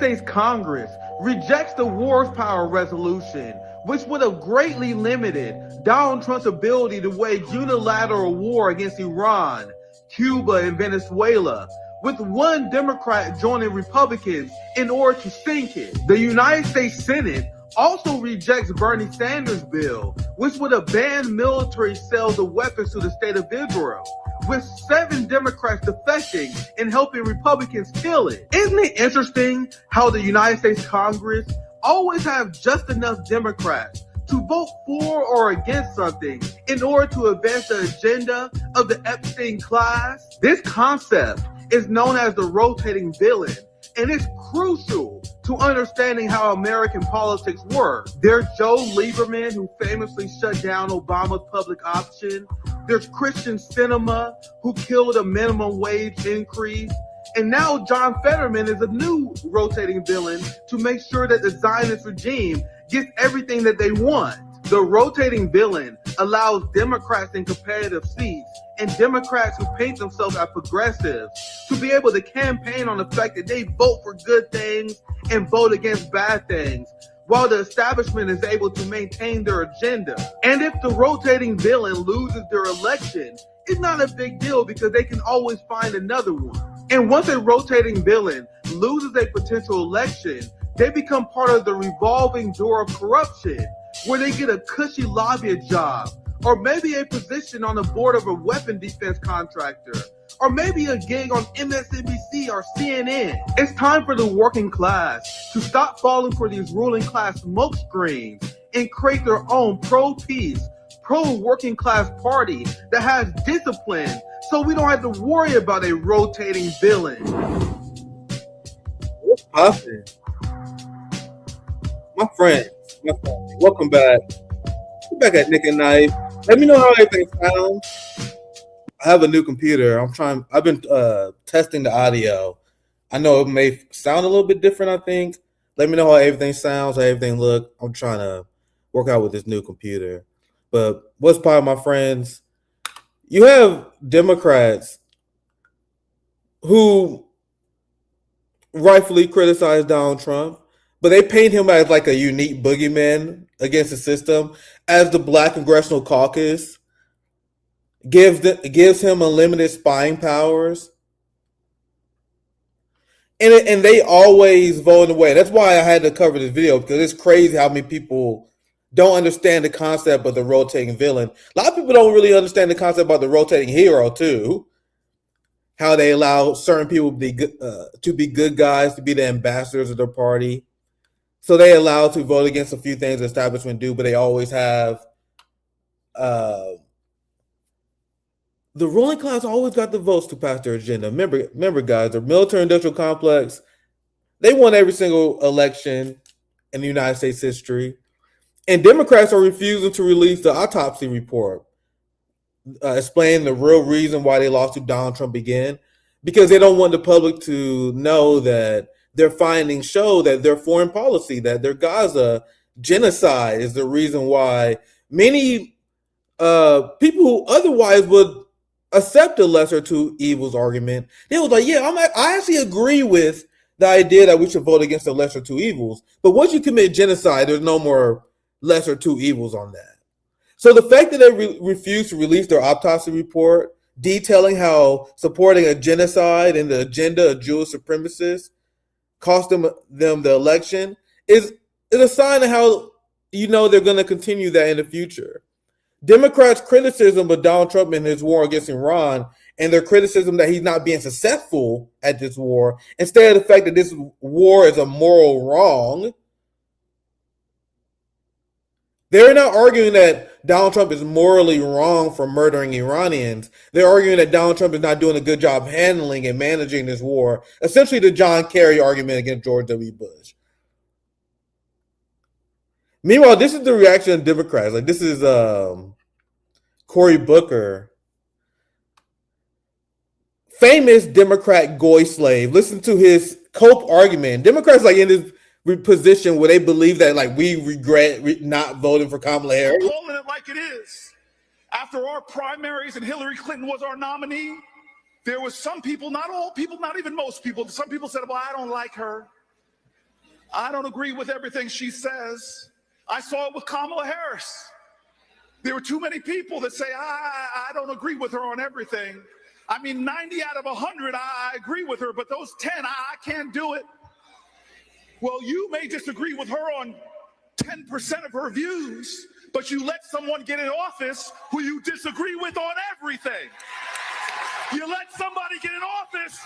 States Congress rejects the Wars Power Resolution, which would have greatly limited Donald Trump's ability to wage unilateral war against Iran, Cuba, and Venezuela, with one Democrat joining Republicans in order to sink it. The United States Senate also rejects Bernie Sanders' bill, which would have banned military sales of weapons to the state of Israel, with 7 Democrats defecting and helping Republicans kill it. Isn't it interesting how the United States Congress always have just enough Democrats to vote for or against something in order to advance the agenda of the Epstein class? This concept is known as the rotating villain, and it's crucial to understanding how American politics work. There's Joe Lieberman, who famously shut down Obama's public option. There's Christian Sinema, who killed a minimum wage increase. And now John Fetterman is a new rotating villain to make sure that the Zionist regime gets everything that they want. The rotating villain allows Democrats in competitive seats and Democrats who paint themselves as progressives to be able to campaign on the fact that they vote for good things and vote against bad things, while the establishment is able to maintain their agenda. And if the rotating villain loses their election, it's not a big deal because they can always find another one. And once a rotating villain loses a potential election, they become part of the revolving door of corruption, where they get a cushy lobbyist job, or maybe a position on the board of a weapon defense contractor, or maybe a gig on MSNBC or CNN. It's time for the working class to stop falling for these ruling class smokescreens and create their own pro-peace, pro-working class party that has discipline, so we don't have to worry about a rotating villain. What's poppin'? My friends, welcome back. We're back at Nick and Knife. Let me know how everything sounds. I have a new computer. I've been testing the audio. I know it may sound a little bit different, I think. Let me know how everything sounds, how everything looks. I'm trying to work out with this new computer. But what's poppin', my friends? You have Democrats who rightfully criticize Donald Trump, but they paint him as like a unique boogeyman against the system, as the Black Congressional Caucus gives him unlimited spying powers. And they always vote in a way. That's why I had to cover this video, because it's crazy how many people don't understand the concept of the rotating villain. A lot of people don't really understand the concept about the rotating hero too. How they allow certain people to be good guys, to be the ambassadors of their party. So they allow to vote against a few things the establishment do, but they always have the ruling class always got the votes to pass their agenda. Remember, guys, the military-industrial complex, they won every single election in the United States history. And Democrats are refusing to release the autopsy report, explaining the real reason why they lost to Donald Trump again, because they don't want the public to know that their findings show that their foreign policy, that their Gaza genocide is the reason why many people who otherwise would accept the lesser two evils argument, they was like, yeah, I actually agree with the idea that we should vote against the lesser two evils. But once you commit genocide, there's no more lesser two evils on that. So the fact that they refused to release their autopsy report detailing how supporting a genocide and the agenda of Jewish supremacists cost them the election is a sign of how they're going to continue that in the future. Democrats' criticism of Donald Trump and his war against Iran, and their criticism that he's not being successful at this war, instead of the fact that this war is a moral wrong, they're not arguing that Donald Trump is morally wrong for murdering Iranians. They're arguing that Donald Trump is not doing a good job handling and managing this war. Essentially the John Kerry argument against George W. Bush. Meanwhile, this is the reaction of Democrats. Like, this is Cory Booker, famous Democrat goy slave. Listen to his cope argument. Democrats like in this position where they believe that like we regret not voting for Kamala Harris. I'm calling it like it is. After our primaries and Hillary Clinton was our nominee, there was some people, not all people, not even most people, some people said, well, I don't like her. I don't agree with everything she says. I saw it with Kamala Harris. There were too many people that say, I don't agree with her on everything. I mean, 90 out of 100, I agree with her, but those 10, I can't do it. Well, you may disagree with her on 10% of her views, but you let someone get in office who you disagree with on everything. You let somebody get in office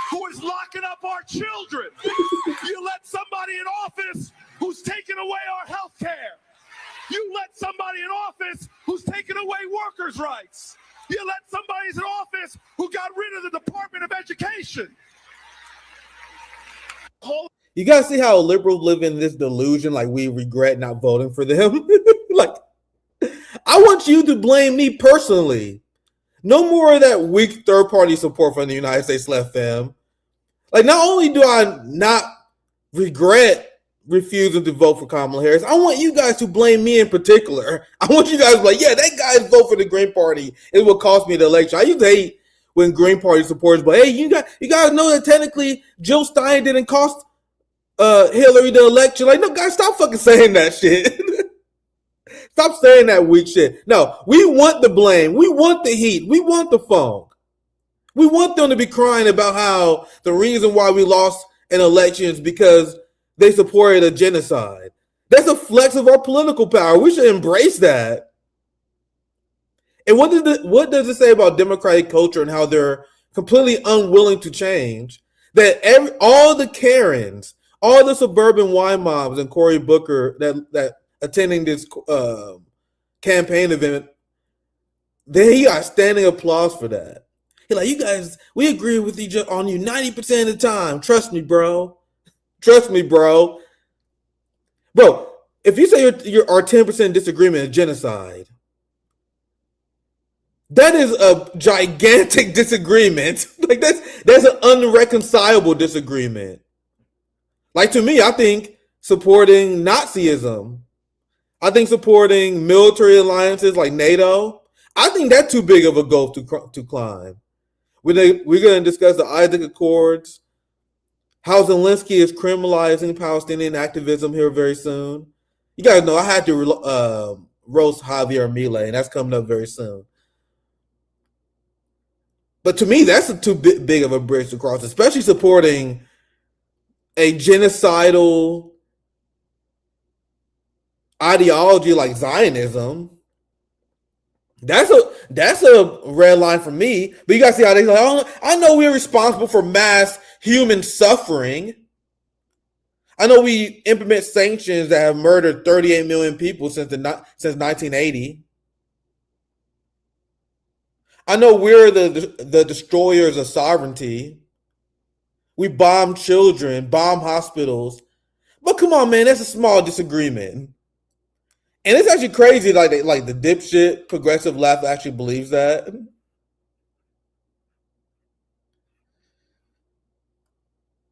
who is locking up our children. You let somebody in office who's taking away our health care. You let somebody in office who's taking away workers' rights. You let somebody in office who got rid of the Department of Education. You guys see how liberals live in this delusion, like we regret not voting for them? Like, I want you to blame me personally. No more of that weak third-party support from the United States left, fam. Like, not only do I not regret refusing to vote for Kamala Harris, I want you guys to blame me in particular. I want you guys to be like, yeah, that guy's vote for the Green Party is what cost me the election. I used to hate when Green Party supporters, but hey, you guys know that technically Jill Stein didn't cost Hillary the election. Like, no, guys, stop fucking saying that shit. Stop saying that weak shit. No, we want the blame. We want the heat. We want the funk. We want them to be crying about how the reason why we lost an election is because they supported a genocide. That's a flex of our political power. We should embrace that. And what does it say about democratic culture and how they're completely unwilling to change? That all the Karens, all the suburban wine mobs and Cory Booker that attending this campaign event, he got standing applause for that. He's like, you guys, we agree with each other on you 90% of the time. Trust me, bro. Trust me, bro. Bro, if you say our 10% disagreement is genocide, that is a gigantic disagreement. Like that's an unreconcilable disagreement. Like, to me, I think supporting Nazism, I think supporting military alliances like NATO, I think that's too big of a gulf to climb. We're going to discuss the Isaac Accords, how Zelensky is criminalizing Palestinian activism here very soon. You guys know I had to roast Javier Milei, and that's coming up very soon. But to me, that's too big of a bridge to cross, especially supporting a genocidal ideology like Zionism. That's a red line for me. But you guys see how they like, oh, I know we're responsible for mass human suffering. I know we implement sanctions that have murdered 38 million people since 1980. I know we're the destroyers of sovereignty. We bomb children, bomb hospitals. But come on, man, that's a small disagreement. And it's actually crazy, like the dipshit progressive left actually believes that.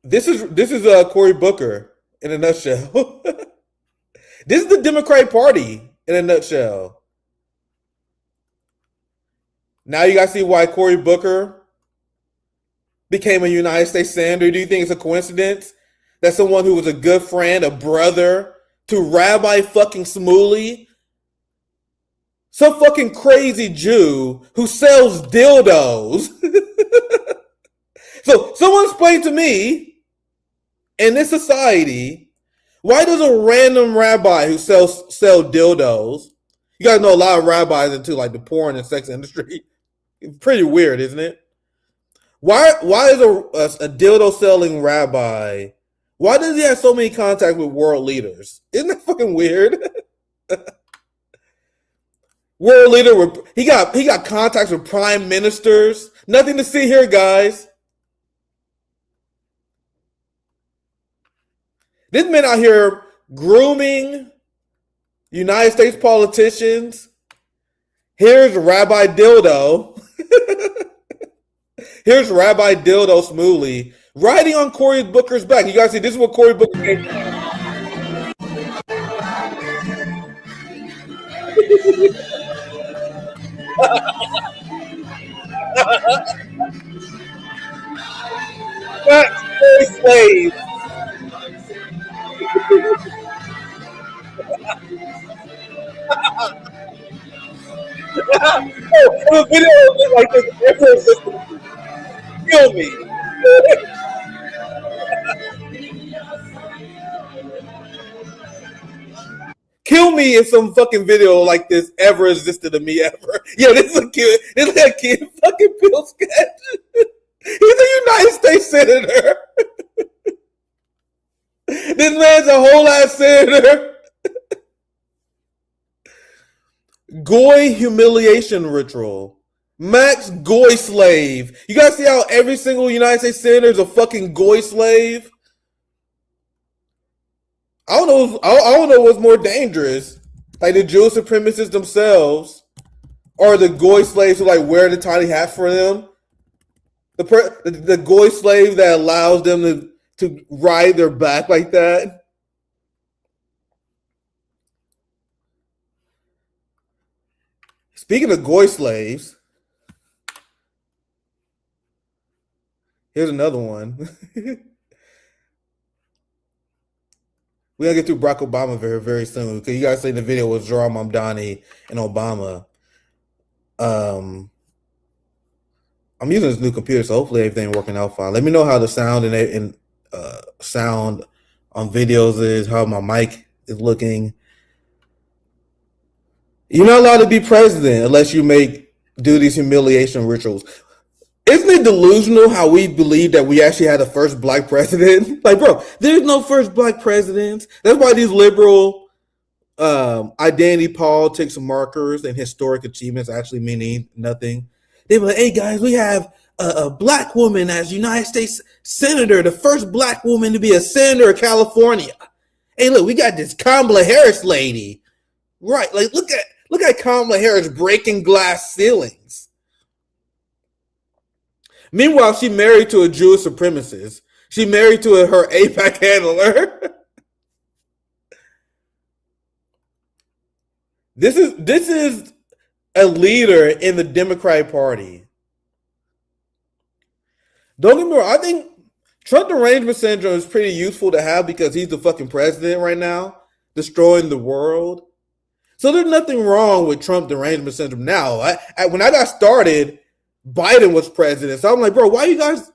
This is Cory Booker in a nutshell. This is the Democratic Party in a nutshell. Now you guys see why Cory Booker became a United States senator. Do you think it's a coincidence that someone who was a good friend, a brother to Rabbi fucking Shmuley, some fucking crazy Jew who sells dildos? So someone explain to me, in this society, why does a random rabbi who sells dildos, you guys know a lot of rabbis into like the porn and sex industry. It's pretty weird, isn't it? Why is a dildo selling rabbi, why does he have so many contacts with world leaders? Isn't that fucking weird? World leader, he got contacts with prime ministers. Nothing to see here, guys. This man out here grooming United States politicians. Here's Rabbi Dildo. Here's Rabbi Dildo Shmuley riding on Cory Booker's back. You guys see, this is what Cory Booker came from. Slaves. Oh, a video like this ever existed. Kill me. Kill me if some fucking video like this ever existed to me ever. Yeah, this is a kid. This is a kid fucking Bill Sketch. He's a United States senator. This man's a whole ass senator. Goy humiliation ritual. Max Goy slave. You guys see how every single United States senator is a fucking Goy slave? I don't know what's more dangerous. Like the Jewish supremacists themselves, or the Goy slaves who like wear the tiny hat for them. The Goy slave that allows them to ride their back like that. Speaking of Goy slaves, here's another one. We're going to get through Barack Obama very, very soon because you guys say the video was Zohran Mamdani and Obama. I'm using this new computer, so hopefully everything working out fine. Let me know how the sound and sound on videos is, how my mic is looking. You're not allowed to be president unless you do these humiliation rituals. Isn't it delusional how we believe that we actually had the first black president? Like, bro, there's no first black president. That's why these liberal identity politics markers and historic achievements actually mean nothing. They were like, hey, guys, we have a black woman as United States senator, the first black woman to be a senator of California. Hey, look, we got this Kamala Harris lady. Right, like, look at Kamala Harris breaking glass ceilings. Meanwhile, she married to a Jewish supremacist. She married to her AIPAC handler. This is a leader in the Democratic Party. Don't get me wrong. I think Trump derangement syndrome is pretty useful to have because he's the fucking president right now, destroying the world. So there's nothing wrong with Trump derangement syndrome now. When I got started, Biden was president. So I'm like, bro, why are you guys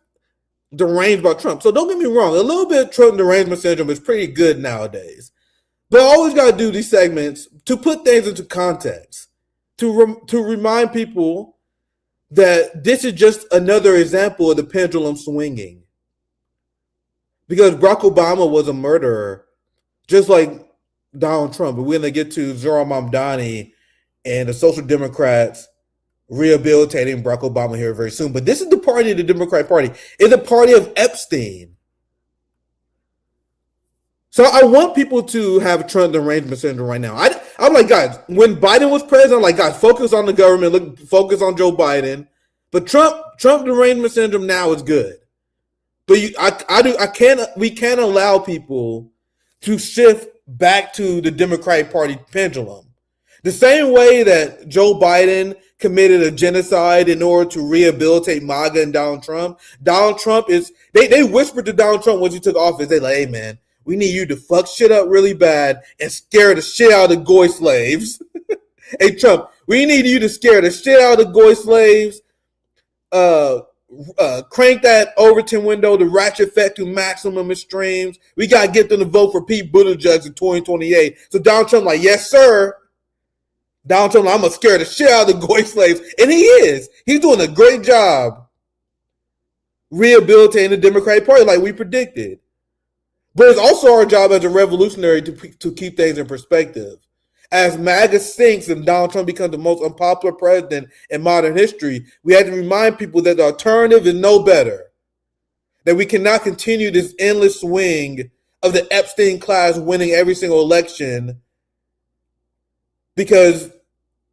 deranged about Trump? So don't get me wrong. A little bit of Trump derangement syndrome is pretty good nowadays. But I always got to do these segments to put things into context, to remind people that this is just another example of the pendulum swinging. Because Barack Obama was a murderer, just like Donald Trump. But we're going to get to Zohran Mamdani and the Social Democrats rehabilitating Barack Obama here very soon. But this is the party of the Democratic Party. It's the party of Epstein. So I want people to have Trump derangement syndrome right now. I'm like, guys, when Biden was president, I'm like, guys, focus on the government, focus on Joe Biden. But Trump derangement syndrome now is good. But we can't allow people to shift back to the Democratic Party pendulum. The same way that Joe Biden committed a genocide in order to rehabilitate MAGA and Donald Trump. Donald Trump is, they whispered to Donald Trump once he took office, they like, hey man, we need you to fuck shit up really bad and scare the shit out of the Goy slaves. Hey Trump, we need you to scare the shit out of the Goy slaves. Crank that Overton window to ratchet effect to maximum extremes. We got to get them to vote for Pete Buttigieg in 2028. So Donald Trump like, yes sir. Donald Trump like, I'm going to scare the shit out of the Goy slaves. And he is. He's doing a great job rehabilitating the Democratic Party like we predicted. But it's also our job as a revolutionary to keep things in perspective. As MAGA sinks and Donald Trump becomes the most unpopular president in modern history, we have to remind people that the alternative is no better. That we cannot continue this endless swing of the Epstein class winning every single election because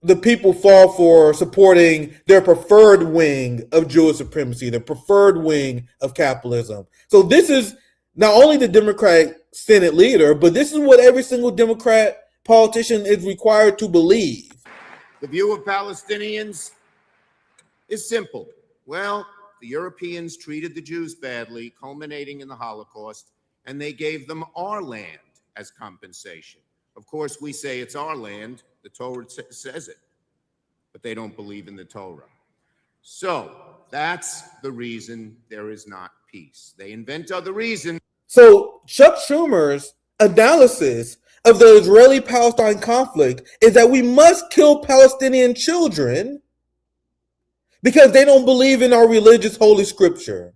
the people fall for supporting their preferred wing of Jewish supremacy, their preferred wing of capitalism. So this is not only the Democratic Senate leader, but this is what every single Democrat politician is required to believe. The view of Palestinians is simple. Well, the Europeans treated the Jews badly, culminating in the Holocaust, and they gave them our land as compensation. Of course, we say it's our land. The Torah says it, but they don't believe in the Torah. So that's the reason there is not peace. They invent other reasons. So Chuck Schumer's analysis of the Israeli-Palestine conflict is that we must kill Palestinian children because they don't believe in our religious holy scripture.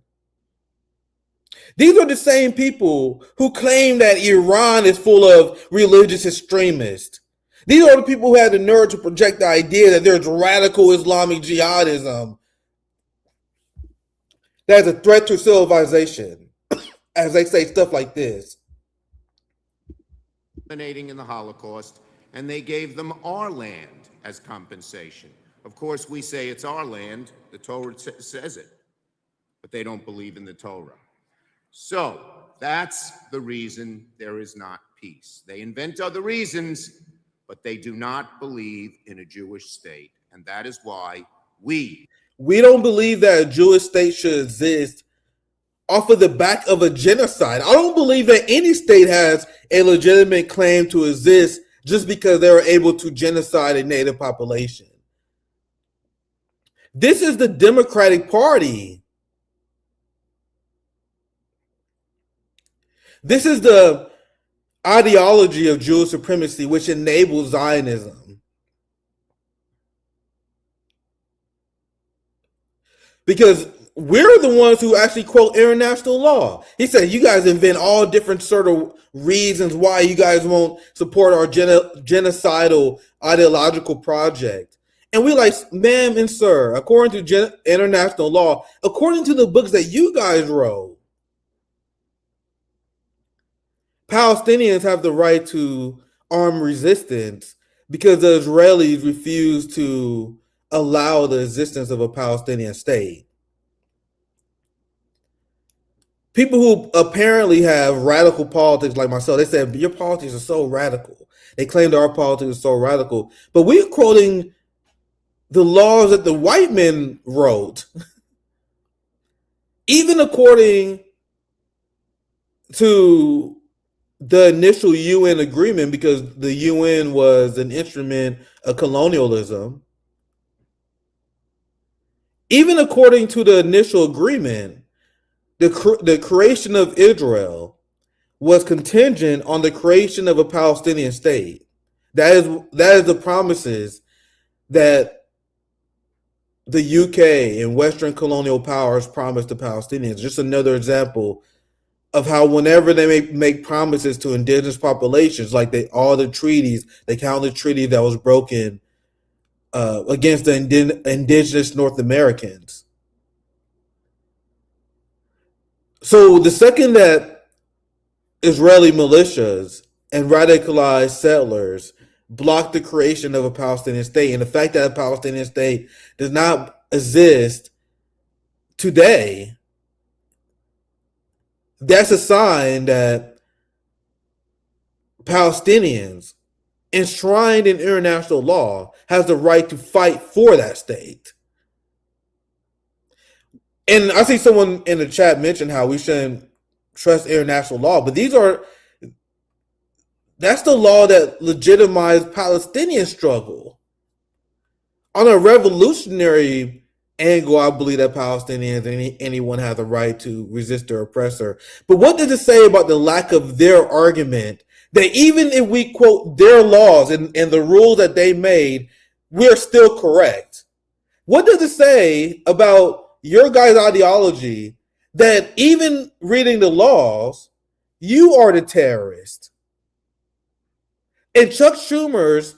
These are the same people who claim that Iran is full of religious extremists. These are the people who had the nerve to project the idea that there's radical Islamic jihadism that's a threat to civilization, as they say stuff like this. In the Holocaust, and they gave them our land as compensation. Of course, we say it's our land. The Torah says it, but they don't believe in the Torah. So that's the reason there is not peace. They invent other reasons, but they do not believe in a Jewish state. And that is why we don't believe that a Jewish state should exist off of the back of a genocide. I don't believe that any state has a legitimate claim to exist just because they were able to genocide a native population. This is the Democratic Party. This is the ideology of Jewish supremacy, which enables Zionism. Because we're the ones who actually quote international law. He said, you guys invent all different sort of reasons why you guys won't support our genocidal ideological project. And we like, ma'am and sir, according to international law, according to the books that you guys wrote, Palestinians have the right to armed resistance because the Israelis refuse to allow the existence of a Palestinian state. People who apparently have radical politics like myself, they said, your politics are so radical. They claim that our politics are so radical. But we're quoting the laws that the white men wrote. Even according to the initial UN agreement, because the UN was an instrument of colonialism. Even according to the initial agreement, the creation of Israel was contingent on the creation of a Palestinian state. That is the promises that the UK and Western colonial powers promised the Palestinians. Just another example of how whenever they make promises to indigenous populations, like all the treaties, they count the treaty that was broken against the indigenous North Americans. So the second that Israeli militias and radicalized settlers block the creation of a Palestinian state, and the fact that a Palestinian state does not exist today, that's a sign that Palestinians, enshrined in international law, has the right to fight for that state. And I see someone in the chat mention how we shouldn't trust international law, but that's the law that legitimized Palestinian struggle. On a revolutionary angle, I believe that Palestinians, anyone has a right to resist their oppressor. But what does it say about the lack of their argument that even if we quote their laws and the rules that they made, we're still correct? What does it say about your guys' ideology that even reading the laws, you are the terrorist? And Chuck Schumer's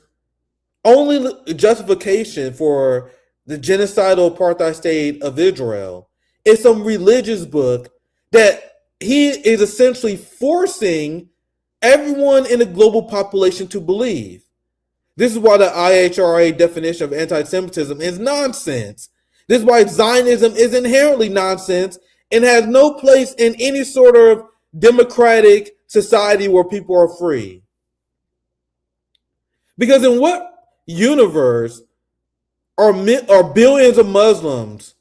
only justification for the genocidal apartheid state of Israel is some religious book that he is essentially forcing everyone in the global population to believe. This is why the IHRA definition of anti-Semitism is nonsense. This is why Zionism is inherently nonsense and has no place in any sort of democratic society where people are free. Because in what universe are billions of Muslims?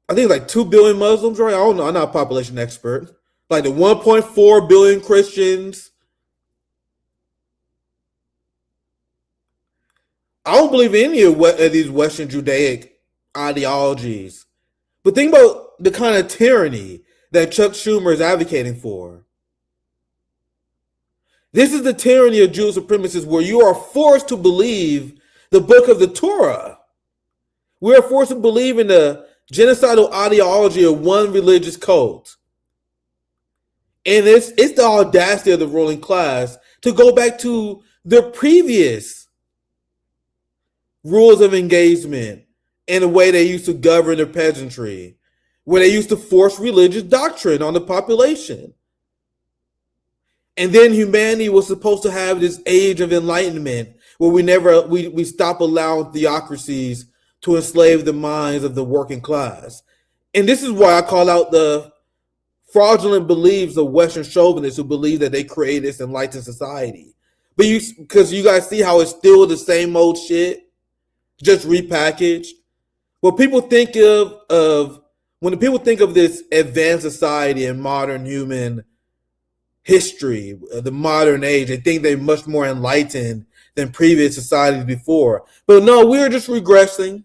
I think it's like 2 billion Muslims, right? I don't know. I'm not a population expert. Like the 1.4 billion Christians. I don't believe in any of these Western Judaic ideologies. But think about the kind of tyranny that Chuck Schumer is advocating for. This is the tyranny of Jewish supremacists, where you are forced to believe the book of the Torah. We are forced to believe in the genocidal ideology of one religious cult. And it's the audacity of the ruling class to go back to their previous rules of engagement and the way they used to govern their peasantry, where they used to force religious doctrine on the population. And then humanity was supposed to have this age of enlightenment where we stop allowing theocracies to enslave the minds of the working class. And this is why I call out the fraudulent beliefs of Western chauvinists who believe that they create this enlightened society. But because you guys see how it's still the same old shit, just repackaged. When people think of this advanced society and modern human history, the modern age, they think they're much more enlightened than previous societies before. But no, we're just regressing.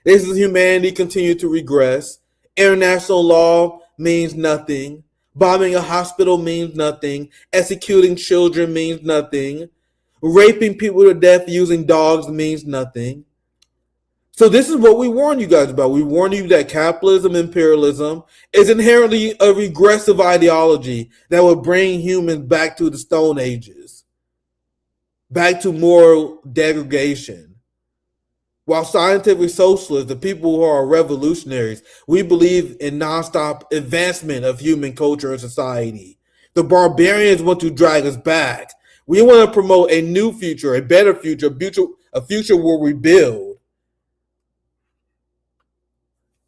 This is humanity continue to regress. International law means nothing. Bombing a hospital means nothing. Executing children means nothing. Raping people to death using dogs means nothing. So this is what we warn you guys about. We warn you that capitalism, imperialism is inherently a regressive ideology that will bring humans back to the Stone Ages, back to moral degradation. While scientific socialists, the people who are revolutionaries, we believe in nonstop advancement of human culture and society. The barbarians want to drag us back. We want to promote a new future, a better future, a future where we build.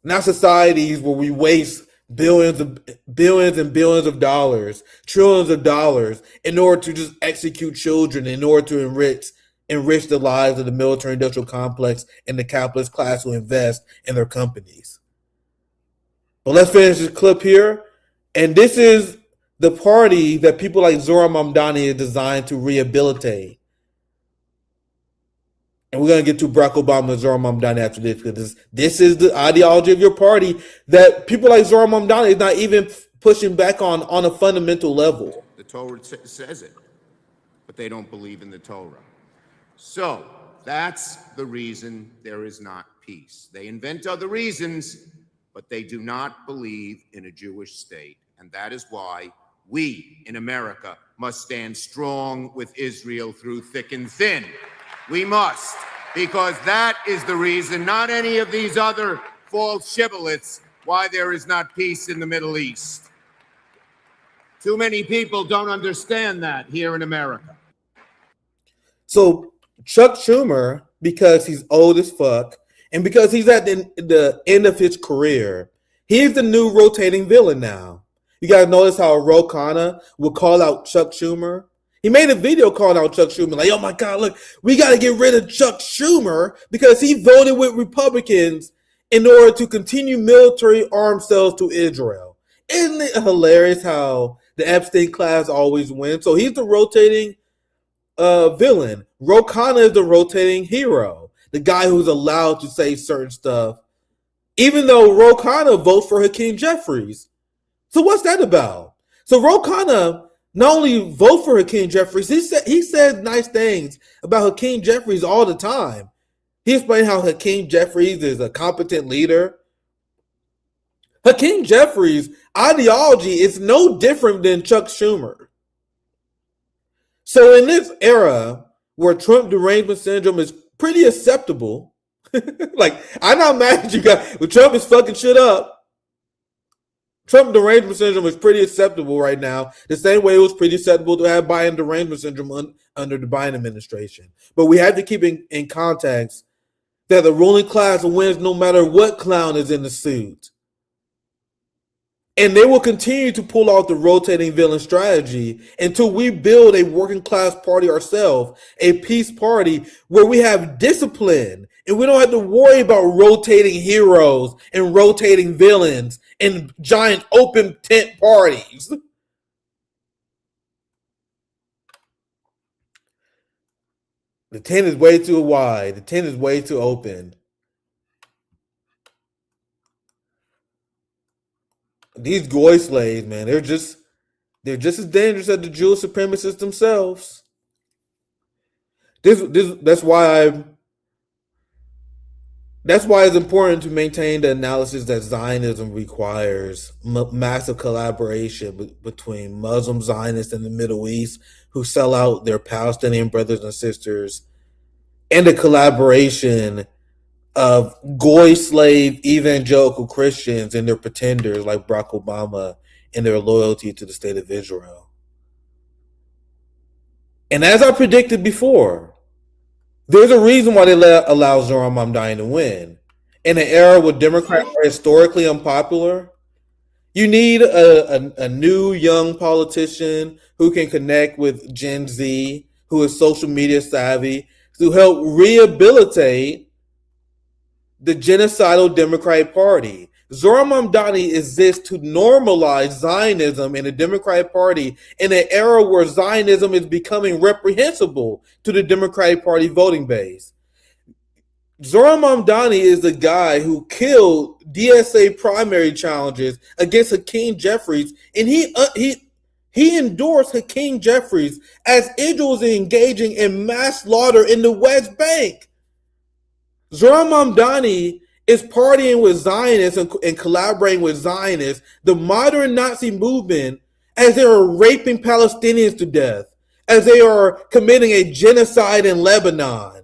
Not societies where we waste billions and billions of dollars, trillions of dollars in order to just execute children, in order to enrich the lives of the military industrial complex and the capitalist class who invest in their companies. But let's finish this clip here. And this is the party that people like Zohran Mamdani is designed to rehabilitate. And we're going to get to Barack Obama and Zohran Mamdani after this, because this is the ideology of your party that people like Zohran Mamdani is not even pushing back on a fundamental level. The Torah says it, but they don't believe in the Torah. So that's the reason there is not peace. They invent other reasons, but they do not believe in a Jewish state. And that is why we in America must stand strong with Israel through thick and thin. We must, because that is the reason, not any of these other false shibboleths, why there is not peace in the Middle East. Too many people don't understand that here in America. So Chuck Schumer, because he's old as fuck, and because he's at the end of his career, he's the new rotating villain now. You guys notice how Ro Khanna would call out Chuck Schumer? He made a video calling out Chuck Schumer, like, oh my God, look, we got to get rid of Chuck Schumer because he voted with Republicans in order to continue military arms sales to Israel. Isn't it hilarious how the Epstein class always wins? So he's the rotating villain. Ro Khanna is the rotating hero, the guy who's allowed to say certain stuff, even though Ro Khanna votes for Hakeem Jeffries. So what's that about? So Ro Khanna not only vote for Hakeem Jeffries, he said nice things about Hakeem Jeffries all the time. He explained how Hakeem Jeffries is a competent leader. Hakeem Jeffries' ideology is no different than Chuck Schumer. So in this era where Trump derangement syndrome is pretty acceptable, like, I'm not mad at you guys, but Trump is fucking shit up. Trump derangement syndrome is pretty acceptable right now, the same way it was pretty acceptable to have Biden derangement syndrome under the Biden administration. But we have to keep in context that the ruling class wins no matter what clown is in the suit. And they will continue to pull out the rotating villain strategy until we build a working class party ourselves, a peace party where we have discipline and we don't have to worry about rotating heroes and rotating villains and giant open tent parties. The tent is way too wide. The tent is way too open. These goy slaves, man, they're just as dangerous as the Jewish supremacists themselves. That's why it's important to maintain the analysis that Zionism requires massive collaboration between Muslim Zionists in the Middle East who sell out their Palestinian brothers and sisters, and the collaboration of goy slave evangelical Christians and their pretenders like Barack Obama and their loyalty to the state of Israel. And as I predicted before, there's a reason why they allow Zohran Mamdani to win. In an era where Democrats are historically unpopular, you need a new young politician who can connect with Gen Z, who is social media savvy, to help rehabilitate the genocidal Democratic Party. Zohran Mamdani exists to normalize Zionism in the Democratic Party in an era where Zionism is becoming reprehensible to the Democratic Party voting base. Zohran Mamdani is the guy who killed DSA primary challenges against Hakeem Jeffries, and he endorsed Hakeem Jeffries as Israel was engaging in mass slaughter in the West Bank. Zohran Mamdani is partying with Zionists and collaborating with Zionists, the modern Nazi movement, as they are raping Palestinians to death, as they are committing a genocide in Lebanon.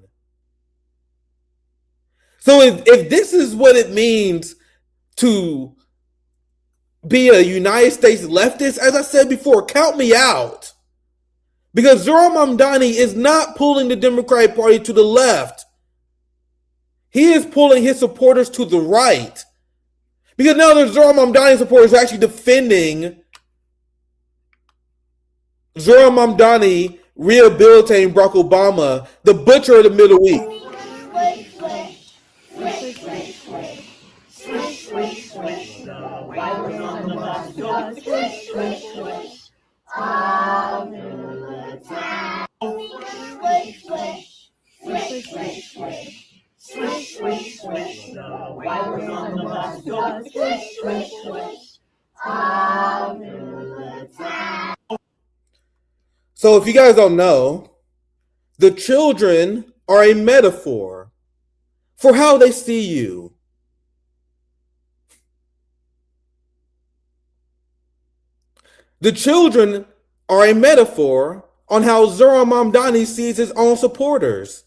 So if this is what it means to be a United States leftist, as I said before, count me out. Because Zohran Mamdani is not pulling the Democratic Party to the left. He is pulling his supporters to the right. Because now the Zohran Mamdani supporters are actually defending Zohran Mamdani rehabilitating Barack Obama, the butcher of the Middle East. So if you guys don't know, the children are a metaphor for how they see you. The children are a metaphor on how Zohran Mamdani sees his own supporters.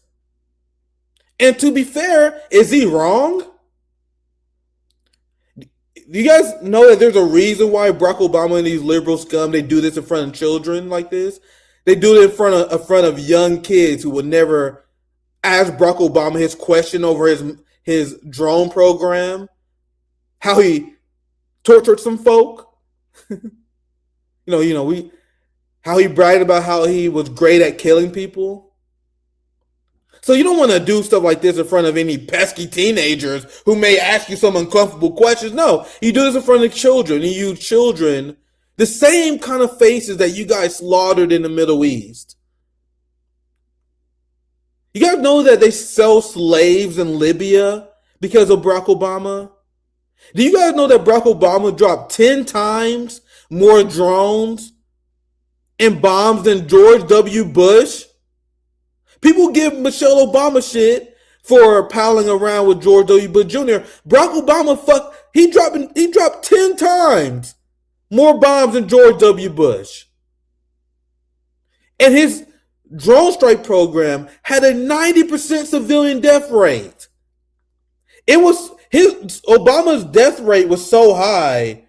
And to be fair, is he wrong? Do you guys know that there's a reason why Barack Obama and these liberal scum, they do this in front of children like this? They do it in front of young kids who would never ask Barack Obama his question over his drone program, how he tortured some folk. How he bragged about how he was great at killing people. So you don't want to do stuff like this in front of any pesky teenagers who may ask you some uncomfortable questions. No, you do this in front of children. You use children, the same kind of faces that you guys slaughtered in the Middle East. You guys know that they sell slaves in Libya because of Barack Obama? Do you guys know that Barack Obama dropped 10 times more drones and bombs than George W. Bush? People give Michelle Obama shit for palling around with George W. Bush Jr. Barack Obama, he dropped 10 times more bombs than George W. Bush. And his drone strike program had a 90% civilian death rate. Obama's death rate was so high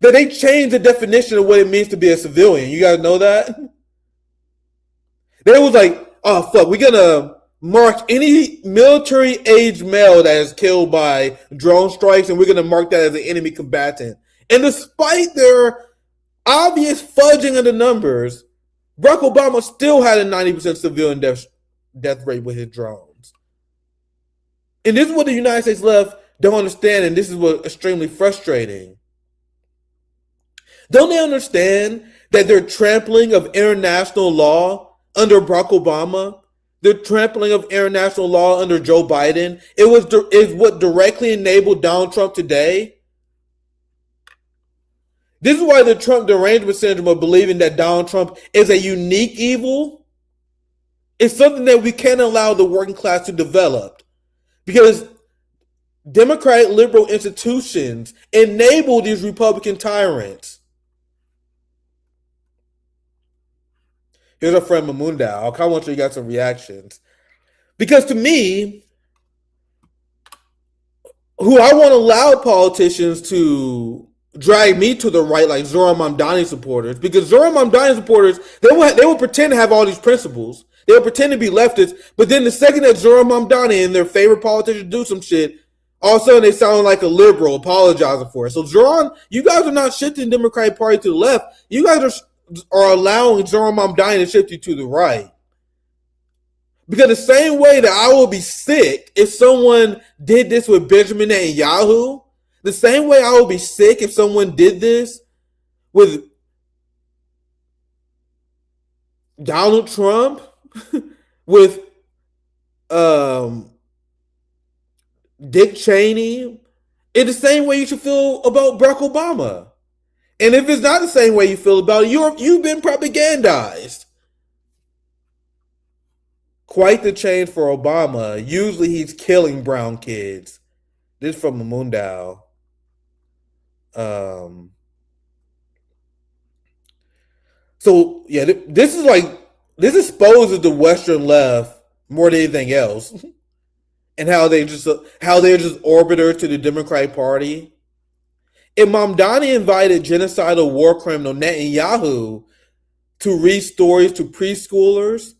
that they changed the definition of what it means to be a civilian. You guys know that? They was like, oh, fuck, we're going to mark any military-age male that is killed by drone strikes, and we're going to mark that as an enemy combatant. And despite their obvious fudging of the numbers, Barack Obama still had a 90% civilian death rate with his drones. And this is what the United States left don't understand, and this is what's extremely frustrating. Don't they understand that their trampling of international law under Barack Obama, the trampling of international law under Joe Biden, is what directly enabled Donald Trump today. This is why the Trump derangement syndrome of believing that Donald Trump is a unique evil is something that we can't allow the working class to develop. Because Democratic liberal institutions enable these Republican tyrants. Here's our friend Mamunda. I kind of want you to get some reactions. Because to me, who I want to allow politicians to drag me to the right, like Zohran Mamdani supporters, because Zohran Mamdani supporters, they will pretend to have all these principles. They will pretend to be leftists, but then the second that Zohran Mamdani and their favorite politicians do some shit, all of a sudden they sound like a liberal apologizing for it. So Zohran, you guys are not shifting the Democratic Party to the left. You guys are allowing Zohran Mamdani to shift you to the right. Because the same way that I will be sick if someone did this with Benjamin Netanyahu, the same way I will be sick if someone did this with Donald Trump, with Dick Cheney, it's the same way you should feel about Barack Obama. And if it's not the same way you feel about it, you've been propagandized. Quite the change for Obama. Usually he's killing brown kids. This is from Mamundao. So yeah, this exposes the Western left more than anything else, and how they're just orbiters to the Democratic Party. If Mamdani invited genocidal war criminal Netanyahu to read stories to preschoolers,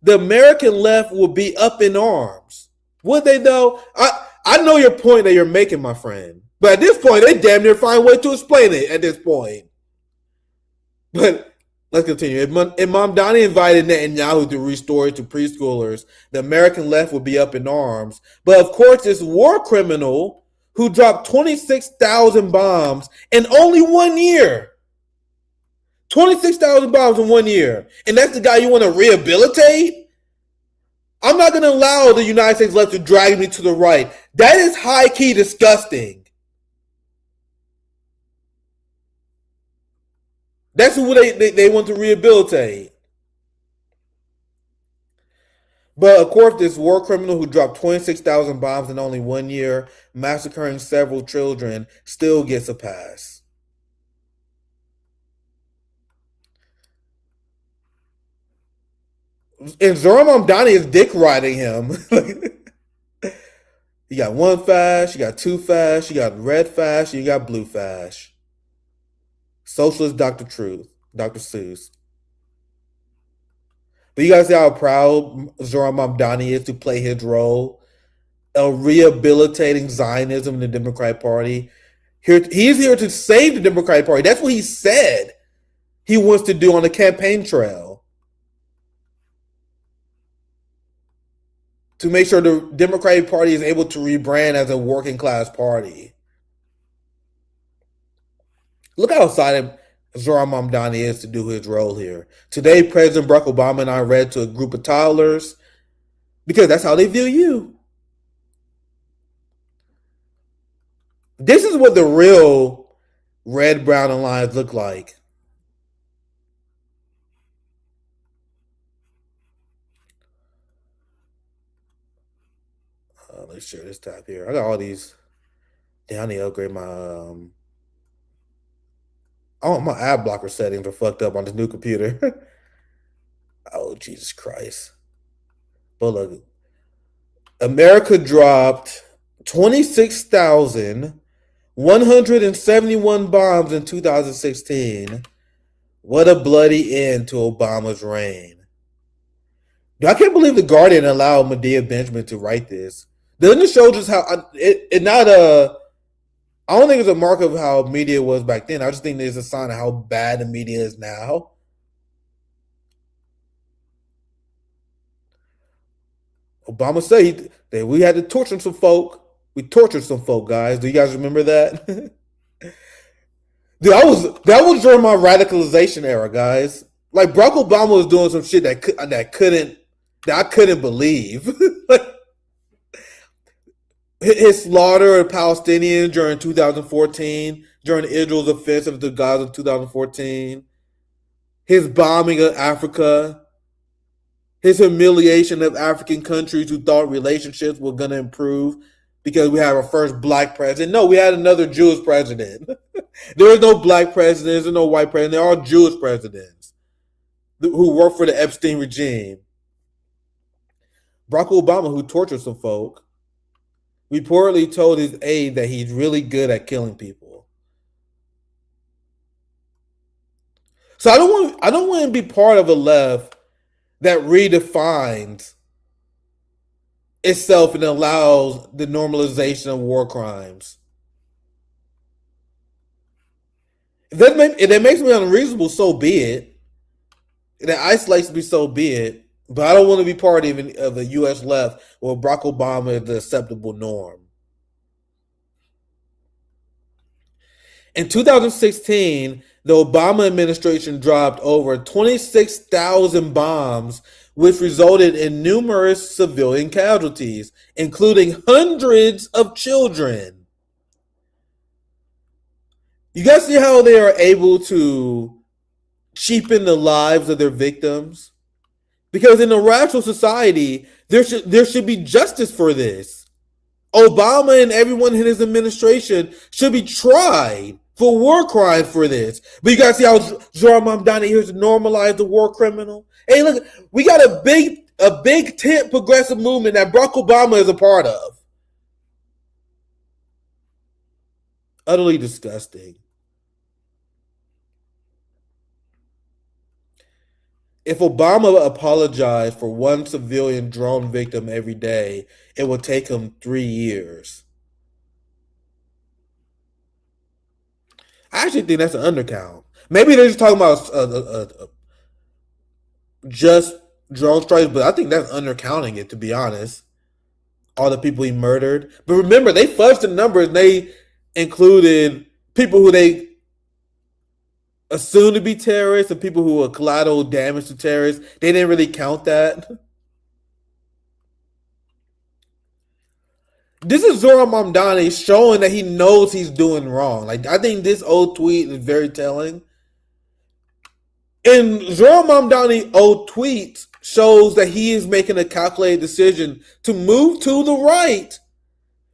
the American left will be up in arms. Would they though? I know your point that you're making, my friend. But at this point, they damn near find a way to explain it at this point. But let's continue. If Mamdani invited Netanyahu to read stories to preschoolers, the American left would be up in arms. But of course, this war criminal who dropped 26,000 bombs in only 1 year. 26,000 bombs in 1 year. And that's the guy you want to rehabilitate? I'm not going to allow the United States left to drag me to the right. That is high-key disgusting. That's who they want to rehabilitate. But of course, this war criminal who dropped 26,000 bombs in only 1 year, massacring several children, still gets a pass. And Zohran Mamdani is dick riding him. You got one fash, you got two fash, you got red fash, you got blue fash. Socialist Dr. Truth, Dr. Seuss. But you guys see how proud Zohran Mamdani is to play his role of rehabilitating Zionism in the Democratic Party. He's here to save the Democratic Party. That's what he said he wants to do on the campaign trail. To make sure the Democratic Party is able to rebrand as a working class party. Look how excited Zohran Mamdani is to do his role here. Today, President Barack Obama and I read to a group of toddlers because that's how they view you. This is what the real red, brown, and lions look like. Let's share this tab here. I got all these. Damn, I need to upgrade my my ad blocker settings are fucked up on this new computer. Oh, Jesus Christ. But look, America dropped 26,171 bombs in 2016. What a bloody end to Obama's reign. I can't believe The Guardian allowed Medea Benjamin to write this. Doesn't it show just how I don't think it's a mark of how media was back then. I just think it's a sign of how bad the media is now. Obama said that we had to torture some folk. We tortured some folk, guys. Do you guys remember that? Dude, that was during my radicalization era, guys. Like Barack Obama was doing some shit that couldn't that I couldn't believe. His slaughter of Palestinians during 2014, during Israel's offensive to Gaza in 2014, his bombing of Africa, his humiliation of African countries who thought relationships were going to improve because we have our first black president. No, we had another Jewish president. There is no black presidents and no white presidents. They're all Jewish presidents who work for the Epstein regime. Barack Obama, who tortured some folk, reportedly told his aide that he's really good at killing people. So I don't want to be part of a left that redefines itself and allows the normalization of war crimes. If that makes me unreasonable, so be it. If that isolates me, so be it. But I don't want to be part of the U.S. left where Barack Obama is the acceptable norm. In 2016, the Obama administration dropped over 26,000 bombs, which resulted in numerous civilian casualties, including hundreds of children. You guys see how they are able to cheapen the lives of their victims? Because in a rational society, there should be justice for this. Obama and everyone in his administration should be tried for war crimes for this. But you guys see how Zohran Mamdani here to normalize the war criminal? Hey, look, we got a big tent progressive movement that Barack Obama is a part of. Utterly disgusting. If Obama apologized for one civilian drone victim every day, it would take him 3 years. I actually think that's an undercount. Maybe they're just talking about just drone strikes, but I think that's undercounting it, to be honest. All the people he murdered. But remember, they fudged the numbers and they included people who they assumed to be terrorists and people who were collateral damage to terrorists. They didn't really count that. This is Zohran Mamdani showing that he knows he's doing wrong. Like, I think this old tweet is very telling. And Zohran Mamdani old tweet shows that he is making a calculated decision to move to the right.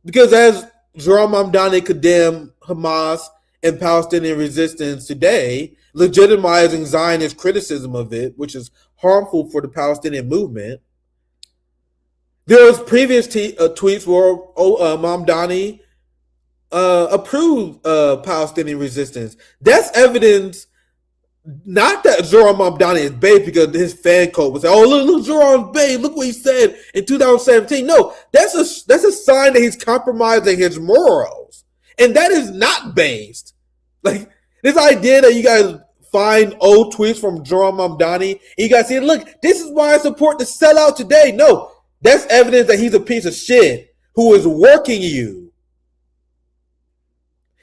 Because as Zohran Mamdani condemned Hamas and Palestinian resistance today, legitimizing Zionist criticism of it, which is harmful for the Palestinian movement. There was previous tweets where Mamdani approved Palestinian resistance. That's evidence, not that Zohran Mamdani is bait because his fan code was, oh, look Zohran's bait, look what he said in 2017. No, that's a sign that he's compromising his morals. And that is not based. Like, this idea that you guys find old tweets from Zohran Mamdani, and you guys say, look, this is why I support the sellout today. No, that's evidence that he's a piece of shit who is working you.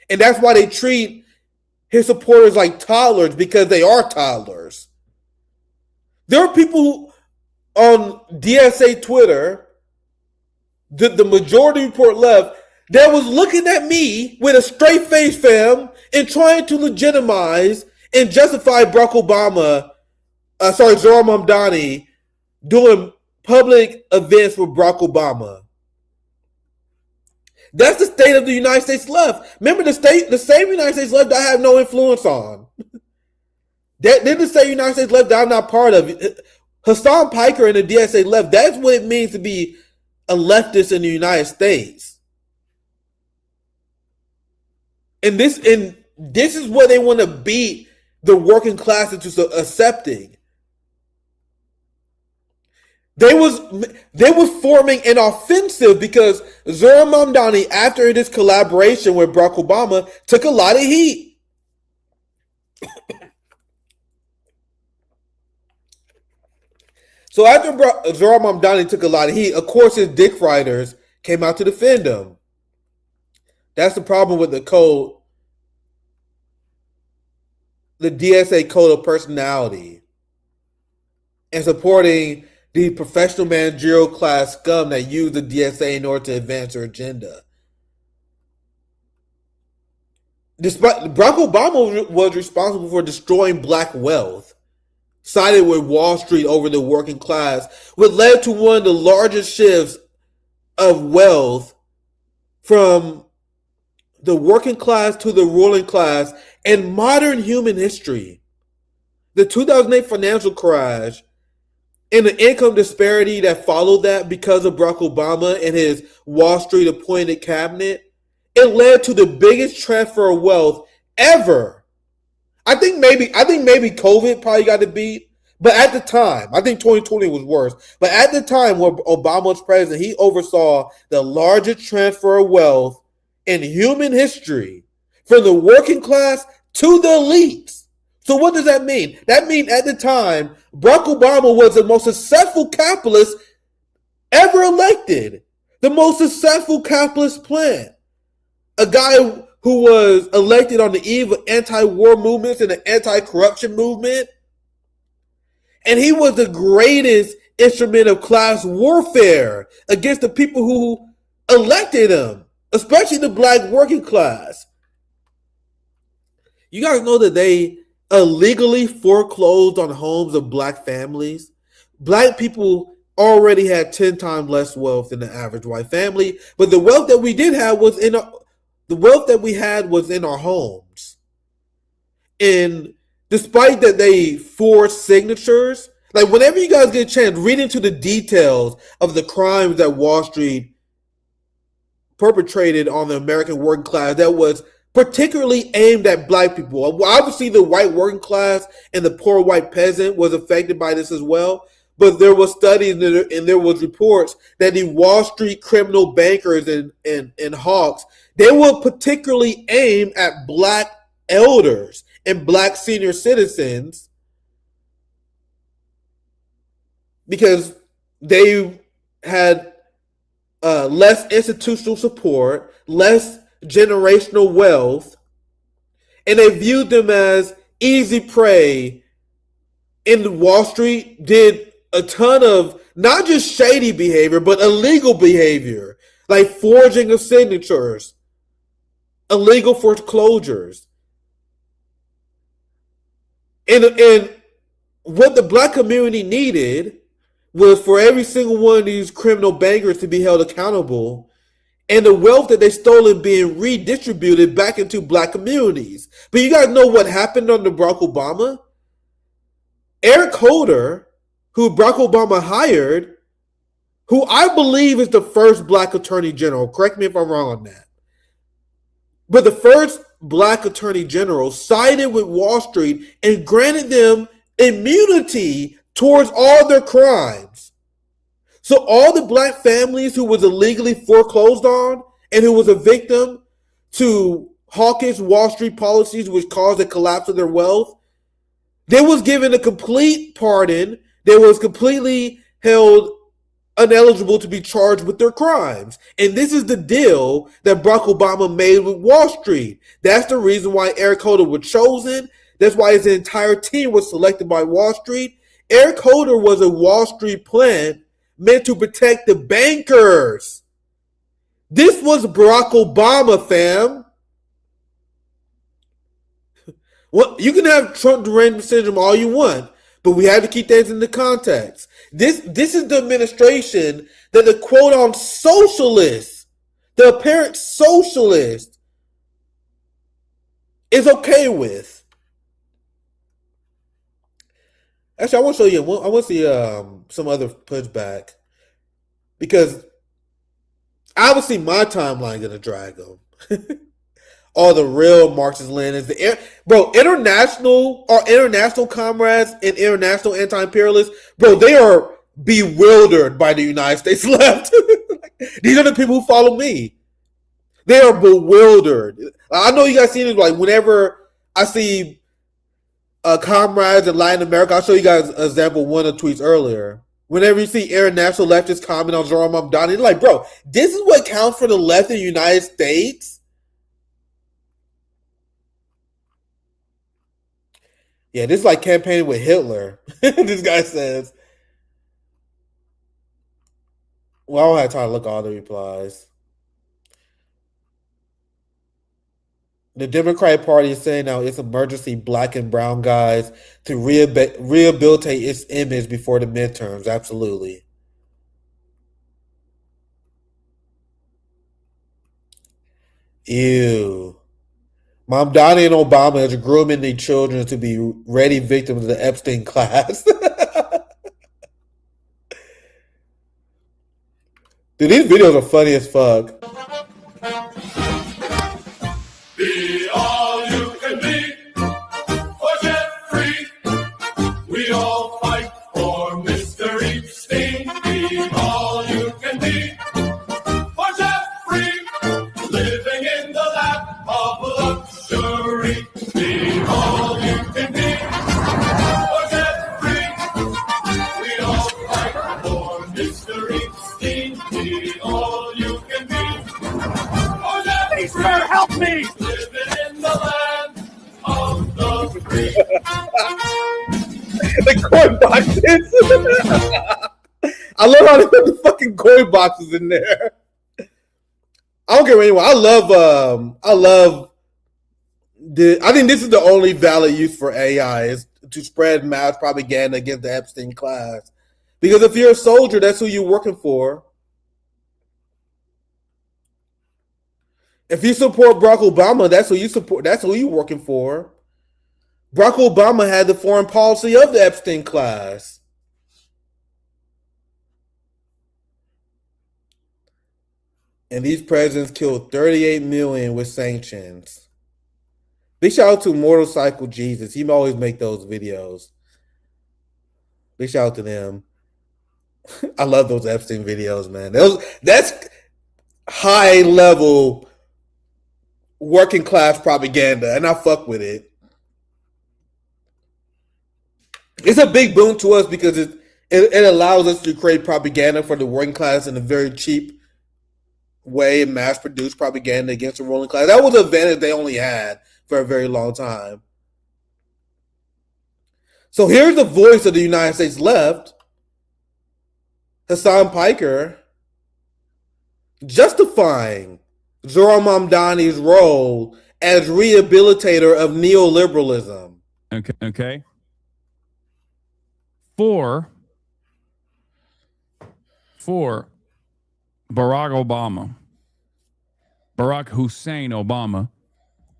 And that's why they treat his supporters like toddlers, because they are toddlers. There are people on DSA Twitter, the majority report left, that was looking at me with a straight face, fam, and trying to legitimize and justify Barack Obama, Zohran Mamdani, doing public events with Barack Obama. That's the state of the United States left. Remember, the same United States left that I have no influence on. They're the same United States left that I'm not part of. Hassan Piker and the DSA left, that's what it means to be a leftist in the United States. And this is what they want to beat the working class into accepting. They was forming an offensive because Zohran Mamdani, after this collaboration with Barack Obama, took a lot of heat. So after Zohran Mamdani took a lot of heat, of course his dick riders came out to defend him. That's the problem with the code, the DSA code of personality, and supporting the professional managerial class scum that use the DSA in order to advance their agenda. Despite Barack Obama was responsible for destroying black wealth, sided with Wall Street over the working class, which led to one of the largest shifts of wealth from the working class to the ruling class in modern human history. The 2008 financial crash and the income disparity that followed that because of Barack Obama and his Wall Street appointed cabinet, it led to the biggest transfer of wealth ever. I think maybe COVID probably got to beat, but at the time, I think 2020 was worse. But at the time when Obama was president, he oversaw the largest transfer of wealth in human history from the working class to the elites. So what does that mean? That means at the time, Barack Obama was the most successful capitalist ever elected. The most successful capitalist plan. A guy who was elected on the eve of anti-war movements and the anti-corruption movement. And he was the greatest instrument of class warfare against the people who elected him, especially the black working class. You guys know that they illegally foreclosed on homes of black families. Black people already had 10 times less wealth than the average white family, but the wealth that we did have was in our homes. And despite that they forced signatures, like whenever you guys get a chance, read into the details of the crimes that Wall Street perpetrated on the American working class that was particularly aimed at black people. Obviously, the white working class and the poor white peasant was affected by this as well. But there was studies and there was reports that the Wall Street criminal bankers and hawks, they were particularly aimed at black elders and black senior citizens because they had less institutional support, less generational wealth, and they viewed them as easy prey. And Wall Street did a ton of not just shady behavior, but illegal behavior, like forging of signatures, illegal foreclosures. And what the black community needed was for every single one of these criminal bankers to be held accountable and the wealth that they stole being redistributed back into black communities. But you guys know what happened under Barack Obama? Eric Holder, who Barack Obama hired, who I believe is the first black attorney general. Correct me if I'm wrong on that. But the first black attorney general sided with Wall Street and granted them immunity towards all their crimes. So all the black families who was illegally foreclosed on and who was a victim to hawkish Wall Street policies which caused the collapse of their wealth, they was given a complete pardon. They was completely held ineligible to be charged with their crimes. And this is the deal that Barack Obama made with Wall Street. That's the reason why Eric Holder was chosen. That's why his entire team was selected by Wall Street. Eric Holder was a Wall Street plant meant to protect the bankers. This was Barack Obama, fam. Well, you can have Trump derangement syndrome all you want, but we have to keep things in the context. This is the administration that the quote-on socialist, the apparent socialist, is okay with. Actually, I want to show you. I want to see some other pushback because obviously my timeline gonna drag them. All the real Marxist Leninists, international comrades and international anti-imperialists, bro, they are bewildered by the United States left. These are the people who follow me. They are bewildered. I know you guys seen it. Like whenever I see comrades in Latin America, I'll show you guys an example one of the tweets earlier. Whenever you see international leftists comment on Zohran Mamdani, they're like, bro, this is what counts for the left in the United States? Yeah, this is like campaigning with Hitler. This guy says. Well, I don't have time to look at all the replies. The Democratic Party is saying now it's emergency black and brown guys to rehabilitate its image before the midterms. Absolutely. Ew. Mamdani and Obama is grooming their children to be ready victims of the Epstein class. Dude, these videos are funny as fuck. Be all you can be, or get free. We all fight for Mr. Epstein. Be all you can be, or get free. Living in the lap of luxury. Be all you can be, or get free. We all fight for Mr. Epstein. Be all you can be, or get free. Sir, help me! Living in the land of the free. The coin boxes. I love how they put the fucking coin boxes in there. I don't care anyway. I think this is the only valid use for AI is to spread mass propaganda against the Epstein class. Because if you're a soldier, that's who you're working for. If you support Barack Obama, that's who you support. That's who you're working for. Barack Obama had the foreign policy of the Epstein class. And these presidents killed 38 million with sanctions. Big shout out to Motorcycle Jesus. He always make those videos. Big shout out to them. I love those Epstein videos, man. That's high level working class propaganda, and I fuck with it. It's a big boon to us because it allows us to create propaganda for the working class in a very cheap way, mass produced propaganda against the ruling class. That was an advantage they only had for a very long time. So here's the voice of the United States left, Hassan Piker, justifying Zohran Mamdani's role as rehabilitator of neoliberalism. Okay. For Barack Hussein Obama,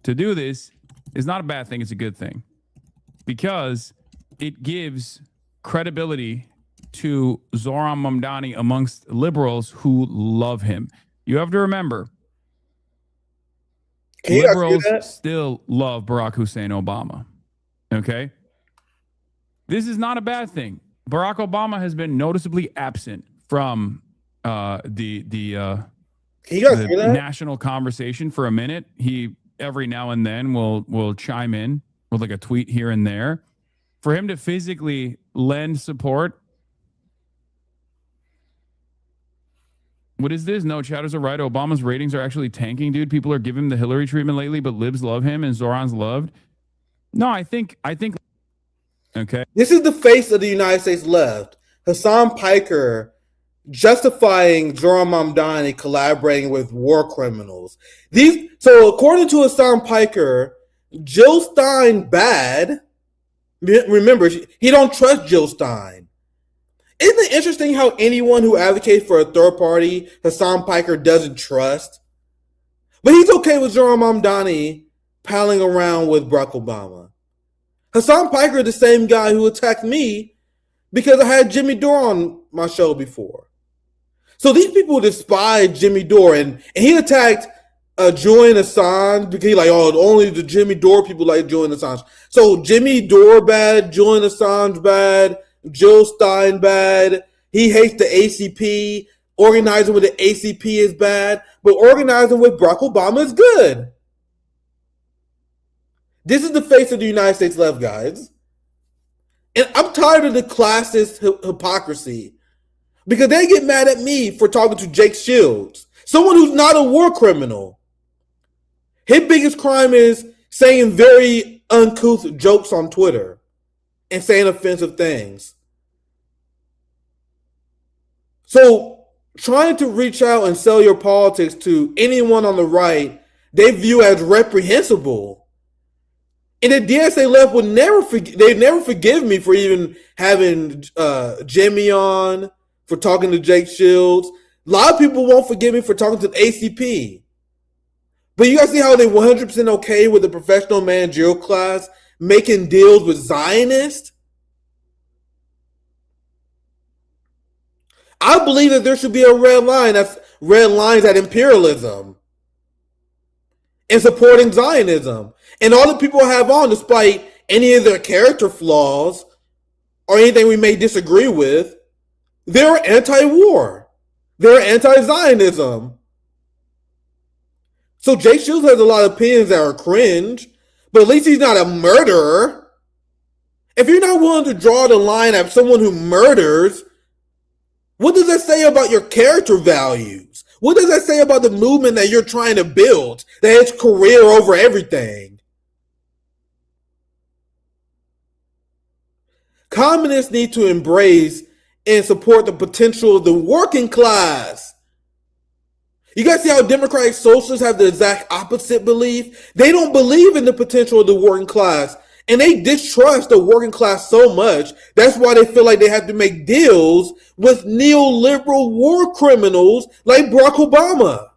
to do this is not a bad thing. It's a good thing because it gives credibility to Zohran Mamdani amongst liberals who love him. You have to remember, liberals still love Barack Hussein Obama. Okay? This is not a bad thing. Barack Obama has been noticeably absent from the national conversation for a minute. He every now and then will chime in with like a tweet here and there. For him to physically lend support. What is this? No, chatters are right. Obama's ratings are actually tanking, dude. People are giving him the Hillary treatment lately, but libs love him and Zoran's loved. No, I think okay. This is the face of the United States left. Hassan Piker justifying Zohran Mamdani collaborating with war criminals. So according to Hassan Piker, Jill Stein bad. Remember, he don't trust Jill Stein. Isn't it interesting how anyone who advocates for a third party, Hassan Piker doesn't trust? But he's okay with Zohran Mamdani palling around with Barack Obama. Hassan Piker is the same guy who attacked me because I had Jimmy Dore on my show before. So these people despise Jimmy Dore, and he attacked Julian Assange because he's like, oh, only the Jimmy Dore people like Julian Assange. So Jimmy Dore bad, Julian Assange bad, Jill Stein bad. He hates the ACP. Organizing with the ACP is bad, but organizing with Barack Obama is good. This is the face of the United States left, guys. And I'm tired of the classist hypocrisy because they get mad at me for talking to Jake Shields, someone who's not a war criminal. His biggest crime is saying very uncouth jokes on Twitter and saying offensive things. So trying to reach out and sell your politics to anyone on the right, they view as reprehensible. And the DSA left would never forgive me for even having Jimmy on, for talking to Jake Shields. A lot of people won't forgive me for talking to the ACP. But you guys see how they 100% okay with the professional managerial class making deals with Zionists? I believe that there should be a red line. That's red lines at imperialism and supporting Zionism. And all the people have on, despite any of their character flaws or anything we may disagree with, they're anti-war. They're anti-Zionism. So Jay Shields has a lot of opinions that are cringe, but at least he's not a murderer. If you're not willing to draw the line at someone who murders, what does that say about your character values? What does that say about the movement that you're trying to build, that it's career over everything? Communists need to embrace and support the potential of the working class. You guys see how Democratic Socialists have the exact opposite belief? They don't believe in the potential of the working class, and they distrust the working class so much. That's why they feel like they have to make deals with neoliberal war criminals like Barack Obama.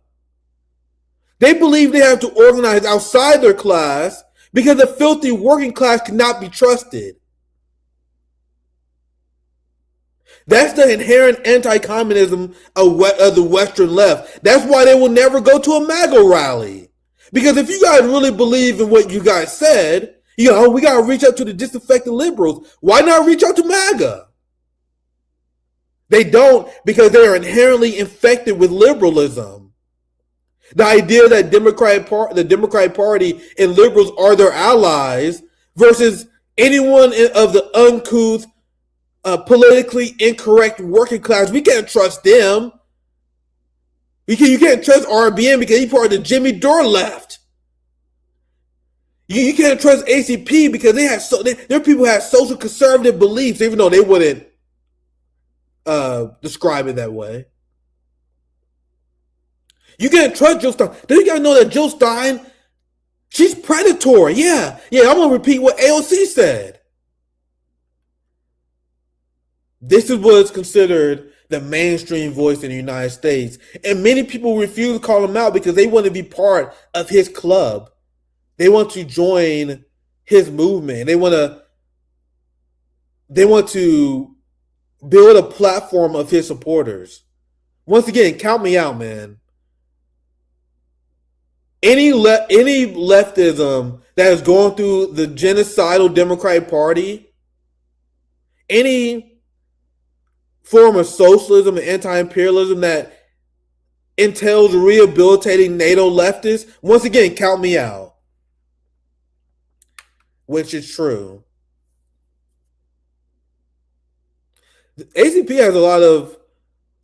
They believe they have to organize outside their class because the filthy working class cannot be trusted. That's the inherent anti-communism of the Western left. That's why they will never go to a MAGA rally. Because if you guys really believe in what you guys said, we got to reach out to the disaffected liberals. Why not reach out to MAGA? They don't, because they are inherently infected with liberalism. The idea that the Democratic Party and liberals are their allies versus anyone of the uncouth, politically incorrect working class, we can't trust them. You can't trust RBN because he's part of the Jimmy Dore left. You can't trust ACP because their people have social conservative beliefs, even though they wouldn't describe it that way. You can't trust Jill Stein. Do you guys know that Jill Stein, she's predatory? Yeah, I'm going to repeat what AOC said. This is what's considered the mainstream voice in the United States. And many people refuse to call him out because they want to be part of his club. They want to join his movement. They want to build a platform of his supporters. Once again, count me out, man. Any leftism that is going through the genocidal Democratic Party, any form of socialism and anti-imperialism that entails rehabilitating NATO leftists, once again, count me out. Which is true. The ACP has a lot of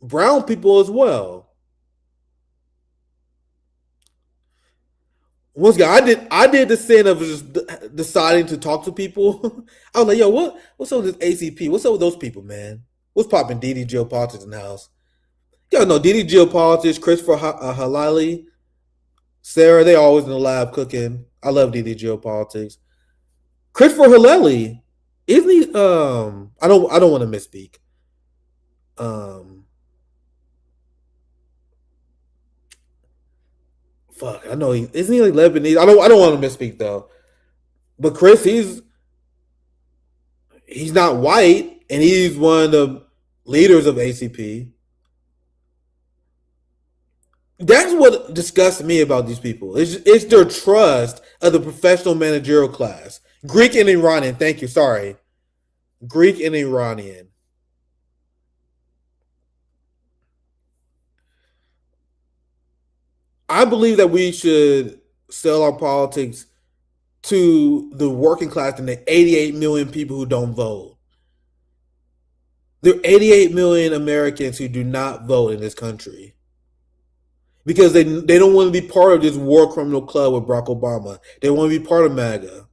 brown people as well. Once again, I did the sin of just deciding to talk to people. I was like, yo, what's up with this ACP? What's up with those people, man? What's popping? DD Geopolitics in the house. Y'all know DD Geopolitics, Christopher Halali, Sarah, they always in the lab cooking. I love DD Geopolitics. Christopher Halali, isn't he? I don't want to misspeak. I know isn't he like Lebanese? I don't want to misspeak though. But Chris, he's not white, and he's one of the leaders of ACP. That's what disgusts me about these people. It's their trust of the professional managerial class. Greek and Iranian. Thank you. Sorry. Greek and Iranian. I believe that we should sell our politics to the working class and the 88 million people who don't vote. There are 88 million Americans who do not vote in this country because they don't want to be part of this war criminal club with Barack Obama. They want to be part of MAGA.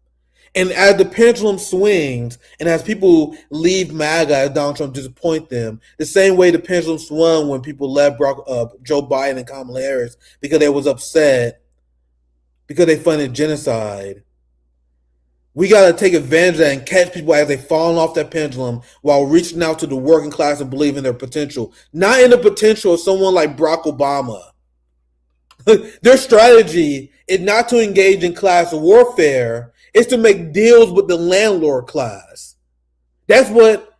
And as the pendulum swings, and as people leave MAGA, as Donald Trump disappoint them, the same way the pendulum swung when people left Joe Biden and Kamala Harris because they was upset because they funded genocide. We got to take advantage of that and catch people as they fall off that pendulum while reaching out to the working class and believing their potential. Not in the potential of someone like Barack Obama. Their strategy is not to engage in class warfare. It's to make deals with the landlord class. That's what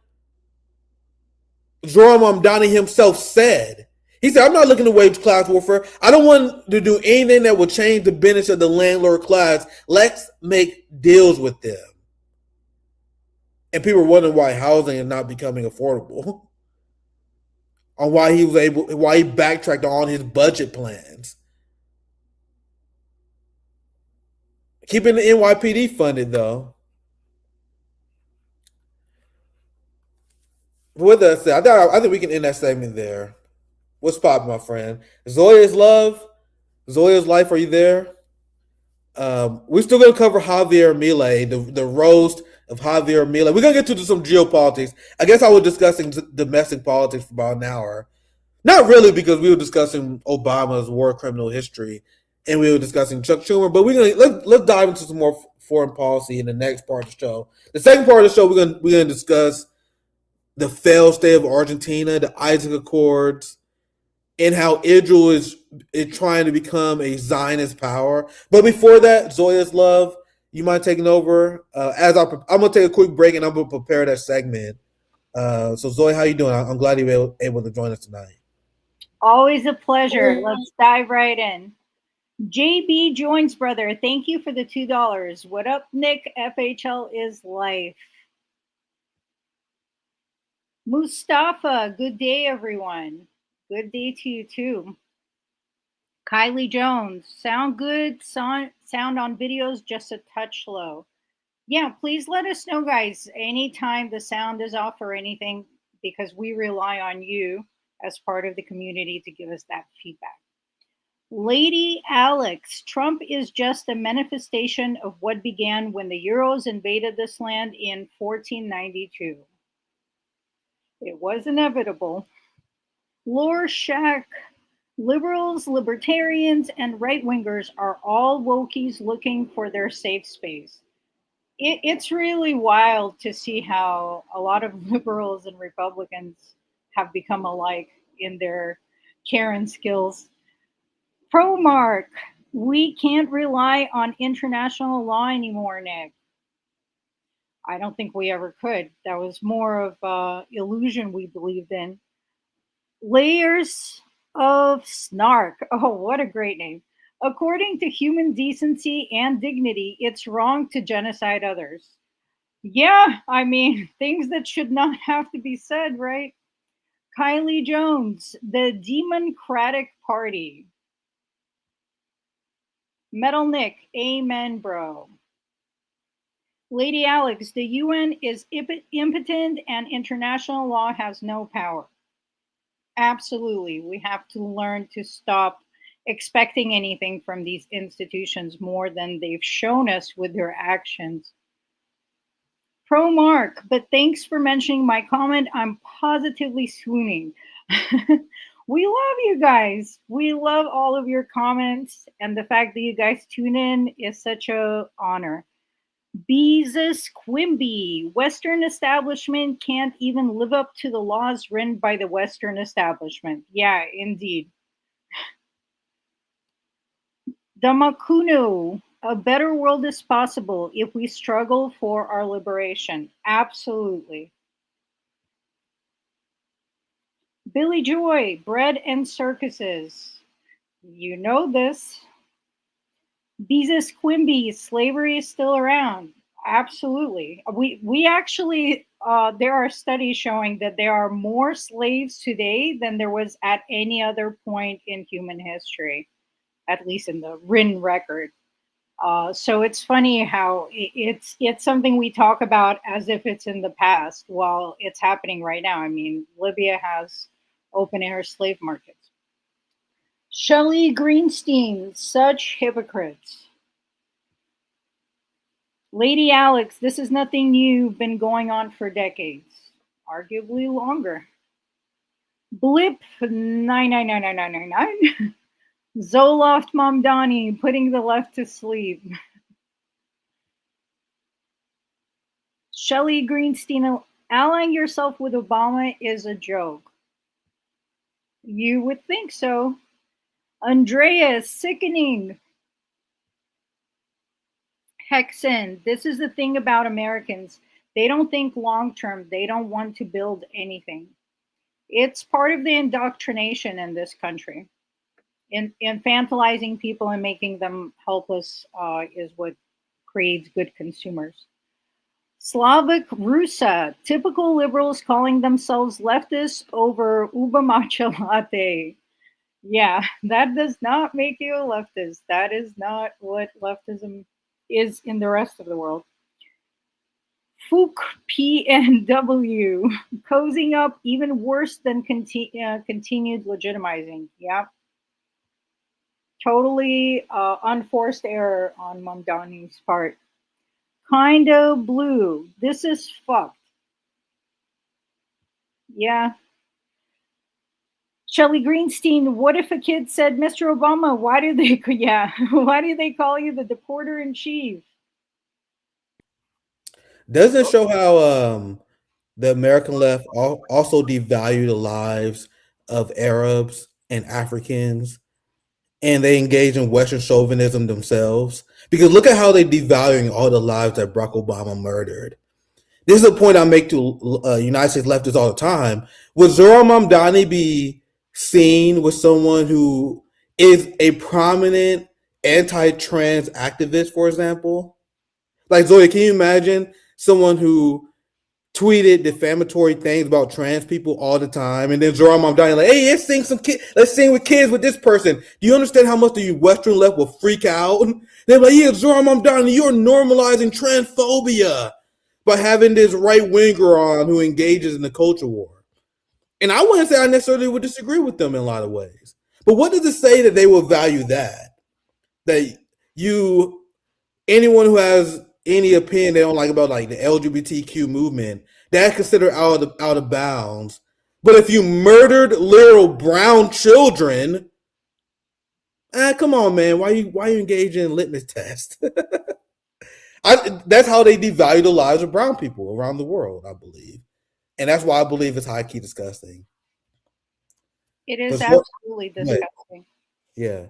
Zohran Mamdani himself said. He said, I'm not looking to wage class warfare. I don't want to do anything that will change the business of the landlord class. Let's make deals with them. And people are wondering why housing is not becoming affordable. On why he backtracked on his budget plans. Keeping the NYPD funded, though. With that said, I think we can end that segment there. What's poppin', my friend? Zoya's love, Zoya's life. Are you there? We're still gonna cover Javier Milei, the roast of Javier Milei. We're gonna get to some geopolitics. I guess I was discussing domestic politics for about an hour. Not really, because we were discussing Obama's war criminal history, and we were discussing Chuck Schumer. But we're gonna let's dive into some more foreign policy in the next part of the show. The second part of the show, we're gonna discuss the failed state of Argentina, the Issac Accords, and how Israel is trying to become a Zionist power. But before that, Zoya's love, you mind taking over? I'm gonna take a quick break and I'm gonna prepare that segment. So Zoya, how you doing? I'm glad you were able to join us tonight. Always a pleasure. Let's dive right in. JB joins, brother. Thank you for the $2. What up, Nick? FHL is life. Mustafa, good day, everyone. Good day to you, too. Kylie Jones, sound good. Sound on videos just a touch low. Yeah, please let us know, guys, anytime the sound is off or anything, because we rely on you as part of the community to give us that feedback. Lady Alex, Trump is just a manifestation of what began when the Euros invaded this land in 1492. It was inevitable. Lord Shack, liberals, libertarians, and right-wingers are all wokies looking for their safe space. It's really wild to see how a lot of liberals and Republicans have become alike in their Karen skills. Pro-Mark, we can't rely on international law anymore, Nick. I don't think we ever could. That was more of illusion we believed in. Layers of Snark. Oh, what a great name. According to human decency and dignity, it's wrong to genocide others. Yeah, I mean, things that should not have to be said, right? Kylie Jones, the Democratic Party. Metal Nick, amen, bro. Lady Alex, the UN is impotent and international law has no power. Absolutely. We have to learn to stop expecting anything from these institutions more than they've shown us with their actions. Pro Mark, but thanks for mentioning my comment. I'm positively swooning. We love you guys. We love all of your comments, and the fact that you guys tune in is such an honor. Beezus Quimby, Western establishment can't even live up to the laws written by the Western establishment. Yeah, indeed. Damakuno, a better world is possible if we struggle for our liberation. Absolutely. Billy Joy, bread and circuses. You know this. Beezus Quimby, slavery is still around. Absolutely. We actually, there are studies showing that there are more slaves today than there was at any other point in human history, at least in the written record. So it's funny how it's something we talk about as if it's in the past while it's happening right now. I mean, Libya has open air slave markets. Shelley Greenstein, such hypocrites. Lady Alex, this is nothing new, been going on for decades, arguably longer. Blip 999999. Zohran Mamdani, putting the left to sleep. Shelley Greenstein, allying yourself with Obama is a joke. You would think so. Andrea, sickening. Hexen, this is the thing about Americans. They don't think long term. They don't want to build anything. It's part of the indoctrination in this country. Infantilizing people and making them helpless is what creates good consumers. Slavic Rusa, typical liberals calling themselves leftists over uba matcha latte. Yeah, that does not make you a leftist. That is not what leftism is in the rest of the world. Fook PNW, cozying up even worse than continued legitimizing. Yeah. Totally unforced error on Mamdani's part. Kinda blue. This is fucked. Yeah. Shelley Greenstein, what if a kid said, Mr. Obama, why do they call you the deporter in chief? Doesn't it show how the American left also devalue the lives of Arabs and Africans, and they engage in Western chauvinism themselves? Because look at how they're devaluing all the lives that Barack Obama murdered. This is a point I make to United States leftists all the time. Would Zohran Mamdani be seen with someone who is a prominent anti-trans activist, for example? Like, Zoe, can you imagine someone who tweeted defamatory things about trans people all the time, and then Zohran Mamdani like, hey, let's sing with kids with this person. Do you understand how much the Western left will freak out? They're like, yeah, Zohran Mamdani, you're normalizing transphobia by having this right winger on who engages in the culture war. And I wouldn't say I necessarily would disagree with them in a lot of ways. But what does it say that they will value that? That anyone who has any opinion they don't like about like the LGBTQ movement, that's considered out of bounds. But if you murdered little brown children, come on, man, why you engage in litmus test? That's how they devalue the lives of brown people around the world, I believe. And that's why I believe it's high-key disgusting. It is absolutely disgusting. Yeah.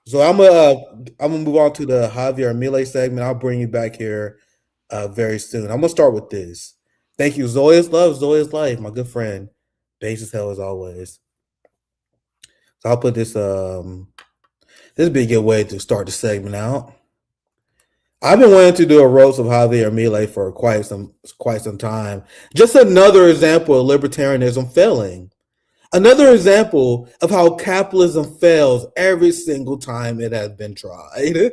So I'm gonna move on to the Javier Milei segment. I'll bring you back here very soon. I'm gonna start with this. Thank you, Zoe is love, Zoe is life, my good friend. Base as hell as always. So I'll put this. This would be a good way to start the segment out. I've been wanting to do a roast of Javier Milei for quite some time. Just another example of libertarianism failing. Another example of how capitalism fails every single time it has been tried.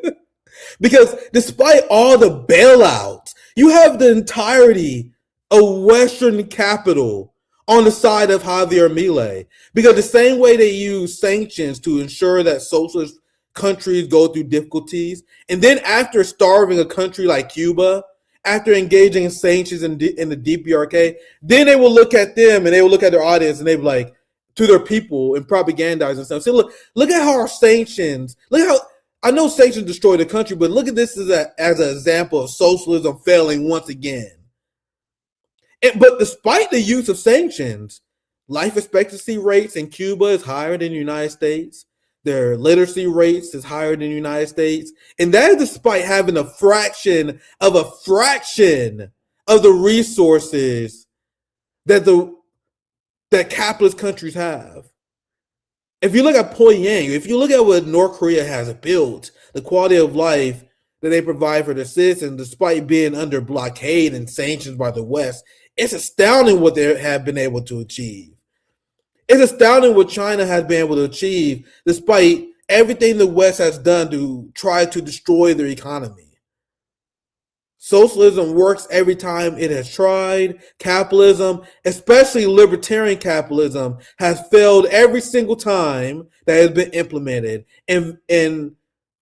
Because despite all the bailouts, you have the entirety of Western capital on the side of Javier Milei. Because the same way they use sanctions to ensure that socialist countries go through difficulties, and then after starving a country like Cuba, after engaging in sanctions in the DPRK, then they will look at them and they will look at their audience and they will be like, to their people and propagandize and stuff. So look at how our sanctions, look how, I know sanctions destroy the country, but look at this as an example of socialism failing once again. But despite the use of sanctions, life expectancy rates in Cuba is higher than the United States. Their literacy rates is higher than the United States. And that is despite having a fraction of the resources that capitalist countries have. If you look at Pyongyang, if you look at what North Korea has built, the quality of life that they provide for their citizens, despite being under blockade and sanctions by the West, it's astounding what they have been able to achieve. It's astounding what China has been able to achieve, despite everything the West has done to try to destroy their economy. Socialism works every time it has tried. Capitalism, especially libertarian capitalism, has failed every single time that has been implemented. And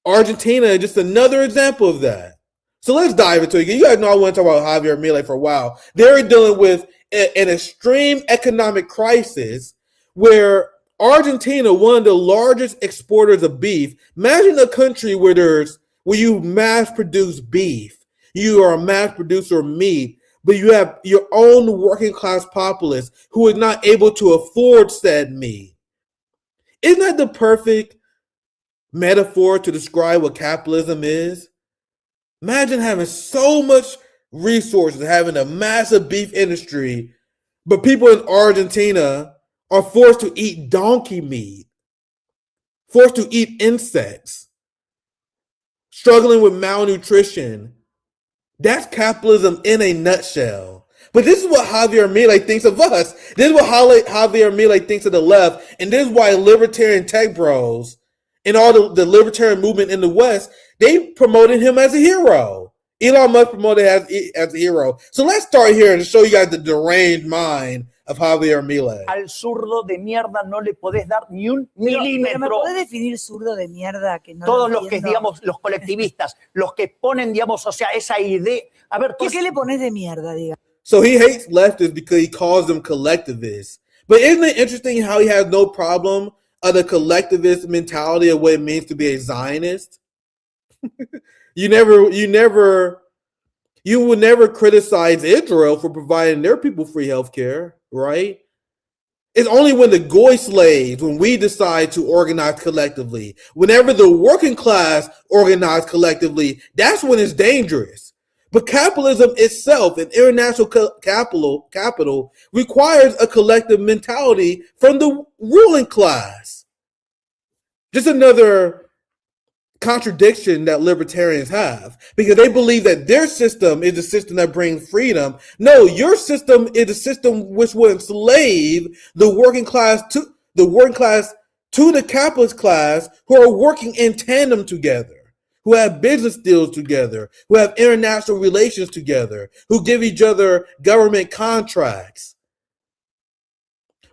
Argentina is just another example of that. So let's dive into it. You guys know I want to talk about Javier Milei for a while. They're dealing with an extreme economic crisis where Argentina, one of the largest exporters of beef, imagine a country where you mass produce beef. You are a mass producer of meat, but you have your own working class populace who is not able to afford said meat. Isn't that the perfect metaphor to describe what capitalism is? Imagine having so much resources, having a massive beef industry, but people in Argentina are forced to eat donkey meat, forced to eat insects, struggling with malnutrition. That's capitalism in a nutshell. But this is what Javier Milei thinks of us. This is what Javier Milei thinks of the left. And this is why libertarian tech bros and all the libertarian movement in the West, they promoted him as a hero. Elon Musk promoted him as a hero. So let's start here and show you guys the deranged mind of Javier Milei. Al zurdo de mierda no le podés dar ni un milímetro. ¿Me podés definir zurdo de mierda? Que no Todos lo los que, entiendo. digamos, los colectivistas, los que ponen, digamos, o sea, esa idea. A ver, ¿Por qué le pones de mierda, diga? So he hates leftists because he calls them collectivists. But isn't it interesting how he has no problem of the collectivist mentality of what it means to be a Zionist? You would never criticize Israel for providing their people free healthcare, right? It's only when the goy slaves, when we decide to organize collectively, whenever the working class organize collectively, that's when it's dangerous. But capitalism itself and international capital requires a collective mentality from the ruling class. Just another contradiction that libertarians have, because they believe that their system is the system that brings freedom. No, your system is a system which will enslave the working class to the capitalist class, who are working in tandem together, who have business deals together, who have international relations together, who give each other government contracts.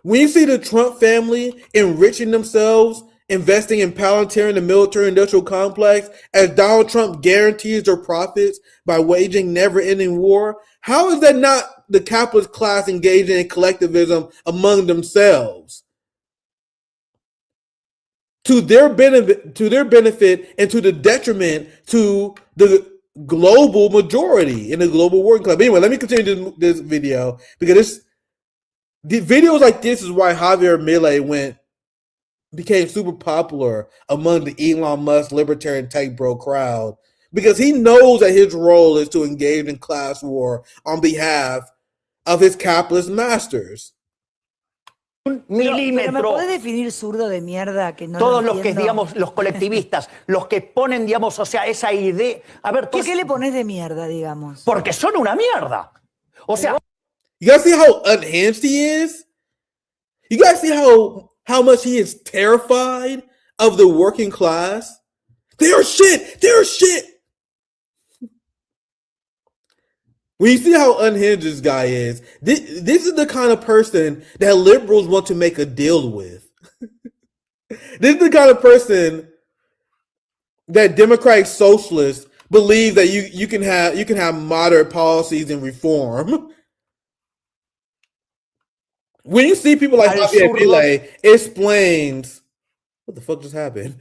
When you see the Trump family enriching themselves, investing in Palantir and the military-industrial complex, as Donald Trump guarantees their profits by waging never-ending war, how is that not the capitalist class engaging in collectivism among themselves? To their benefit and to the detriment to the global majority in the global working class. But anyway, let me continue this video, because the videos like this is why Javier Milei became super popular among the Elon Musk libertarian tech bro crowd, because he knows that his role is to engage in class war on behalf of his capitalist masters. un milímetro. ¿Me podés definir zurdo de mierda? Que no Todos lo los que, entiendo. digamos, los colectivistas, los que ponen, digamos, o sea, esa idea. A ver, ¿Por qué le pones de mierda, digamos? porque son una mierda. O sea, You guys see how unhinged he is? You guys see how much he is terrified of the working class? They are shit. They are shit. When you see how unhinged this guy is, this is the kind of person that liberals want to make a deal with. This is the kind of person that democratic socialists believe that you can have moderate policies and reform. When you see people like Javier Milei, it explains what the fuck just happened.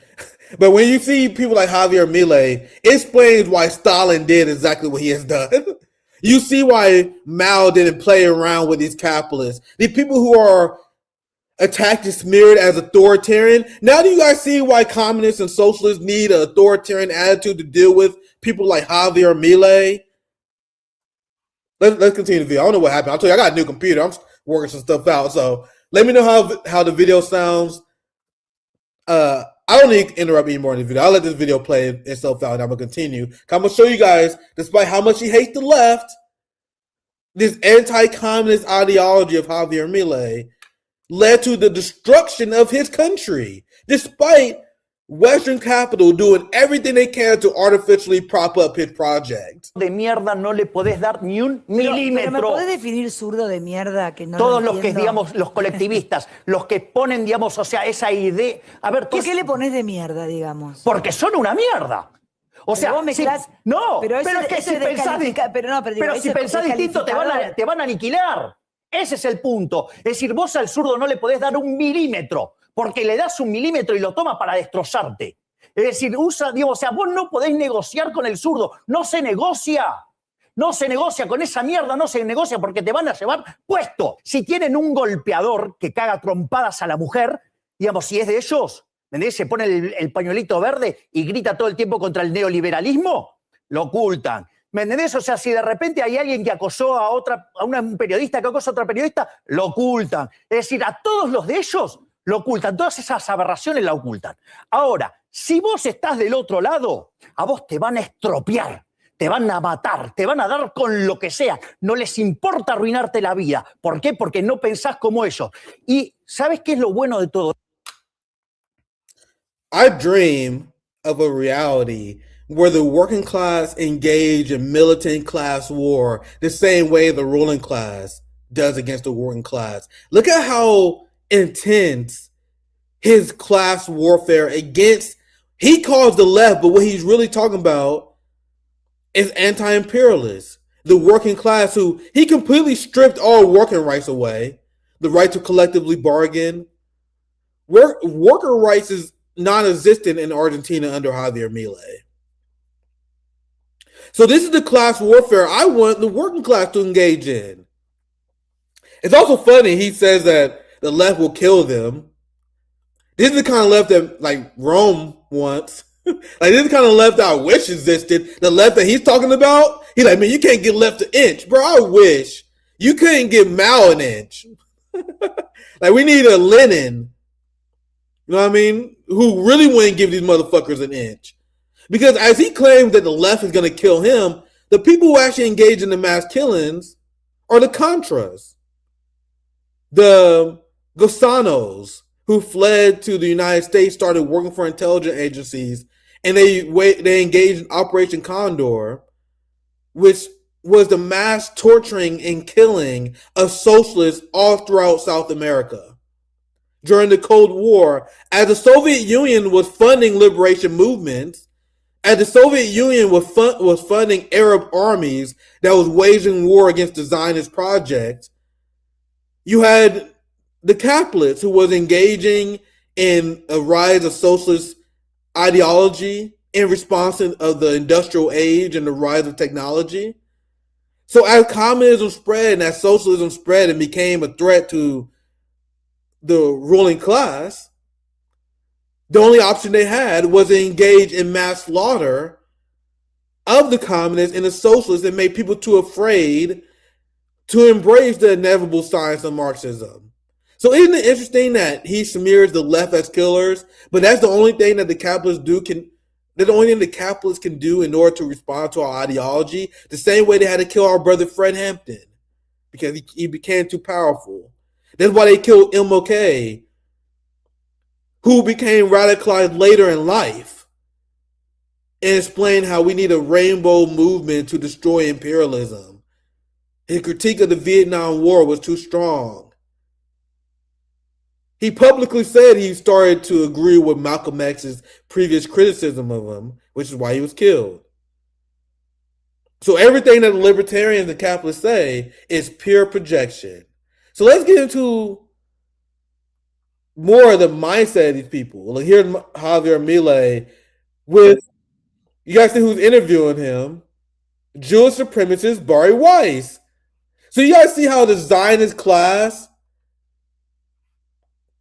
But when you see people like Javier Milei, it explains why Stalin did exactly what he has done. You see why Mao didn't play around with these capitalists. The people who are attacked and smeared as authoritarian. Now do you guys see why communists and socialists need an authoritarian attitude to deal with people like Javier Milei? Let's continue the video. I don't know what happened. I'll tell you, I got a new computer. I'm working some stuff out. So let me know how the video sounds. I don't need to interrupt any more in the video. I'll let this video play itself out and I'm going to continue. I'm going to show you guys, despite how much he hates the left, this anti-communist ideology of Javier Milei led to the destruction of his country, despite Western capital doing everything they can to artificially prop up his project. de mierda no le podés dar ni un Pero ¿me milímetro. podés definir zurdo de mierda? Que no Todos lo los que, entiendo. digamos, los colectivistas, los que ponen, digamos, o sea, esa idea. A ver, ¿Por qué le pones de mierda, digamos? porque son una mierda. O sea, vos mezclás- no, pero pero es que eso si es pensás, pero no, pero digo, pero si eso pensás es distinto te van a aniquilar. Ese es el punto. Es decir, vos al zurdo no le podés dar 1 milímetro, porque le das 1 milímetro y lo toma para destrozarte. Es decir, o sea, vos no podés negociar con el zurdo. No se negocia. No se negocia con esa mierda, no se negocia porque te van a llevar puesto. Si tienen un golpeador que caga trompadas a la mujer, digamos, si es de ellos, ¿entendés? Se pone el pañuelito verde y grita todo el tiempo contra el neoliberalismo, lo ocultan. ¿Me entendés? O sea, si de repente hay alguien que acosó a un periodista que acosa a otra periodista, lo ocultan. Es decir, a todos los de ellos lo ocultan. Todas esas aberraciones la ocultan. Ahora, si vos estás del otro lado, a vos te van a estropear, te van a matar, te van a dar con lo que sea. No les importa arruinarte la vida. ¿Por qué? Porque no pensás como ellos. Y ¿sabes qué es lo bueno de todo? I dream of a reality where the working class engage in militant class war the same way the ruling class does against the working class. Look at how intense his class warfare against, he calls the left, but what he's really talking about is anti-imperialists, the working class, who he completely stripped all working rights away, the right to collectively bargain. Worker rights is non-existent in Argentina under Javier Milei. So this is the class warfare I want the working class to engage in. It's also funny, he says that the left will kill them. This is the kind of left that, like, Rome wants. Like, this is the kind of left that I wish existed. The left that he's talking about, he's like, man, you can't get left an inch. Bro, I wish. You couldn't get Mao an inch. Like, we need a Lenin, you know what I mean, who really wouldn't give these motherfuckers an inch. Because as he claims that the left is going to kill him, the people who actually engage in the mass killings are the Contras, the Gusanos, who fled to the United States, started working for intelligence agencies, and they engaged in Operation Condor, which was the mass torturing and killing of socialists all throughout South America during the Cold War, as the Soviet Union was funding liberation movements, as the Soviet Union was funding Arab armies that was waging war against the Zionist project. You had the capitalists who was engaging in a rise of socialist ideology in response to the industrial age and the rise of technology. So as communism spread and as socialism spread and became a threat to the ruling class, the only option they had was to engage in mass slaughter of the communists and the socialists and made people too afraid to embrace the inevitable science of Marxism. So isn't it interesting that he smears the left as killers, but that's the only thing that the capitalists that's the only thing the capitalists can do in order to respond to our ideology, the same way they had to kill our brother Fred Hampton because he became too powerful. That's why they killed MLK, who became radicalized later in life, and explained how we need a rainbow movement to destroy imperialism. His critique of the Vietnam War was too strong. He publicly said he started to agree with Malcolm X's previous criticism of him, which is why he was killed. So everything that the libertarians and capitalists say is pure projection. So let's get into more of the mindset of these people. Like, here's Javier Milei with, you guys see who's interviewing him? Jewish supremacist Bari Weiss. So you guys see how the Zionist class,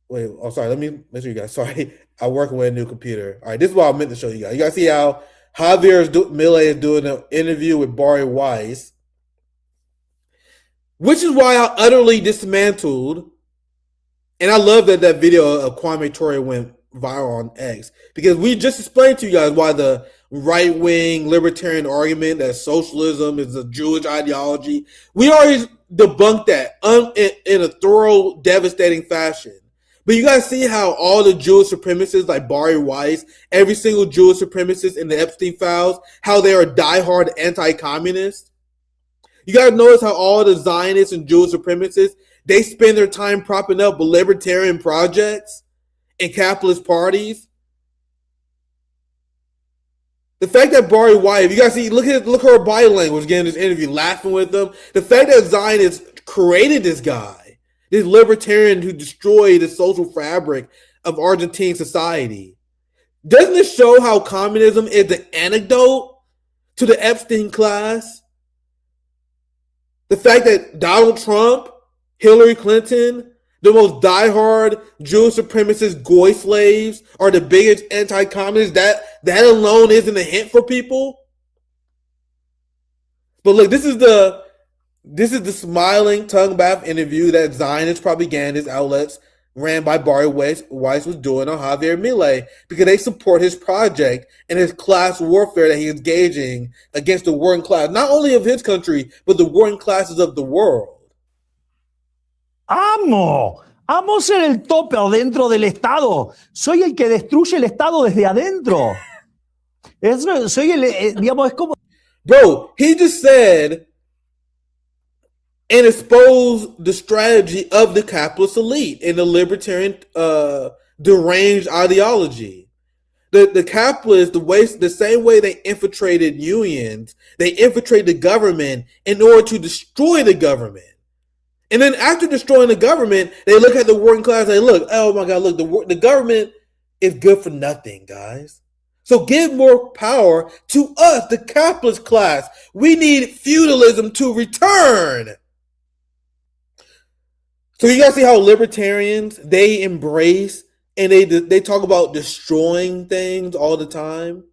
wait, oh, sorry, let me make sure you guys, sorry, I'm working with a new computer. All right, this is what I meant to show you guys. You guys see how Javier Milei is doing an interview with Bari Weiss, which is why I utterly dismantled, and I love that that video of Kwame Ture went viral on X, because we just explained to you guys why the right-wing libertarian argument that socialism is a Jewish ideology, we already debunked that in a thorough, devastating fashion. But you guys see how all the Jewish supremacists like Bari Weiss, every single Jewish supremacist in the Epstein files, how they are diehard anti-communist? You guys notice how all the Zionists and Jewish supremacists, they spend their time propping up libertarian projects and capitalist parties The fact that Barry White, if you guys see, look at her body language again in this interview, laughing with them. The fact that Zionists created this guy, this libertarian who destroyed the social fabric of Argentine society. Doesn't it show how communism is the antidote to the Epstein class? The fact that Donald Trump, Hillary Clinton, the most diehard Jewish supremacist goy slaves are the biggest anti-communists, that alone isn't a hint for people. But look, this is the smiling tongue-bath interview that Zionist propagandist outlets ran by Barry Weiss was doing on Javier Milei because they support his project and his class warfare that he is engaging against the working class, not only of his country, but the working classes of the world. Amo ser el tope dentro del Estado. Soy el que destruye el Estado desde adentro. Soy digamos, es como... Bro, he just said and exposed the strategy of the capitalist elite in the libertarian deranged ideology. The capitalists, the same way they infiltrated unions, they infiltrate the government in order to destroy the government. And then after destroying the government, they look at the working class and they look, oh my God, look, the government is good for nothing, guys. So give more power to us, the capitalist class. We need feudalism to return. So you guys see how libertarians, they embrace and they talk about destroying things all the time.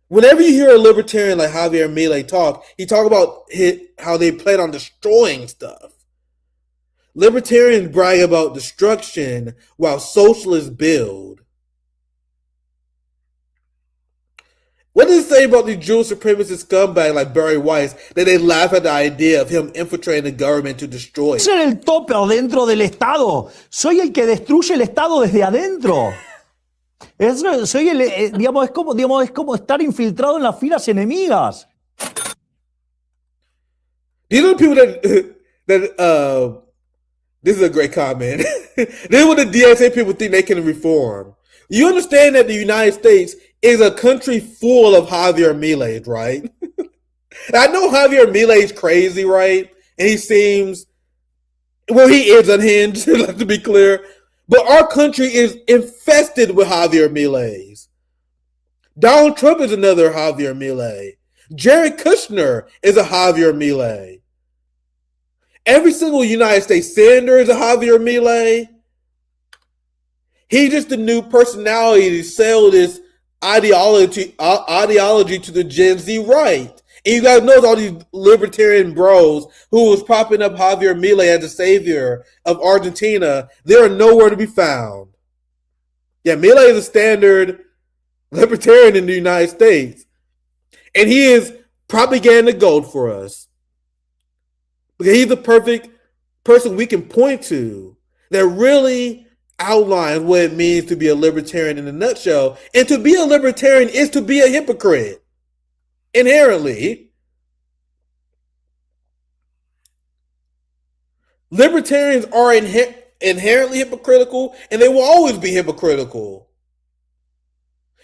Whenever you hear a libertarian like Javier Milei talk, he talk about how they plan on destroying stuff. Libertarians brag about destruction while socialists build. What does it say about the Jewish supremacist scumbag like Barry Weiss that they laugh at the idea of him infiltrating the government to destroy it? Ser el tope dentro del Estado. Soy el que destruye el Estado desde adentro. Soy digamos, es como estar infiltrado en las filas enemigas. These are the people that this is a great comment. This is what the DSA people think they can reform. You understand that the United States is a country full of Javier Milei, right? I know Javier Milei is crazy, right? And he seems, well, he is unhinged, to be clear. But our country is infested with Javier Mileis. Donald Trump is another Javier Milei. Jared Kushner is a Javier Milei. Every single United States senator is a Javier Milei. He's just the new personality to sell this ideology to the Gen Z right. And you guys know all these libertarian bros who was propping up Javier Milei as the savior of Argentina, they are nowhere to be found. Yeah, Milei is a standard libertarian in the United States. And he is propaganda gold for us. Because he's the perfect person we can point to that really outlines what it means to be a libertarian in a nutshell. And to be a libertarian is to be a hypocrite. Inherently. Libertarians are inherently hypocritical, and they will always be hypocritical.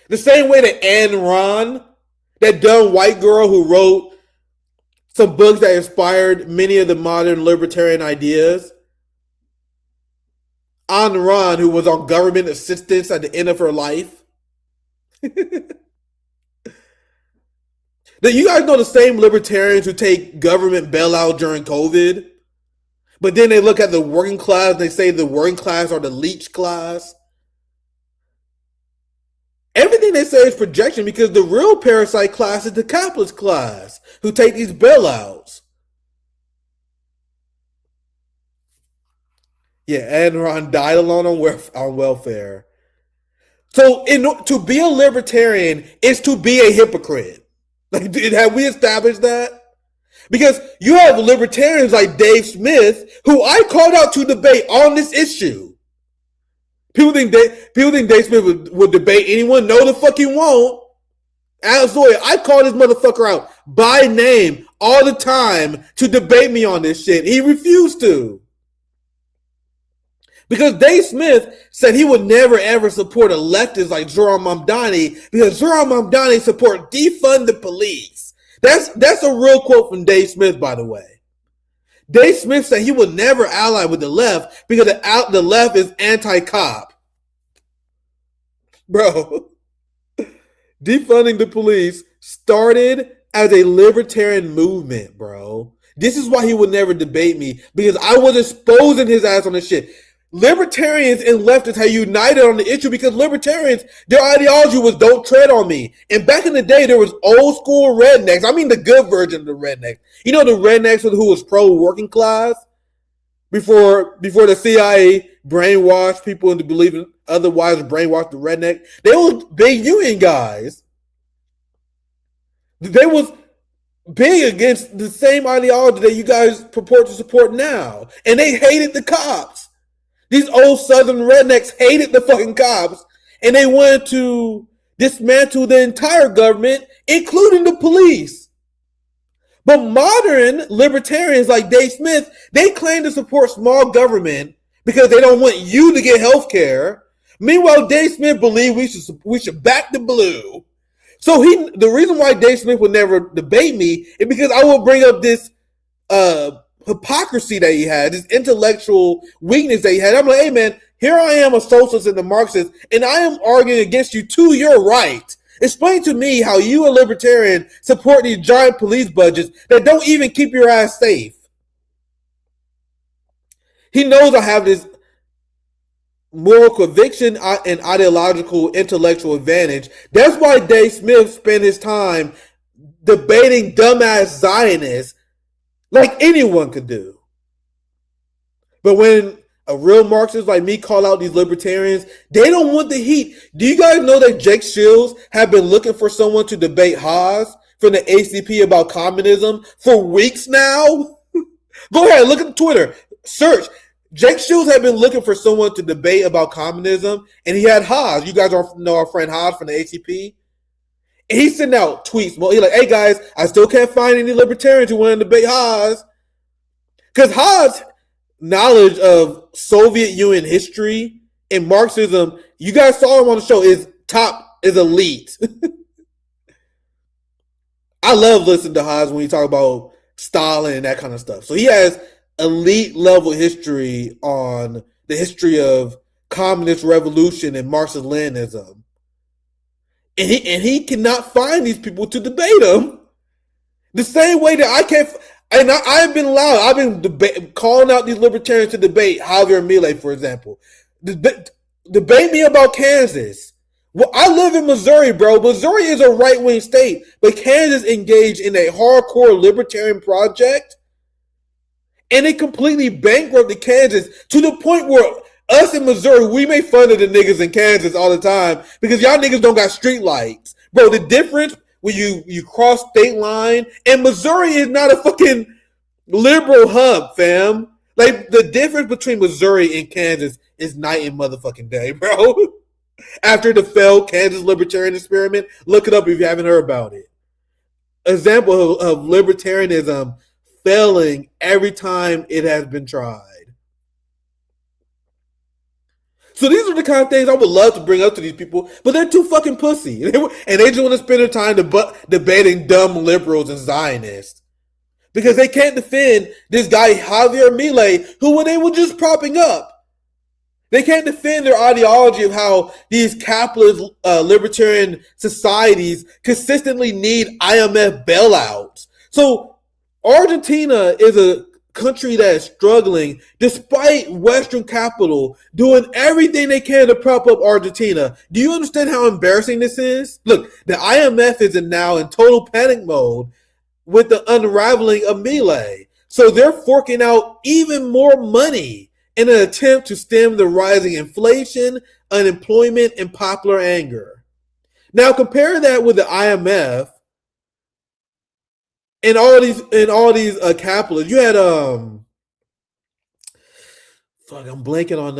The same way that Ayn Rand, that dumb white girl who wrote some books that inspired many of the modern libertarian ideas. Ayn Rand, who was on government assistance at the end of her life. Now, you guys know the same libertarians who take government bailout during COVID, but then they look at the working class and they say the working class are the leech class. Everything they say is projection because the real parasite class is the capitalist class who take these bailouts. Yeah, Ayn Rand died alone on welfare. So to be a libertarian is to be a hypocrite. Like, have we established that? Because you have libertarians like Dave Smith, who I called out to debate on this issue. People think Dave Smith would debate anyone. No, the fuck he won't. Alex Zoya, I call this motherfucker out by name all the time to debate me on this shit. He refused to. Because Dave Smith said he would never ever support a leftist like Zohran Mamdani because Zohran Mamdani support defund the police. That's a real quote from Dave Smith, by the way. Dave Smith said he would never ally with the left because the left is anti-cop. Bro, defunding the police started as a libertarian movement, bro. This is why he would never debate me, because I was exposing his ass on this shit. Libertarians and leftists have united on the issue because libertarians, their ideology was don't tread on me. And back in the day, there was old school rednecks. I mean the good version of the rednecks. You know the rednecks who was pro-working class? Before the CIA brainwashed people into believing otherwise, brainwashed the redneck. They was big union guys. They was big against the same ideology that you guys purport to support now. And they hated the cops. These old southern rednecks hated the fucking cops, and they wanted to dismantle the entire government, including the police. But modern libertarians like Dave Smith, they claim to support small government because they don't want you to get health care. Meanwhile, Dave Smith believes we should back the blue. So the reason why Dave Smith would never debate me is because I will bring up this hypocrisy that he had, this intellectual weakness that he had. I'm like, hey man, here I am, a socialist and a Marxist, and I am arguing against you to your right. Explain to me how you, a libertarian, support these giant police budgets that don't even keep your ass safe. He knows I have this moral conviction and ideological intellectual advantage. That's why Dave Smith spent his time debating dumbass Zionists like anyone could do. But when a real Marxist like me call out these libertarians, they don't want the heat. Do you guys know that Jake Shields have been looking for someone to debate Haas from the ACP about communism for weeks now? Go ahead, look at Twitter. Search. Jake Shields had been looking for someone to debate about communism, and he had Haas. You guys know our friend Haas from the ACP? And he's sending out tweets. Well, he's like, hey guys, I still can't find any libertarians who want to debate Haas. Because Haas' knowledge of Soviet Union history and Marxism, you guys saw him on the show, is elite. I love listening to Haas when he talk about Stalin and that kind of stuff. So he has elite level history on the history of communist revolution and Marxist-Leninism. And he cannot find these people to debate him. The same way that I can't. And I've been loud. I've been calling out these libertarians to debate Javier Milei, for example. Debate me about Kansas. Well, I live in Missouri, bro. Missouri is a right-wing state, but Kansas engaged in a hardcore libertarian project, and it completely bankrupted Kansas to the point where us in Missouri, we make fun of the niggas in Kansas all the time because y'all niggas don't got street lights. Bro, the difference when you cross state line, and Missouri is not a fucking liberal hub, fam. Like, the difference between Missouri and Kansas is night and motherfucking day, bro. After the failed Kansas libertarian experiment, look it up if you haven't heard about it. Example of libertarianism failing every time it has been tried. So these are the kind of things I would love to bring up to these people, but they're too fucking pussy. And they just want to spend their time debating dumb liberals and Zionists. Because they can't defend this guy, Javier Milei, who they were just propping up. They can't defend their ideology of how these capitalist libertarian societies consistently need IMF bailouts. So Argentina is a country that is struggling despite Western capital doing everything they can to prop up Argentina. Do you understand how embarrassing this is? Look, the IMF is now in total panic mode with the unraveling of Milei. So they're forking out even more money in an attempt to stem the rising inflation, unemployment, and popular anger. Now compare that with the IMF and all these capitalists. You had I'm blanking on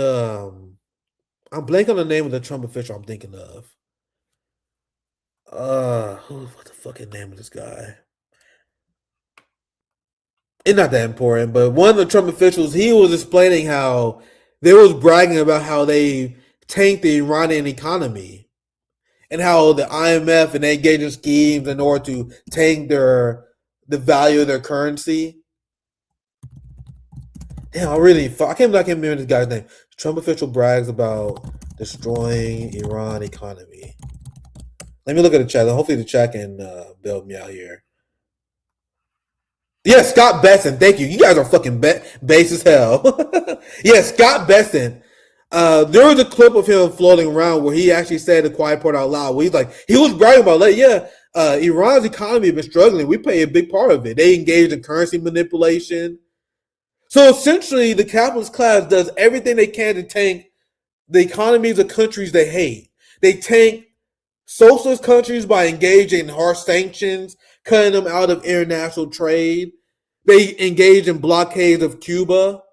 the name of the Trump official I'm thinking of. What the fucking name of this guy? It's not that important, but one of the Trump officials, he was explaining how they was bragging about how they tanked the Iranian economy and how the IMF and they engaged in schemes in order to tank the value of their currency. Damn, I can't remember this guy's name. Trump official brags about destroying Iran economy. Let me look at the chat. Hopefully the chat can bail me out here. Yes, Scott Besson. Thank you. You guys are fucking base as hell. Yes, Scott Besson. There was a clip of him floating around where he actually said the quiet part out loud. Where he's like, he was bragging about, like, Iran's economy has been struggling. We play a big part of it. They engaged in currency manipulation. So essentially, the capitalist class does everything they can to tank the economies of countries they hate. They tank socialist countries by engaging in harsh sanctions, cutting them out of international trade. They engage in blockades of Cuba.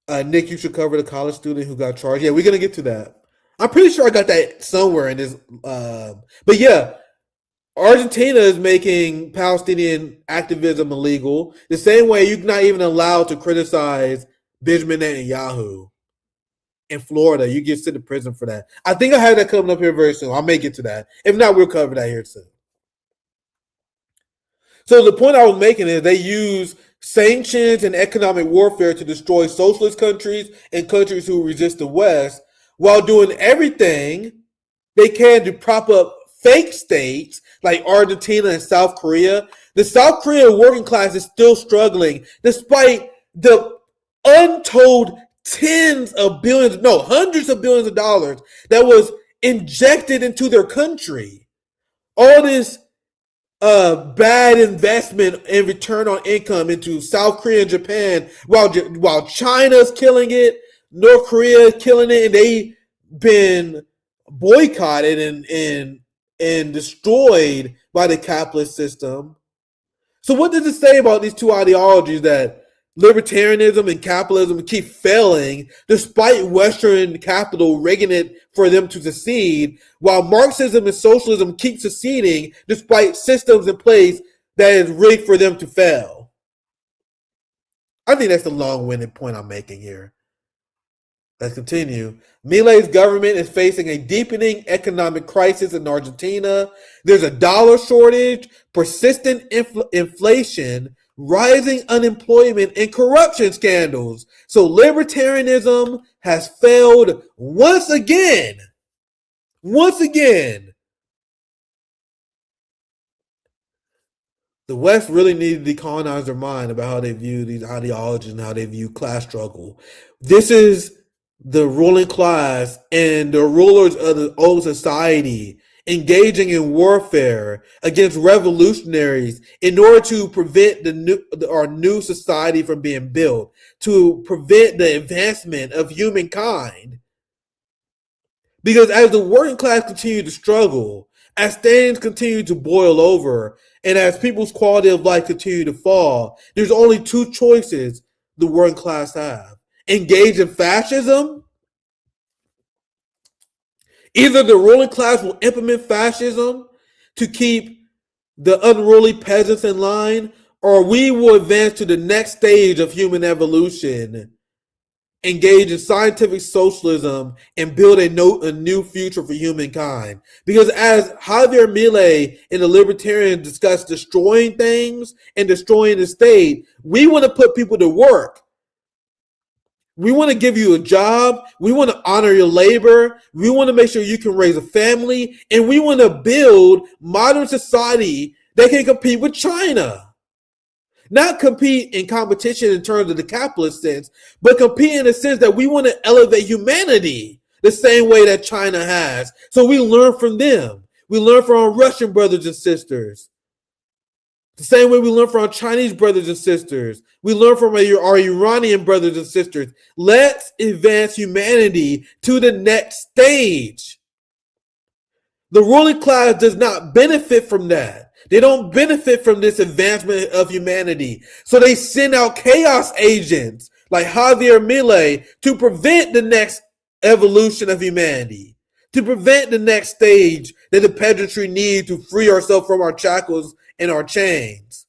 Nick, you should cover the college student who got charged. Yeah, we're going to get to that. I'm pretty sure I got that somewhere in this. But yeah, Argentina is making Palestinian activism illegal. The same way you're not even allowed to criticize Benjamin Netanyahu. In Florida, you get sent to prison for that. I think I have that coming up here very soon. I'll make it to that. If not, we'll cover that here soon. So the point I was making is they use sanctions and economic warfare to destroy socialist countries and countries who resist the West, while doing everything they can to prop up fake states like Argentina and South Korea. The South Korean working class is still struggling despite the untold hundreds of billions of dollars that was injected into their country. All this bad investment and return on income into South Korea and Japan, while China's killing it, North Korea is killing it, and they've been boycotted and destroyed by the capitalist system. So what does it say about these two ideologies that libertarianism and capitalism keep failing despite Western capital rigging it for them to succeed, while Marxism and socialism keep succeeding despite systems in place that is rigged for them to fail? I think that's the long-winded point I'm making here. Let's continue. Milei's government is facing a deepening economic crisis in Argentina. There's a dollar shortage, persistent inflation, rising unemployment, and corruption scandals. So libertarianism has failed once again. Once again. The West really needed to decolonize their mind about how they view these ideologies and how they view class struggle. This is the ruling class and the rulers of the old society engaging in warfare against revolutionaries in order to prevent our new society from being built, to prevent the advancement of humankind. Because as the working class continue to struggle, as things continue to boil over, and as people's quality of life continue to fall, there's only two choices the working class have. Engage in fascism. Either the ruling class will implement fascism to keep the unruly peasants in line, or we will advance to the next stage of human evolution, engage in scientific socialism, and build a new future for humankind. Because as Javier Milei and the Libertarians discuss destroying things and destroying the state, we want to put people to work. We want to give you a job. We want to honor your labor. We want to make sure you can raise a family. And we want to build modern society that can compete with China. Not compete in competition in terms of the capitalist sense, but compete in the sense that we want to elevate humanity the same way that China has. So we learn from them. We learn from our Russian brothers and sisters. The same way we learn from our Chinese brothers and sisters. We learn from our Iranian brothers and sisters. Let's advance humanity to the next stage. The ruling class does not benefit from that. They don't benefit from this advancement of humanity. So they send out chaos agents like Javier Milei to prevent the next evolution of humanity, to prevent the next stage that the peasantry need to free ourselves from our shackles and our chains.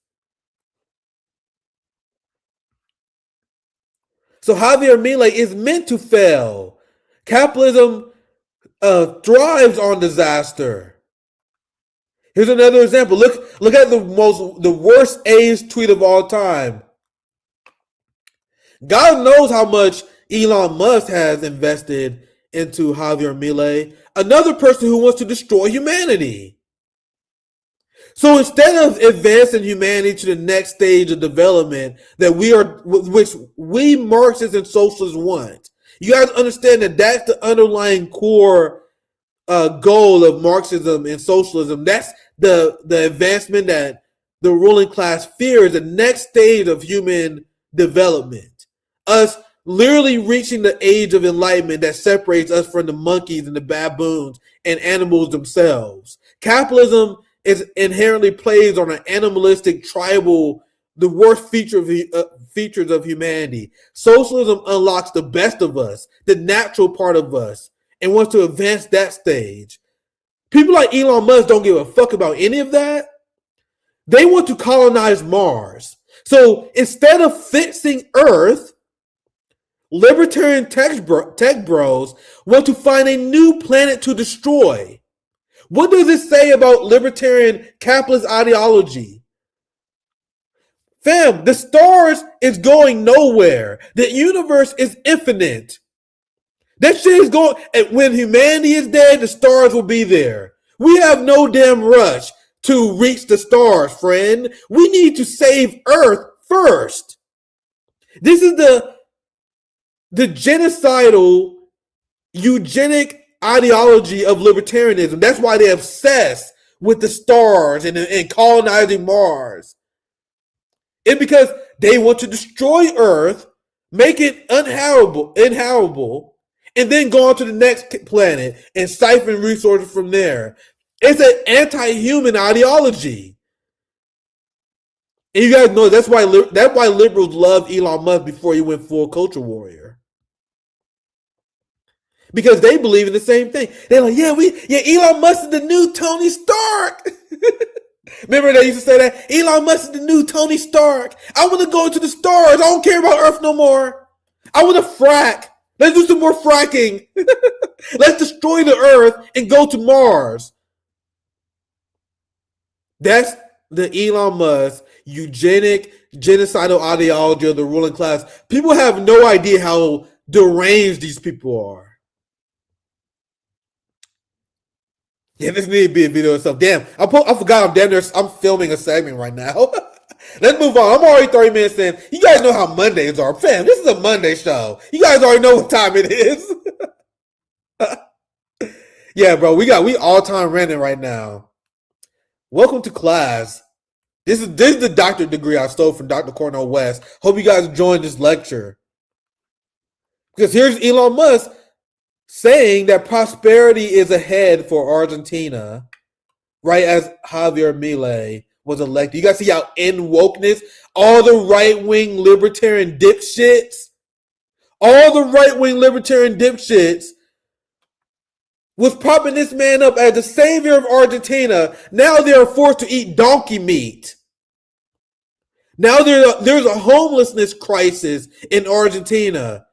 So Javier Milei is meant to fail. Capitalism thrives on disaster. Here's another example. Look at the worst A's tweet of all time. God knows how much Elon Musk has invested into Javier Milei, another person who wants to destroy humanity. So instead of advancing humanity to the next stage of development which we Marxists and socialists want, you guys understand that that's the underlying core goal of Marxism and socialism. That's the advancement that the ruling class fears, the next stage of human development. Us literally reaching the age of enlightenment that separates us from the monkeys and the baboons and animals themselves. Capitalism is inherently plays on an animalistic, tribal, the worst features of humanity. Socialism unlocks the best of us, the natural part of us, and wants to advance that stage. People like Elon Musk don't give a fuck about any of that. They want to colonize Mars. So instead of fixing Earth, libertarian tech bros want to find a new planet to destroy. What does it say about libertarian capitalist ideology? Fam, the stars is going nowhere. The universe is infinite. That shit is going, when humanity is dead, the stars will be there. We have no damn rush to reach the stars, friend. We need to save Earth first. This is the genocidal, eugenic ideology of libertarianism. That's why they're obsessed with the stars and colonizing Mars. It's because they want to destroy Earth, make it inhabitable, and then go on to the next planet and siphon resources from there. It's an anti-human ideology. And you guys know that's why liberals love Elon Musk before he went full culture warrior. Because they believe in the same thing. They're like, Elon Musk is the new Tony Stark. Remember they used to say that? Elon Musk is the new Tony Stark. I want to go to the stars. I don't care about Earth no more. I want to frack. Let's do some more fracking. Let's destroy the Earth and go to Mars. That's the Elon Musk eugenic, genocidal ideology of the ruling class. People have no idea how deranged these people are. Yeah, this needs to be a video itself. Damn, I forgot I'm filming a segment right now. Let's move on. I'm already 30 minutes in. You guys know how Mondays are. Fam, this is a Monday show. You guys already know what time it is. Yeah, bro, we all time ranting right now. Welcome to class. This is the doctorate degree I stole from Dr. Cornel West. Hope you guys enjoyed this lecture. Because here's Elon Musk saying that prosperity is ahead for Argentina, right as Javier Milei was elected. You guys see how in wokeness, all the right-wing libertarian dipshits was propping this man up as the savior of Argentina. Now they are forced to eat donkey meat. Now there's a homelessness crisis in Argentina.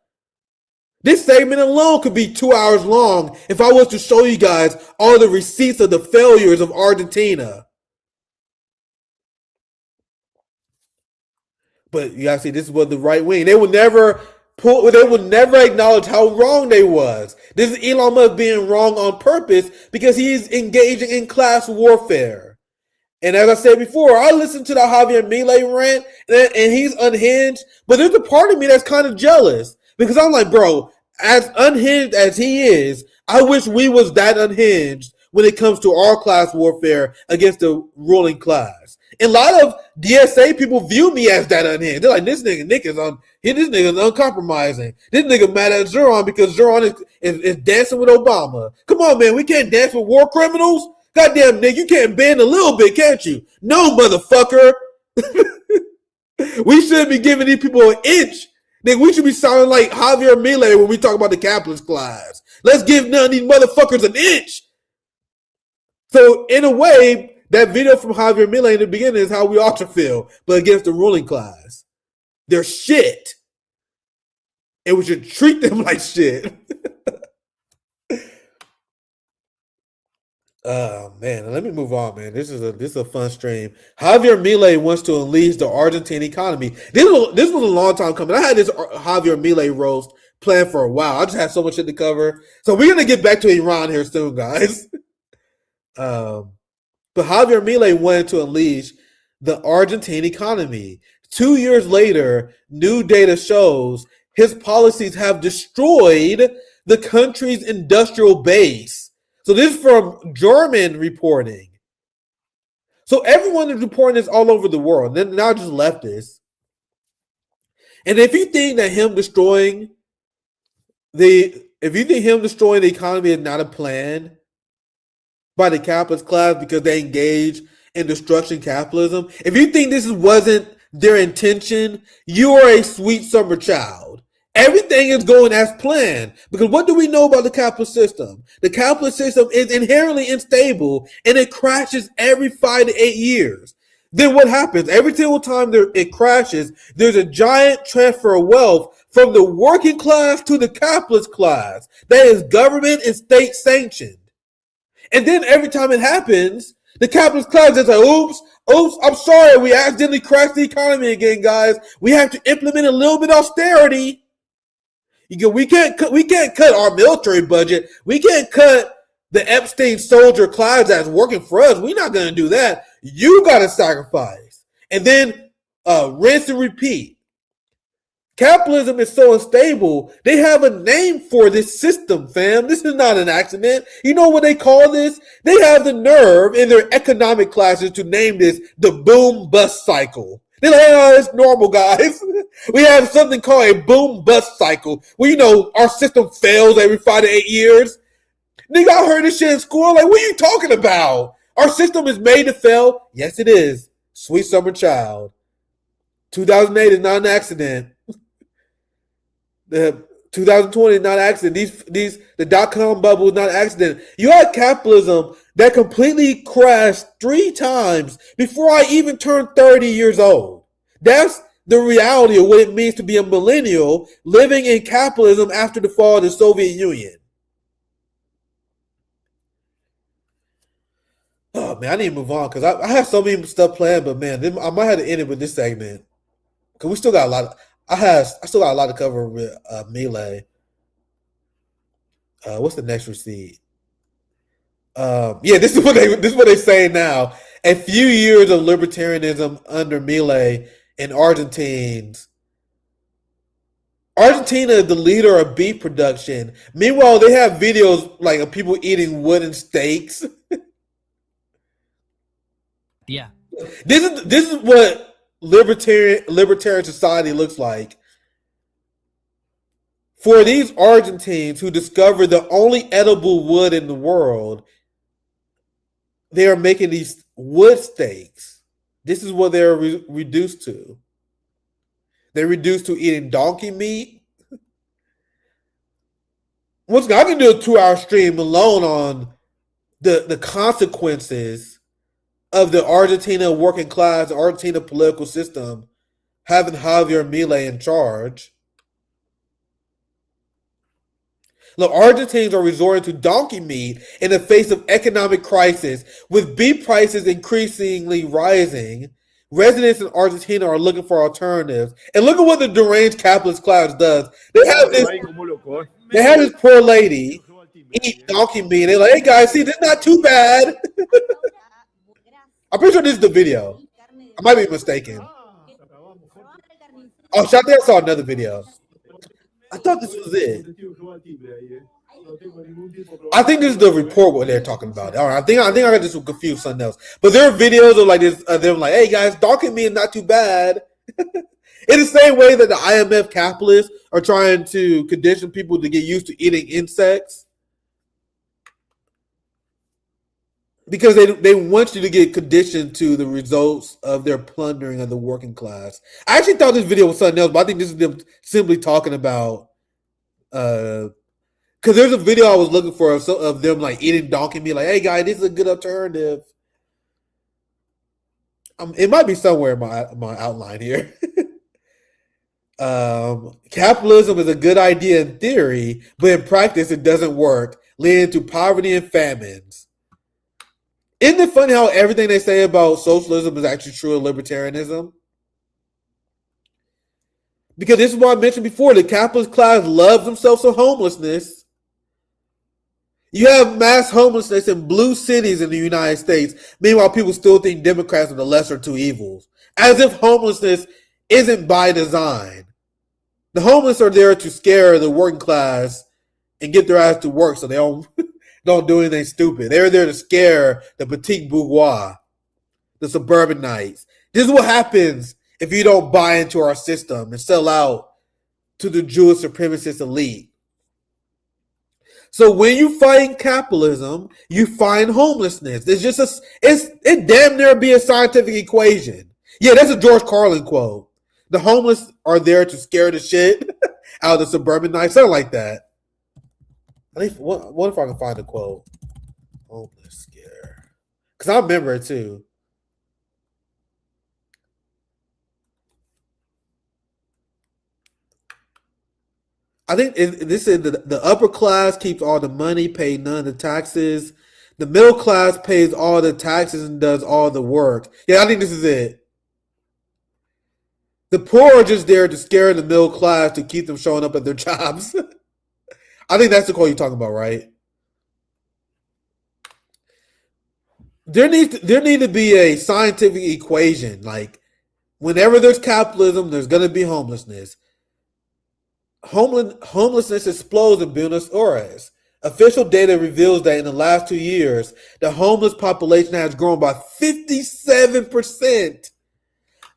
This segment alone could be 2 hours long if I was to show you guys all the receipts of the failures of Argentina. But you gotta see, this was the right wing. They would never acknowledge how wrong they was. This is Elon Musk being wrong on purpose because he's engaging in class warfare. And as I said before, I listened to the Javier Milei rant and he's unhinged. But there's a part of me that's kind of jealous because I'm like, bro, as unhinged as he is, I wish we was that unhinged when it comes to our class warfare against the ruling class. And a lot of DSA people view me as that unhinged. They're like, this nigga Nick is uncompromising. This nigga mad at Zohran because Zohran is dancing with Obama. Come on, man, we can't dance with war criminals. Goddamn, nigga, you can't bend a little bit, can't you? No, motherfucker. We should be giving these people an inch. Nigga, we should be sounding like Javier Milei when we talk about the capitalist class. Let's give none of these motherfuckers an inch. So, in a way, that video from Javier Milei in the beginning is how we ought to feel, but against the ruling class. They're shit. and we should treat them like shit. Oh man, let me move on, man. This is a fun stream. Javier Milei wants to unleash the Argentine economy. This was a long time coming. I had this Javier Milei roast planned for a while. I just had so much shit to cover. So we're gonna get back to Iran here soon, guys. But Javier Milei wanted to unleash the Argentine economy. 2 years later, new data shows his policies have destroyed the country's industrial base. So this is from German reporting. So everyone is reporting this all over the world. Then not just leftists. And if you think that him destroying the economy is not a plan by the capitalist class because they engage in destruction capitalism, if you think this wasn't their intention, you are a sweet summer child. Everything is going as planned. Because what do we know about the capitalist system? The capitalist system is inherently unstable and it crashes every 5 to 8 years. Then what happens? Every single time it crashes, there's a giant transfer of wealth from the working class to the capitalist class. That is government and state sanctioned. And then every time it happens, the capitalist class is like, oops, I'm sorry, we accidentally crashed the economy again, guys. We have to implement a little bit of austerity. We can't cut our military budget. We can't cut the Epstein soldier class that's working for us. We're not going to do that. You got to sacrifice. And then rinse and repeat. Capitalism is so unstable. They have a name for this system, fam. This is not an accident. You know what they call this? They have the nerve in their economic classes to name this the boom-bust cycle. They're like, oh, it's normal, guys. We have something called a boom-bust cycle where, our system fails every 5 to 8 years. Nigga, I heard this shit in school. Like, what are you talking about? Our system is made to fail. Yes, it is. Sweet summer child. 2008 is not an accident. The 2020 is not an accident. The dot-com bubble is not an accident. You had capitalism that completely crashed 3 times before I even turned 30 years old. That's the reality of what it means to be a millennial living in capitalism after the fall of the Soviet Union. Oh man, I need to move on because I have so many stuff planned, but man, I might have to end it with this segment because we still got a lot. I still got a lot to cover with Milei. What's the next receipt? This is what they say now. A few years of libertarianism under Milei in Argentina is the leader of beef production. Meanwhile, they have videos like of people eating wooden steaks. Yeah. This is what libertarian society looks like. For these Argentines who discovered the only edible wood in the world, they are making these wood steaks. This is what they're reduced to. They're reduced to eating donkey meat. Once again, I can do a 2-hour stream alone on the consequences of the Argentina working class, the Argentina political system having Javier Milei in charge. Look, Argentines are resorting to donkey meat in the face of economic crisis, with beef prices increasingly rising. Residents in Argentina are looking for alternatives. And look at what the deranged capitalist class does. They have this poor lady eat donkey meat. They're like, hey guys, see, this is not too bad. I'm pretty sure this is the video. I might be mistaken. Oh, shot there, I saw another video. I thought this was it. I think this is the report what they're talking about. All right, I think I got this confused something else. But there are videos of like this. They're like, "Hey guys, donkey meat is not too bad." In the same way that the IMF capitalists are trying to condition people to get used to eating insects, because they want you to get conditioned to the results of their plundering of the working class. I actually thought this video was something else, but I think this is them simply talking about because there's a video I was looking for of them like eating donkey meat, like, hey guys, this is a good alternative. It might be somewhere in my outline here. Capitalism is a good idea in theory, but in practice it doesn't work, leading to poverty and famines. Isn't it funny how everything they say about socialism is actually true of libertarianism? Because this is what I mentioned before, the capitalist class loves themselves some homelessness. You have mass homelessness in blue cities in the United States. Meanwhile, people still think Democrats are the lesser of two evils. As if homelessness isn't by design. The homeless are there to scare the working class and get their ass to work so they don't do anything stupid. They're there to scare the petite bourgeois, the suburbanites. This is what happens if you don't buy into our system and sell out to the Jewish supremacist elite. So when you fight capitalism, you find homelessness. It's just it damn near be a scientific equation. Yeah, that's a George Carlin quote. The homeless are there to scare the shit out of the suburbanites. Something like that. What if I can find a quote? Homeless scare. Because I remember it too. I think this is the upper class keeps all the money, pays none of the taxes. The middle class pays all the taxes and does all the work. Yeah, I think this is it. The poor are just there to scare the middle class to keep them showing up at their jobs. I think that's the quote you're talking about, right? There needs to be a scientific equation. Like, whenever there's capitalism, there's going to be homelessness. Homelessness explodes in Buenos Aires. Official data reveals that in the last 2 years, the homeless population has grown by 57%.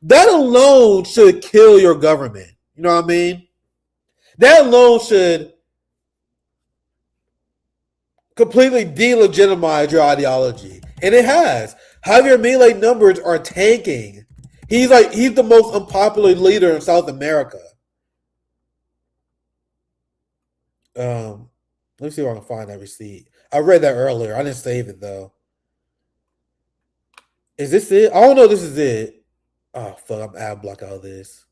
That alone should kill your government. You know what I mean? That alone should completely delegitimize your ideology. And it has. Javier Milei numbers are tanking. He's the most unpopular leader in South America. Let me see if I can find that receipt. I read that earlier. I didn't save it though. Is this it? I don't know if this is it. Oh fuck, I'm ad block out of this.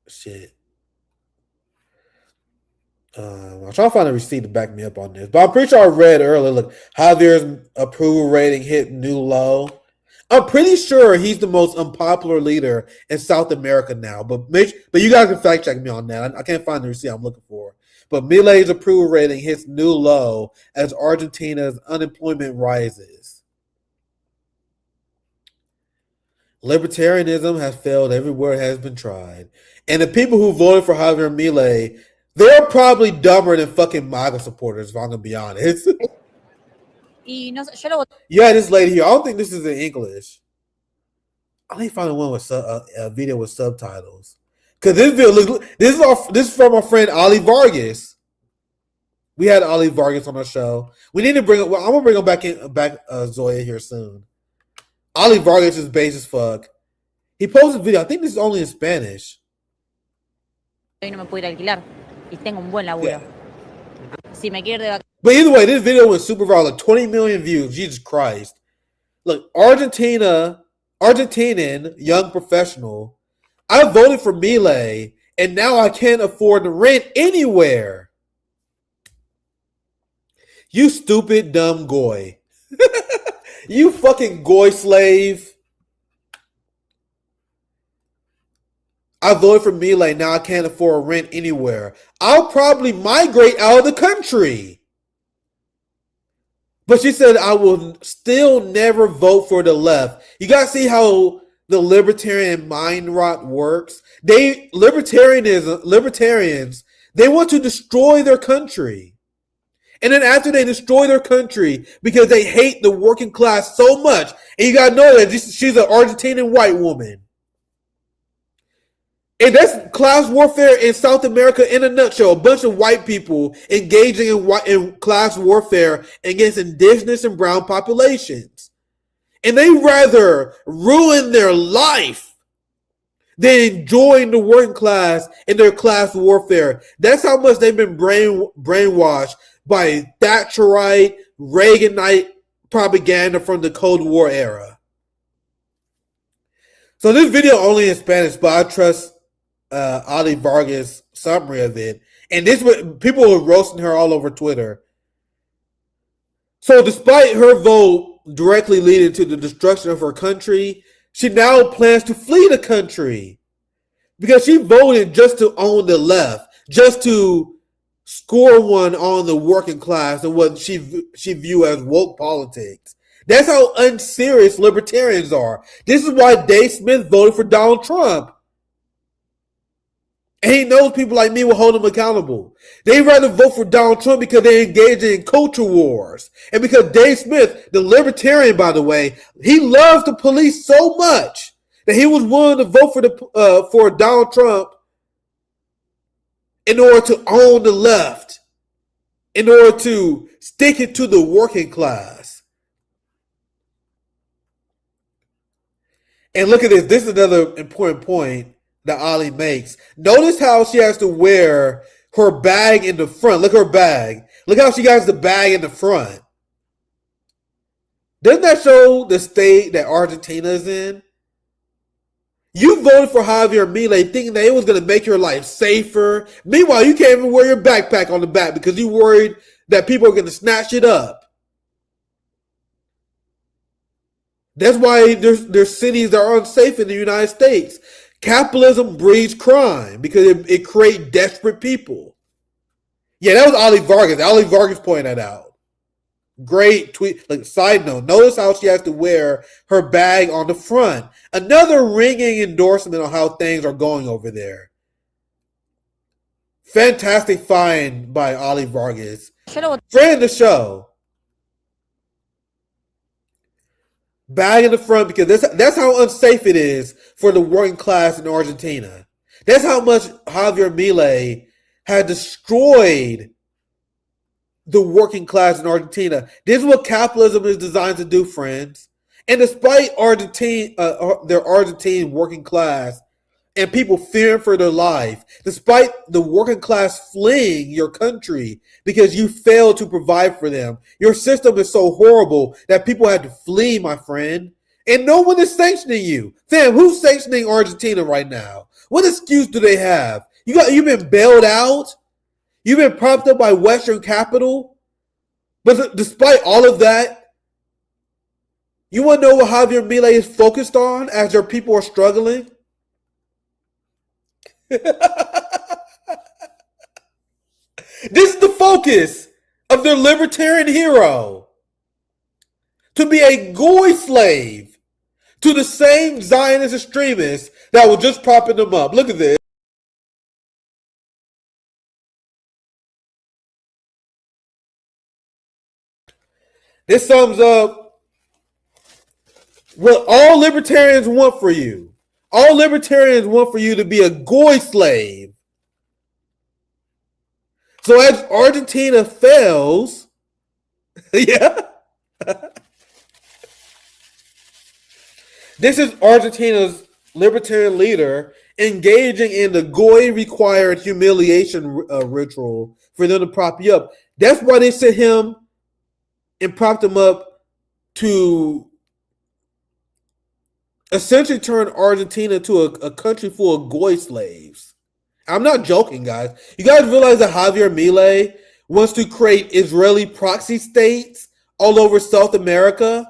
Shit. I'm trying to find a receipt to back me up on this. But I'm pretty sure I read earlier, look, Javier's approval rating hit new low. I'm pretty sure he's the most unpopular leader in South America now. But you guys can fact check me on that. I can't find the receipt I'm looking for. But Milei's approval rating hits new low as Argentina's unemployment rises. Libertarianism has failed everywhere it has been tried. And the people who voted for Javier Milei, they're probably dumber than fucking MAGA supporters, if I'm going to be honest. Yeah, this lady here. I don't think this is in English. I need to find one with a video with subtitles. Because this is from our friend Ali Vargas. We had Ali Vargas on our show. We need to bring. I'm gonna bring him back Zoya here soon. Ali Vargas is base as fuck. He posted a video. I think this is only in Spanish. No me puedo ir a alquilar y tengo un buen laburo. Yeah. Si me quiero ir de vacaciones. But either way, this video went super viral, like 20 million views. Jesus Christ. Look, Argentinian young professional. I voted for Milei, and now I can't afford to rent anywhere. You stupid, dumb goy. You fucking goy slave. I voted for Milei, now I can't afford rent anywhere. I'll probably migrate out of the country. But she said, I will still never vote for the left. You got to see how the libertarian mind rot works. Libertarians, they want to destroy their country. And then after they destroy their country because they hate the working class so much, and you got to know that she's an Argentinian white woman. And that's class warfare in South America in a nutshell. A bunch of white people engaging in class warfare against indigenous and brown populations. And they rather ruin their life than join the working class in their class warfare. That's how much they've been brainwashed by Thatcherite, Reaganite propaganda from the Cold War era. So this video only in Spanish, but I trust Ali Vargas' summary of it. And this people were roasting her all over Twitter. So despite her vote directly leading to the destruction of her country, she now plans to flee the country because she voted just to own the left, just to score one on the working class and what she view as woke politics. That's how unserious libertarians are. This is why Dave Smith voted for Donald Trump. And he knows people like me will hold him accountable. They rather vote for Donald Trump because they're engaged in culture wars. And because Dave Smith, the libertarian, by the way, he loves the police so much that he was willing to vote for Donald Trump in order to own the left, in order to stick it to the working class. And look at this. This is another important point that Ali makes. Notice how she has to wear her bag in the front. Look at her bag. Look how she has the bag in the front. Doesn't that show the state that Argentina is in? You voted for Javier Milei thinking that it was going to make your life safer. Meanwhile, you can't even wear your backpack on the back because you're worried that people are going to snatch it up. That's why there's cities that are unsafe in the United States. Capitalism breeds crime because it creates desperate people. Yeah, that was Ali Vargas. Ali Vargas pointed that out. Great tweet. Like, side note, notice how she has to wear her bag on the front. Another ringing endorsement on how things are going over there. Fantastic find by Ali Vargas. Friend of the show. Bag in the front because that's how unsafe it is for the working class in Argentina. That's how much Javier Milei had destroyed the working class in Argentina. This is what capitalism is designed to do, friends. And despite their Argentine working class and people fearing for their life, despite the working class fleeing your country because you failed to provide for them, your system is so horrible that people had to flee, my friend. And no one is sanctioning you. Fam, who's sanctioning Argentina right now? What excuse do they have? You've been bailed out? You've been propped up by Western capital? But despite all of that, you want to know what Javier Milei is focused on as their people are struggling? This is the focus of their libertarian hero. To be a goy slave to the same Zionist extremists that were just propping them up. Look at this. This sums up what all libertarians want for you. All libertarians want for you to be a goy slave. So as Argentina fails, yeah. This is Argentina's libertarian leader engaging in the goy required humiliation ritual for them to prop you up. That's why they sent him and propped him up to essentially turn Argentina into a country full of goy slaves. I'm not joking, guys. You guys realize that Javier Milei wants to create Israeli proxy states all over South America?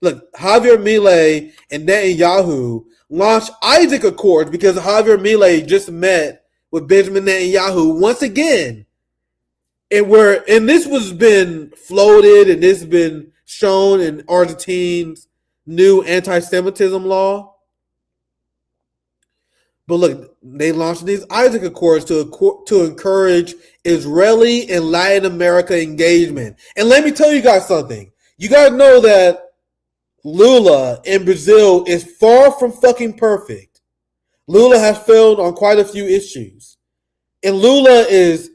Look, Javier Milei and Netanyahu launched Isaac Accords because Javier Milei just met with Benjamin Netanyahu once again. And this was been floated and this has been shown in Argentina's new anti-Semitism law. But look, they launched these Isaac Accords to encourage Israeli and Latin America engagement. And let me tell you guys something. You guys know that Lula in Brazil is far from fucking perfect. Lula has failed on quite a few issues. And Lula is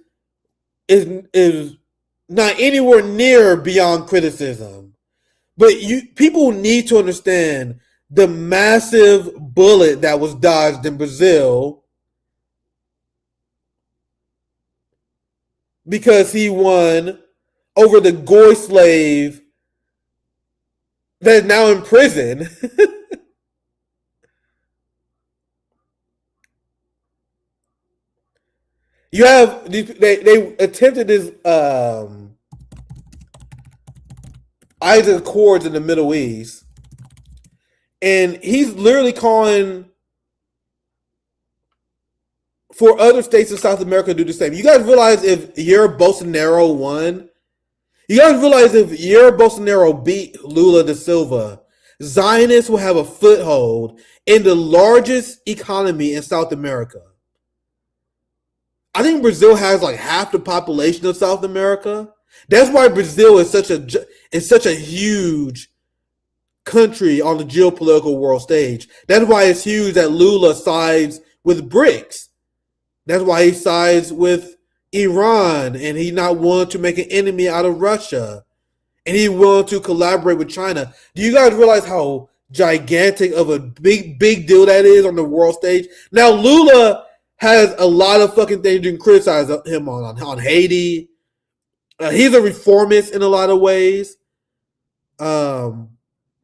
not anywhere near beyond criticism. But people need to understand the massive bullet that was dodged in Brazil because he won over the goy slave that is now in prison. You have they attempted this Isaac Accords in the Middle East, and he's literally calling for other states in South America to do the same. You guys realize if your Bolsonaro won, you guys realize if your Bolsonaro beat Lula da Silva, Zionists will have a foothold in the largest economy in South America. I think Brazil has like half the population of South America. That's why Brazil is such a huge country on the geopolitical world stage. That's why it's huge that Lula sides with BRICS. That's why he sides with Iran, and he's not willing to make an enemy out of Russia, and he's willing to collaborate with China. Do you guys realize how gigantic of a big deal that is on the world stage? Now Lula has a lot of fucking things you can criticize him on Haiti. He's a reformist in a lot of ways.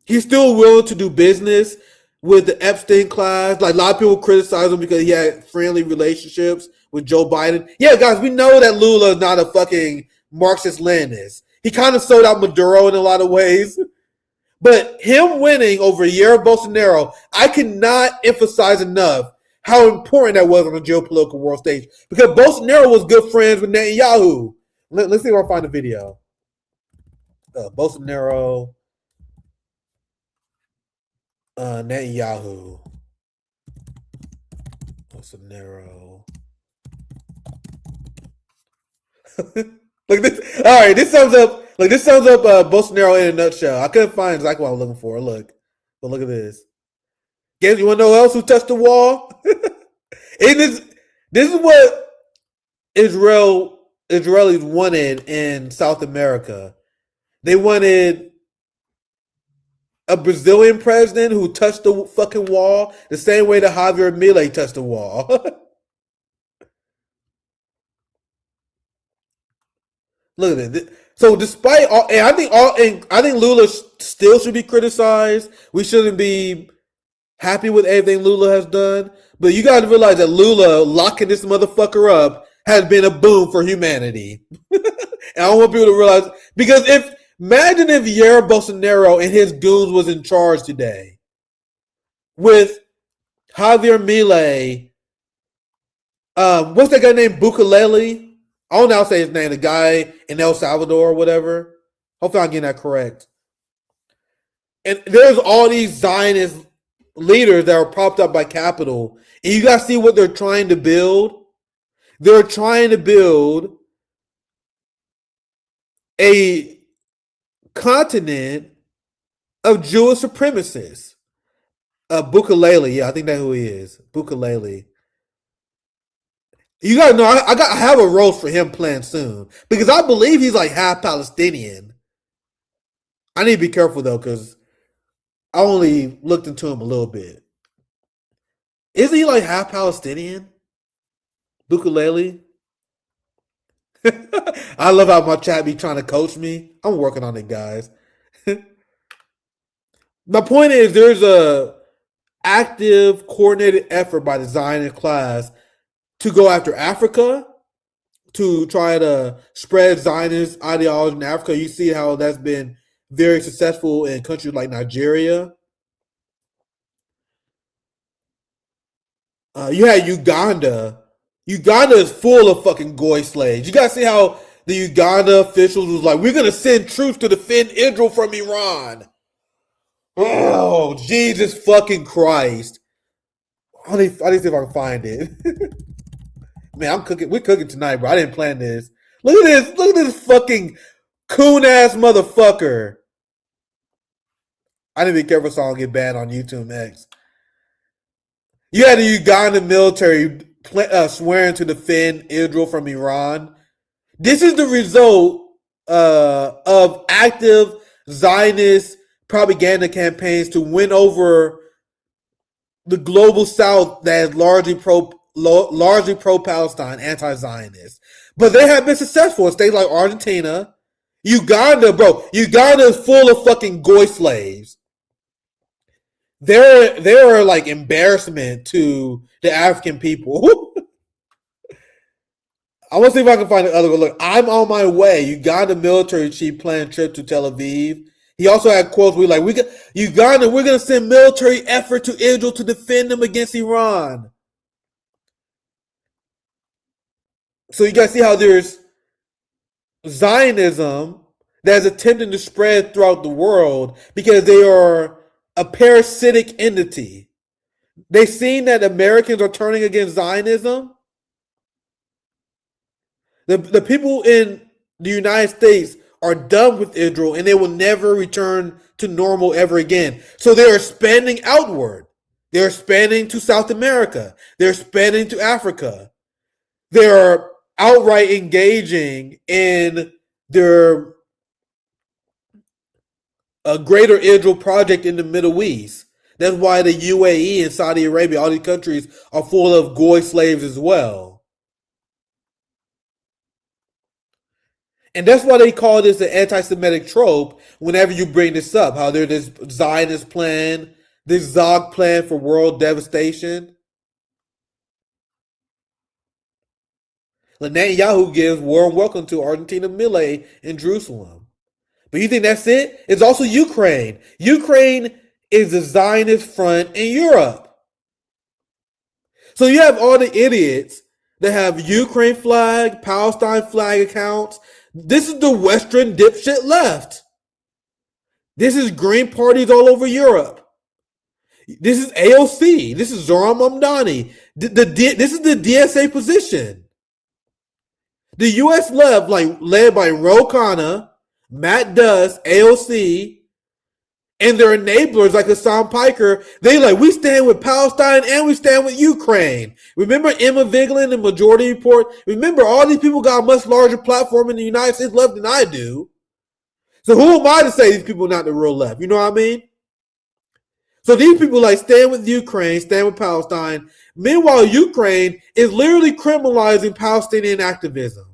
He's still willing to do business with the Epstein class. Like a lot of people criticize him because he had friendly relationships with Joe Biden. Yeah, guys, we know that Lula is not a fucking Marxist-Leninist. He kind of sold out Maduro in a lot of ways. But him winning over Jair Bolsonaro, I cannot emphasize enough how important that was on the geopolitical world stage. Because Bolsonaro was good friends with Netanyahu. Let's see if I can find the video. Bolsonaro, Netanyahu. Bolsonaro. Look, this. All right, this sums up. Like this sums up Bolsonaro in a nutshell. I couldn't find exactly what I was looking for. Look, but look at this. Guess you want to know who else who touched the wall? This is what Israelis wanted in South America. They wanted a Brazilian president who touched the fucking wall the same way that Javier Milei touched the wall. Look at it. So despite all, and I think Lula still should be criticized. We shouldn't be happy with everything Lula has done. But you got to realize that Lula locking this motherfucker up has been a boom for humanity. And I want people to realize, because imagine if Jair Bolsonaro and his goons was in charge today with Javier Milei. What's that guy named Bukalele? I don't know how to say his name. The guy in El Salvador or whatever. Hopefully I'm getting that correct. And there's all these Zionist leaders that are propped up by capital. And you guys see what they're trying to build? They're trying to build a continent of Jewish supremacists. Bukalele, yeah, I think that's who he is. Bukalele. You gotta know, I have a roast for him planned soon because I believe he's like half Palestinian. I need to be careful though because I only looked into him a little bit. Isn't he like half Palestinian? Bukalele? I love how my chat be trying to coach me. I'm working on it, guys. My point is there's a active, coordinated effort by the Zionist class to go after Africa, to try to spread Zionist ideology in Africa. You see how that's been very successful in countries like Nigeria. You had Uganda. Uganda is full of fucking goy slaves. You guys see how the Uganda officials was like, we're going to send troops to defend Israel from Iran. Oh, Jesus fucking Christ. I need to see if I can find it. Man, I'm cooking. We're cooking tonight, bro. I didn't plan this. Look at this. Look at this fucking coon-ass motherfucker. I need to be careful so I don't get banned on YouTube X. You had the Ugandan military swearing to defend Israel from Iran. This is the result of active Zionist propaganda campaigns to win over the global South that is largely pro-Palestine, anti-Zionist. But they have been successful in states like Argentina. Uganda, bro. Uganda is full of fucking goy slaves. They're like embarrassment to the African people. I want to see if I can find another one. Look, I'm on my way. Uganda military chief planned trip to Tel Aviv. He also had quotes where Uganda, we're going to send military effort to Israel to defend them against Iran. So you guys see how there's Zionism that is attempting to spread throughout the world because they are a parasitic entity. They've seen that Americans are turning against Zionism. The people in the United States are done with Israel and they will never return to normal ever again. So they are expanding outward. They're expanding to South America. They're expanding to Africa. They are outright engaging in their greater Israel project in the Middle East. That's why the UAE and Saudi Arabia, all these countries are full of Goy slaves as well. And that's why they call this an anti-Semitic trope whenever you bring this up, how there's this Zionist plan, this Zog plan for world devastation. Netanyahu gives warm welcome to Argentina Milei in Jerusalem. But you think that's it? It's also Ukraine. Ukraine is the Zionist front in Europe. So you have all the idiots that have Ukraine flag, Palestine flag accounts. This is the Western dipshit left. This is Green parties all over Europe. This is AOC. This is Zohran Mamdani. This is the DSA position. The U.S. left, led by Ro Khanna, Matt Duss, AOC, and their enablers like Hassan Piker, we stand with Palestine and we stand with Ukraine. Remember Emma Vigeland and Majority Report? Remember, all these people got a much larger platform in the United States left than I do. So who am I to say these people are not the real left? You know what I mean? So these people stand with Ukraine, stand with Palestine. Meanwhile, Ukraine is literally criminalizing Palestinian activism.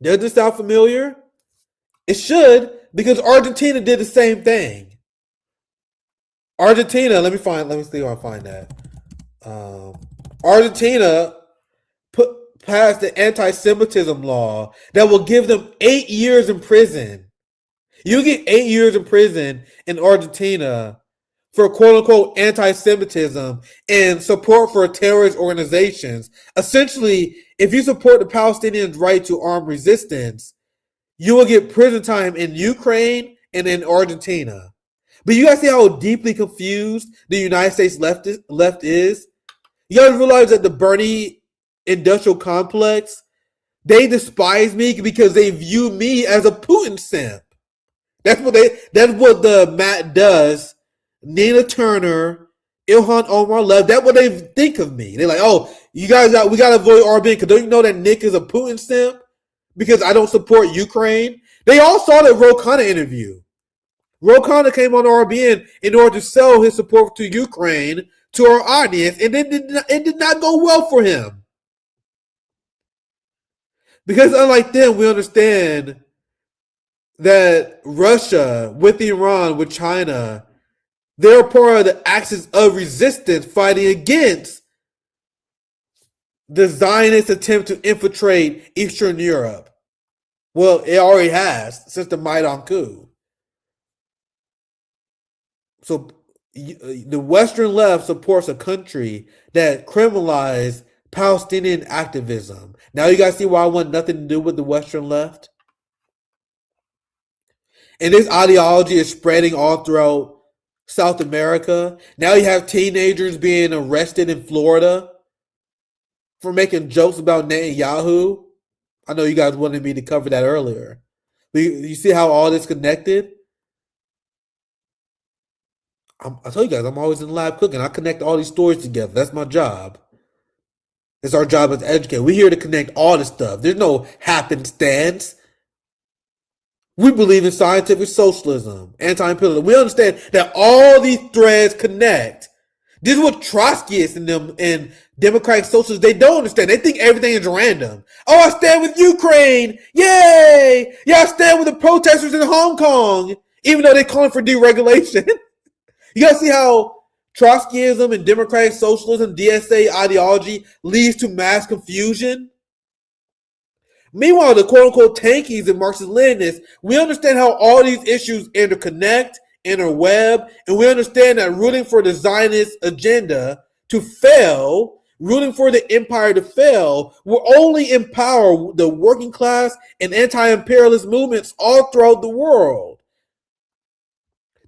Does this sound familiar? It should, because Argentina did the same thing. Argentina, let me see if I find that. Argentina passed the anti-Semitism law that will give them 8 years in prison. You get 8 years in prison in Argentina for quote-unquote anti-Semitism and support for terrorist organizations. Essentially, if you support the Palestinians' right to armed resistance, you will get prison time in Ukraine and in Argentina. But you guys see how deeply confused the United States left is? You guys realize that the Bernie industrial complex, they despise me because they view me as a Putin simp. That's what the Matt Duss, Nina Turner, Ilhan Omar left. That's what they think of me. They're like, oh, we gotta avoid RBN because don't you know that Nick is a Putin simp? Because I don't support Ukraine. They all saw that Ro Khanna interview. Ro Khanna came on RBN in order to sell his support to Ukraine to our audience, and it did not go well for him. Because unlike them, we understand that Russia, with Iran, with China, they're part of the axis of resistance fighting against the Zionist attempt to infiltrate Eastern Europe. Well, it already has since the Maidan coup. So the Western left supports a country that criminalized Palestinian activism. Now you guys see why I want nothing to do with the Western left? And this ideology is spreading all throughout South America. Now you have teenagers being arrested in Florida for making jokes about Netanyahu. I know you guys wanted me to cover that earlier. But you see how all this connected? I tell you guys, I'm always in the lab cooking. I connect all these stories together. That's my job. It's our job as educators. We're here to connect all this stuff. There's no happenstance. We believe in scientific socialism, anti-imperialism. We understand that all these threads connect. This is what Trotskyists and them and democratic socialists, they don't understand. They think everything is random. Oh, I stand with Ukraine. Yay. Yeah, I stand with the protesters in Hong Kong, even though they're calling for deregulation. You guys see how Trotskyism and democratic socialism, DSA ideology leads to mass confusion. Meanwhile, the quote-unquote tankies and Marxist-Leninists, we understand how all these issues interconnect, interweb, and we understand that rooting for the Zionist agenda to fail, rooting for the empire to fail, will only empower the working class and anti-imperialist movements all throughout the world.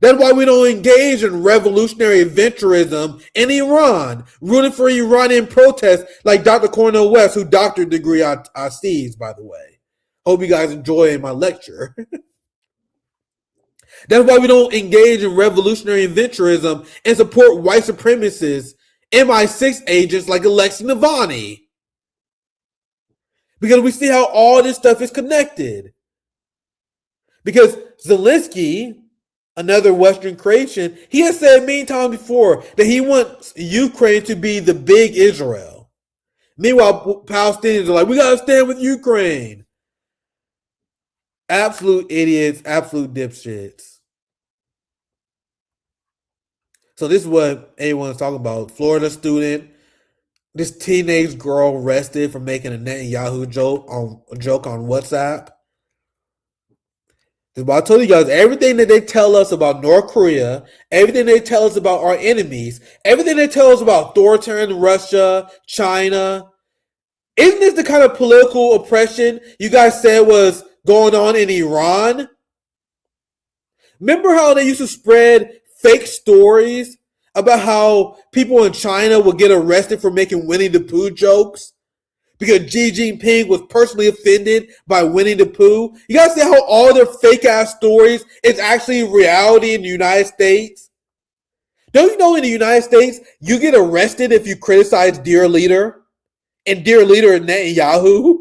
That's why we don't engage in revolutionary adventurism in Iran, rooting for Iranian protests like Dr. Cornel West, who doctorate degree I seized, by the way. Hope you guys enjoy my lecture. That's why we don't engage in revolutionary adventurism and support white supremacists, MI6 agents like Alexei Navalny. Because we see how all this stuff is connected. Because Zelensky, another Western creation, he has said many times before that he wants Ukraine to be the big Israel. Meanwhile, Palestinians are like, we got to stand with Ukraine. Absolute idiots, absolute dipshits. So this is what everyone's talking about. Florida student, this teenage girl arrested for making a Netanyahu joke on WhatsApp. But I told you guys, everything that they tell us about North Korea, everything they tell us about our enemies, everything they tell us about authoritarian Russia, China, isn't this the kind of political oppression you guys said was going on in Iran? Remember how they used to spread fake stories about how people in China would get arrested for making Winnie the Pooh jokes? Because Xi Jinping was personally offended by Winnie the Pooh. You guys see how all their fake ass stories is actually reality in the United States? Don't you know in the United States, you get arrested if you criticize Dear Leader? And Dear Leader is Netanyahu?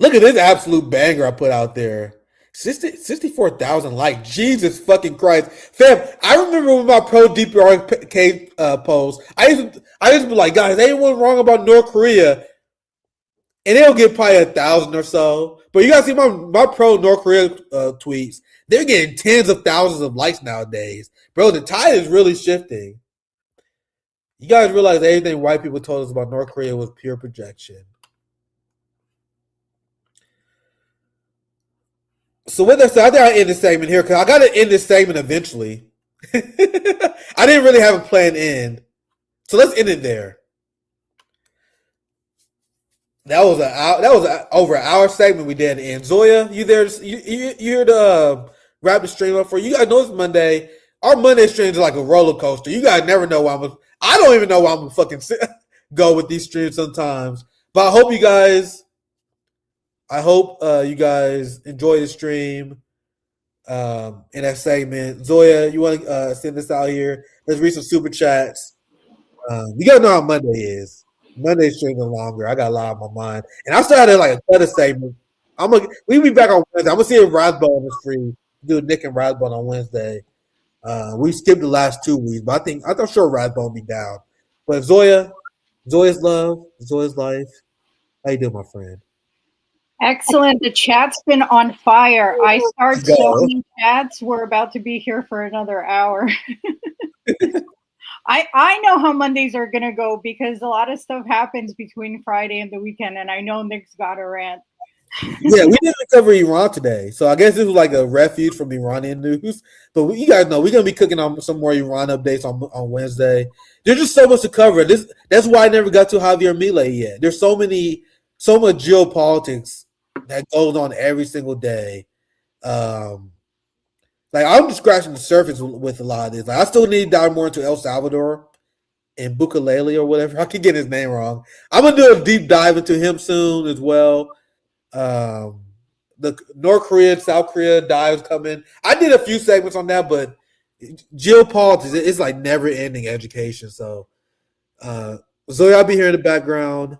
Look at this absolute banger I put out there. 64,000 likes. Jesus fucking Christ. Fam, I remember when my pro DPRK post, I used to be like, guys, anyone wrong about North Korea? And they'll get probably 1,000 or so. But you guys see my pro North Korea tweets, they're getting tens of thousands of likes nowadays. Bro, the tide is really shifting. You guys realize everything white people told us about North Korea was pure projection. So with that said, I think I'll end this segment here because I got to end this segment eventually. I didn't really have a planned end. So let's end it there. That was over an hour segment we did end. Zoya, you there? You here to wrap the stream up for you? You guys know it's Monday. Our Monday streams are like a roller coaster. You guys never know why I don't even know why I'm gonna fucking go with these streams sometimes. But I hope you guys enjoy the stream in that segment. Zoya, you want to send this out here? Let's read some super chats. You gotta know how Monday is. Monday streams are longer. I got a lot on my mind, and I started like a cut segment. We'll be back on Wednesday. I'm gonna see if Rathbone is free. Do Nick and Rathbone on Wednesday. We skipped the last 2 weeks, but I'm sure Rathbone be down. But Zoya's love, Zoya's life. How you doing, my friend? Excellent. The chat's been on fire. I start so many chats. We're about to be here for another hour. I know how Mondays are going to go because a lot of stuff happens between Friday and the weekend, and I know Nick's got a rant. Yeah, we didn't cover Iran today, so I guess this was like a refuge from Iranian news. But you guys know we're going to be cooking on some more Iran updates on Wednesday. There's just so much to cover. That's why I never got to Javier Milei yet. There's so much geopolitics that goes on every single day. Like I'm just scratching the surface with a lot of this. Like I still need to dive more into El Salvador and Bukalele or whatever. I could get his name wrong. I'm gonna do a deep dive into him soon as well. The North Korea, South Korea dives coming. I did a few segments on that, but geopolitics it's like never ending education. So Zoya, I'll be here in the background.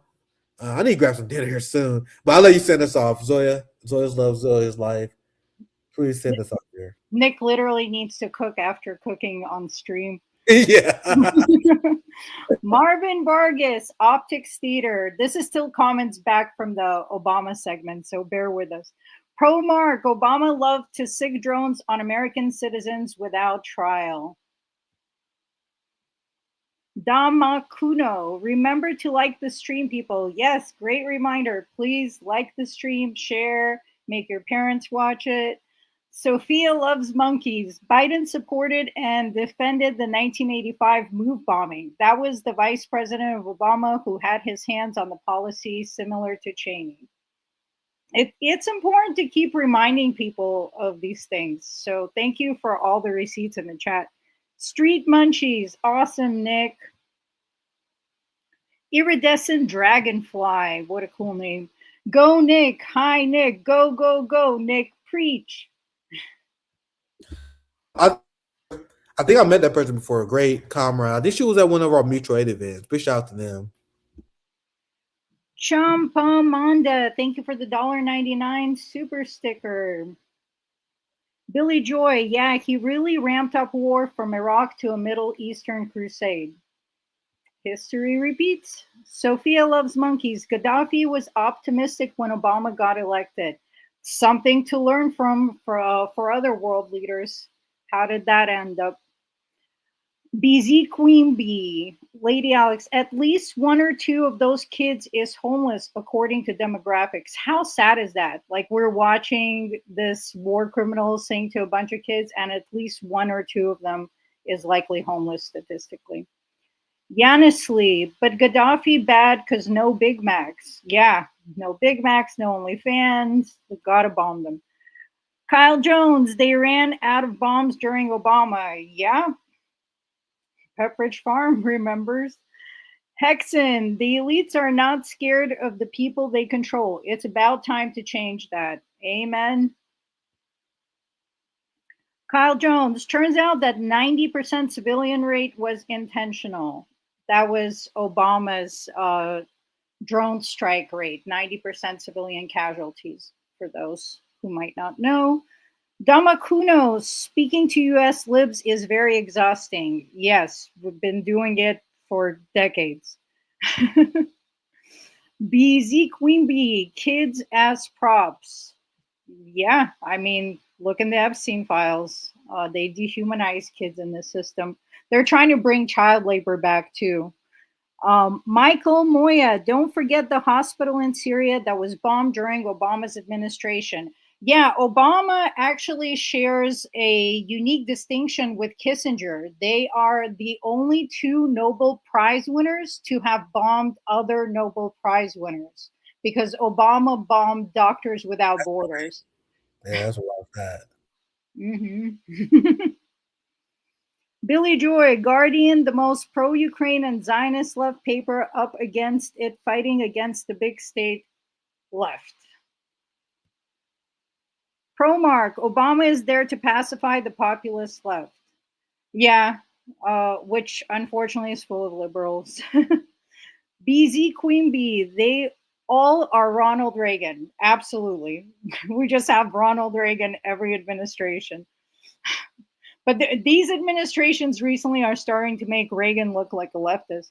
I need to grab some dinner here soon, but I'll let you send us off. Zoya, Zoya's love, Zoya's life. Please send us off here. Nick literally needs to cook after cooking on stream. Yeah. Marvin Vargas, Optics Theater. This is still comments back from the Obama segment, so bear with us. Pro Mark, Obama loved to sig drones on American citizens without trial. Damakuno, remember to like the stream, people. Yes, great reminder. Please like the stream, share, make your parents watch it. Sophia loves monkeys. Biden supported and defended the 1985 move bombing. That was the vice president of Obama who had his hands on the policy similar to Cheney. It's important to keep reminding people of these things. So thank you for all the receipts in the chat. Street Munchies, awesome, Nick. Iridescent Dragonfly, what a cool name. Go, Nick. Hi, Nick. Go, go, go, Nick. Preach. I think I met that person before. A great comrade. I think she was at one of our mutual aid events. Big shout out to them. Champamanda, thank you for the $1.99 super sticker. Billy Joy, yeah, he really ramped up war from Iraq to a Middle Eastern crusade. History repeats. Sophia loves monkeys. Gaddafi was optimistic when Obama got elected. Something to learn from for other world leaders. How did that end up? BZ Queen Bee, Lady Alex, at least one or two of those kids is homeless according to demographics. How sad is that? Like, we're watching this war criminal sing to a bunch of kids, and at least one or two of them is likely homeless statistically. Yanisly, but Gaddafi bad because no Big Macs. Yeah, no Big Macs, no OnlyFans. We gotta bomb them. Kyle Jones, they ran out of bombs during Obama. Yeah. Pepperidge Farm remembers. Hexen, the elites are not scared of the people they control. It's about time to change that. Amen. Kyle Jones, turns out that 90% civilian rate was intentional. That was Obama's drone strike rate, 90% civilian casualties, for those who might not know. Damakuno, speaking to US libs is very exhausting. Yes, we've been doing it for decades. BZ Queen Bee, kids as props. Yeah, I mean, look in the Epstein files. They dehumanize kids in the system. They're trying to bring child labor back too. Michael Moya, don't forget the hospital in Syria that was bombed during Obama's administration. Yeah, Obama actually shares a unique distinction with Kissinger. They are the only two Nobel Prize winners to have bombed other Nobel Prize winners, because Obama bombed Doctors Without Borders. Yeah, that's what I had. Mm-hmm. Billy Joy, Guardian, the most pro-Ukraine and Zionist left paper up against it, fighting against the big state left. Promark, Obama is there to pacify the populist left. Yeah, which unfortunately is full of liberals. BZ Queen Bee, they all are Ronald Reagan. Absolutely. We just have Ronald Reagan every administration. But these administrations recently are starting to make Reagan look like a leftist.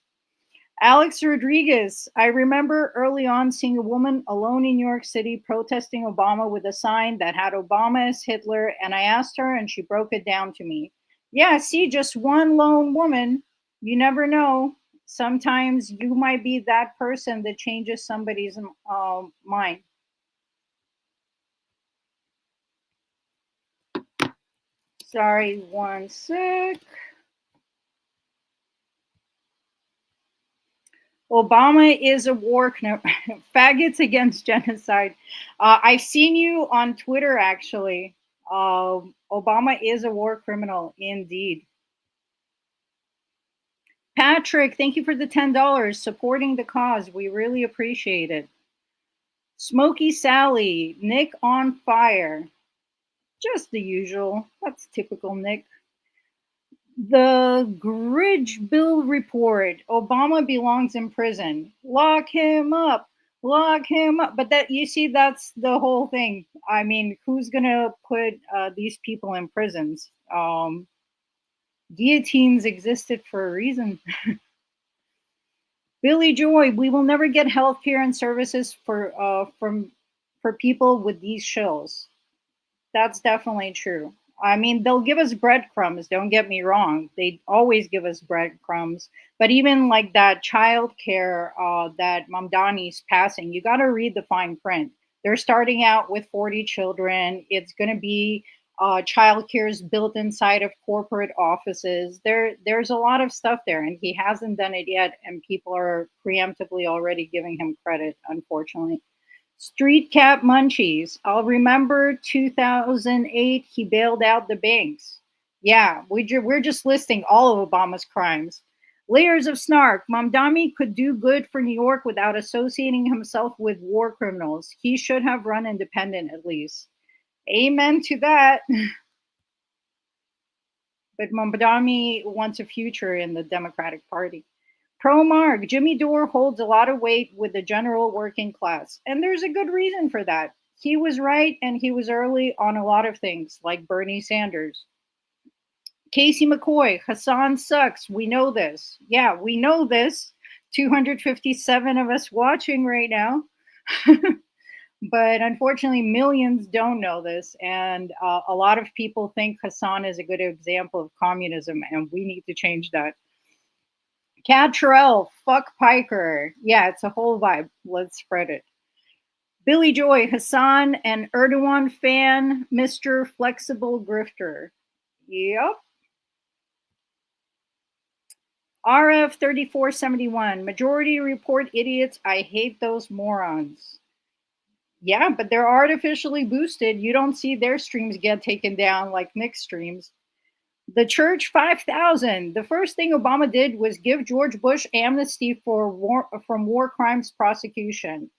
Alex Rodriguez, I remember early on seeing a woman alone in New York City protesting Obama with a sign that had Obama as Hitler, and I asked her and she broke it down to me. Yeah, see, just one lone woman. You never know. Sometimes you might be that person that changes somebody's mind. Sorry, one sec. Obama is a war faggots against genocide. I've seen you on Twitter, actually. Obama is a war criminal, indeed. Patrick, thank you for the $10, supporting the cause. We really appreciate it. Smoky Sally, Nick on fire. Just the usual. That's typical Nick. The Gridge Bill report. Obama belongs in prison. Lock him up. Lock him up. But that, you see, that's the whole thing. I mean, who's gonna put these people in prisons? Guillotines existed for a reason. Billy Joy, we will never get health care and services from for people with these shills. That's definitely true. I mean, they'll give us breadcrumbs, don't get me wrong. They always give us breadcrumbs. But even like that child care that Mamdani's passing, you got to read the fine print. They're starting out with 40 children. It's going to be child care is built inside of corporate offices. There's a lot of stuff there, and he hasn't done it yet. And people are preemptively already giving him credit, unfortunately. Street cat munchies. I'll remember 2008, he bailed out the banks. Yeah, we're just listing all of Obama's crimes. Layers of snark. Mamdani could do good for New York without associating himself with war criminals. He should have run independent at least. Amen to that. But Mamdani wants a future in the Democratic Party. Pro-Mark, Jimmy Dore holds a lot of weight with the general working class. And there's a good reason for that. He was right and he was early on a lot of things, like Bernie Sanders. Casey McCoy, Hassan sucks. We know this. Yeah, we know this. 257 of us watching right now. But unfortunately, millions don't know this. And a lot of people think Hassan is a good example of communism, and we need to change that. Cat Terrell, fuck Piker. Yeah, it's a whole vibe. Let's spread it. Billy Joy, Hassan, and Erdogan fan, Mr. Flexible Grifter. Yep. RF 3471, Majority Report idiots. I hate those morons. Yeah, but they're artificially boosted. You don't see their streams get taken down like Nick's streams. The Church 5000. The first thing Obama did was give George Bush amnesty for from war crimes prosecution.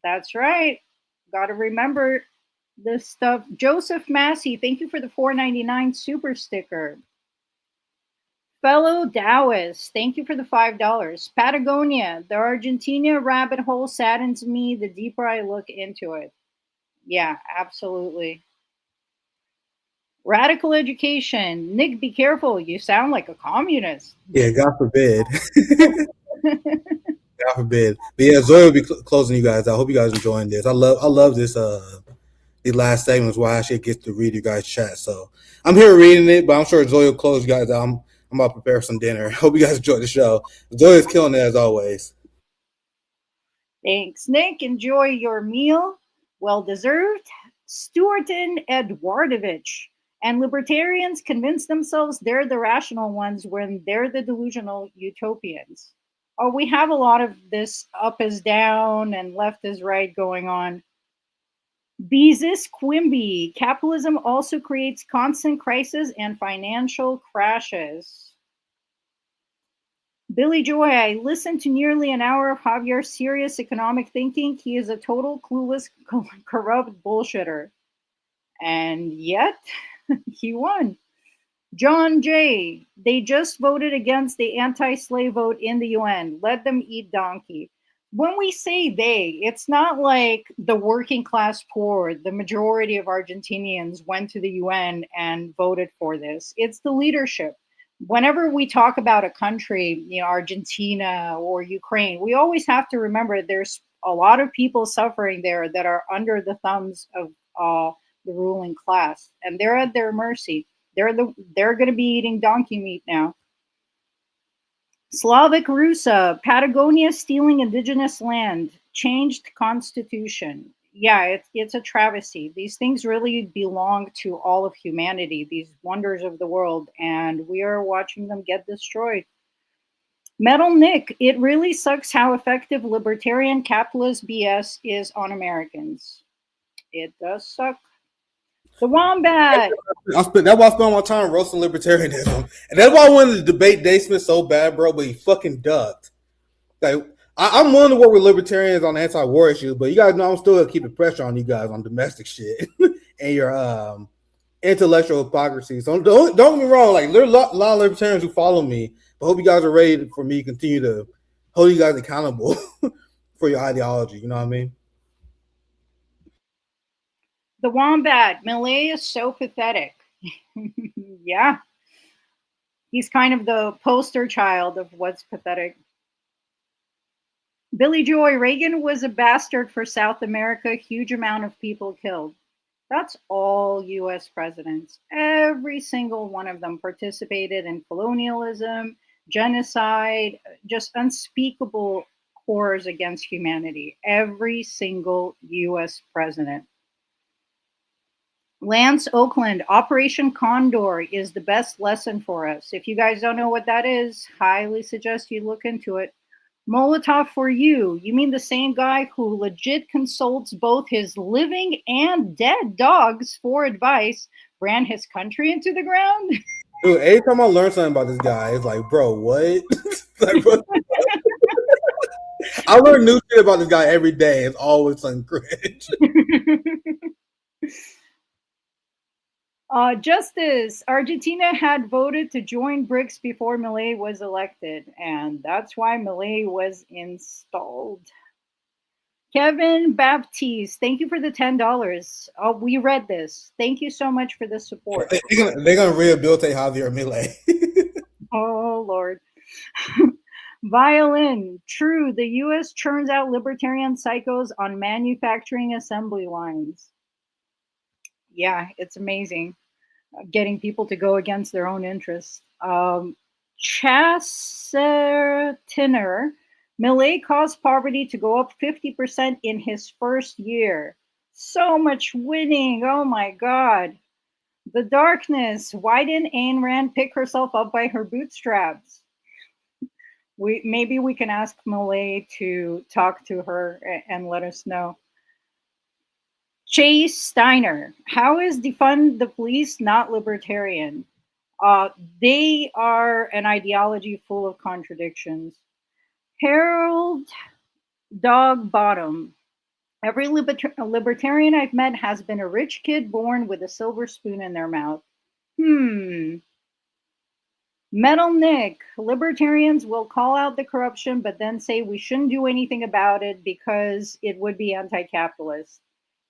That's right. Got to remember this stuff. Joseph Massey, thank you for the $4.99 super sticker. Fellow Taoists, thank you for the $5. Patagonia, the Argentina rabbit hole saddens me the deeper I look into it. Yeah, absolutely. Radical education. Nick, be careful. You sound like a communist. Yeah, God forbid. God forbid. But yeah, Zoe will be closing you guys. I hope you guys enjoying this. I love this. The last segments where I actually get to read you guys' chat. So I'm here reading it, but I'm sure Zoe will close you guys out. I'm about to prepare some dinner. Hope you guys enjoy the show. Zoe is killing it as always. Thanks, Nick. Enjoy your meal. Well deserved. Stuarton Edwardovich. And libertarians convince themselves they're the rational ones when they're the delusional utopians. Oh, we have a lot of this up is down and left is right going on. Beezus Quimby. Capitalism also creates constant crisis and financial crashes. Billy Joy, I listened to nearly an hour of Javier's serious economic thinking. He is a total clueless, corrupt bullshitter. And yet, he won. John Jay, they just voted against the anti-slave vote in the UN. Let them eat donkey. When we say they, it's not like the working class poor, the majority of Argentinians went to the UN and voted for this. It's the leadership. Whenever we talk about a country, Argentina or Ukraine, we always have to remember there's a lot of people suffering there that are under the thumbs of the ruling class, and they're at their mercy. They're going to be eating donkey meat now. Slavic Rusa, Patagonia stealing indigenous land, changed constitution. Yeah, it's a travesty. These things really belong to all of humanity, these wonders of the world, and we are watching them get destroyed. Metal Nick, it really sucks how effective libertarian capitalist BS is on Americans. It does suck. The Wombat. That's why I spent my time roasting libertarianism. And that's why I wanted to debate Dave Smith so bad, bro, but he fucking ducked. Like, I'm willing to work with libertarians on anti-war issues, but you guys know I'm still going to keep the pressure on you guys on domestic shit and your intellectual hypocrisy. So don't get me wrong. Like, there are a lot of libertarians who follow me, but I hope you guys are ready for me to continue to hold you guys accountable for your ideology. You know what I mean? The Wombat. Milei is so pathetic. Yeah. He's kind of the poster child of what's pathetic. Billy Joy, Reagan was a bastard for South America, huge amount of people killed. That's all US presidents. Every single one of them participated in colonialism, genocide, just unspeakable horrors against humanity. Every single US president. Lance Oakland, Operation Condor is the best lesson for us. If you guys don't know what that is, highly suggest you look into it. Molotov for you. You mean the same guy who legit consults both his living and dead dogs for advice, ran his country into the ground? Dude, every time I learn something about this guy, it's like, bro, what? Like, what? I learn new shit about this guy every day. It's always something cringe. Justice, Argentina had voted to join BRICS before Milei was elected, and that's why Milei was installed. Kevin Baptiste, thank you for the $10. Oh, we read this. Thank you so much for the support. They're gonna rehabilitate Javier Milei. Oh, Lord. Violin, true, the U.S. churns out libertarian psychos on manufacturing assembly lines. Yeah, it's amazing. Getting people to go against their own interests. Chassertiner, Milei caused poverty to go up 50% in his first year. So much winning. Oh my God. The darkness. Why didn't Ayn Rand pick herself up by her bootstraps? Maybe we can ask Milei to talk to her and let us know. Chase Steiner, how is defund the police not libertarian? They are an ideology full of contradictions. Harold Dog Bottom, every libertarian I've met has been a rich kid born with a silver spoon in their mouth. Metal Nick, libertarians will call out the corruption but then say we shouldn't do anything about it because it would be anti-capitalist.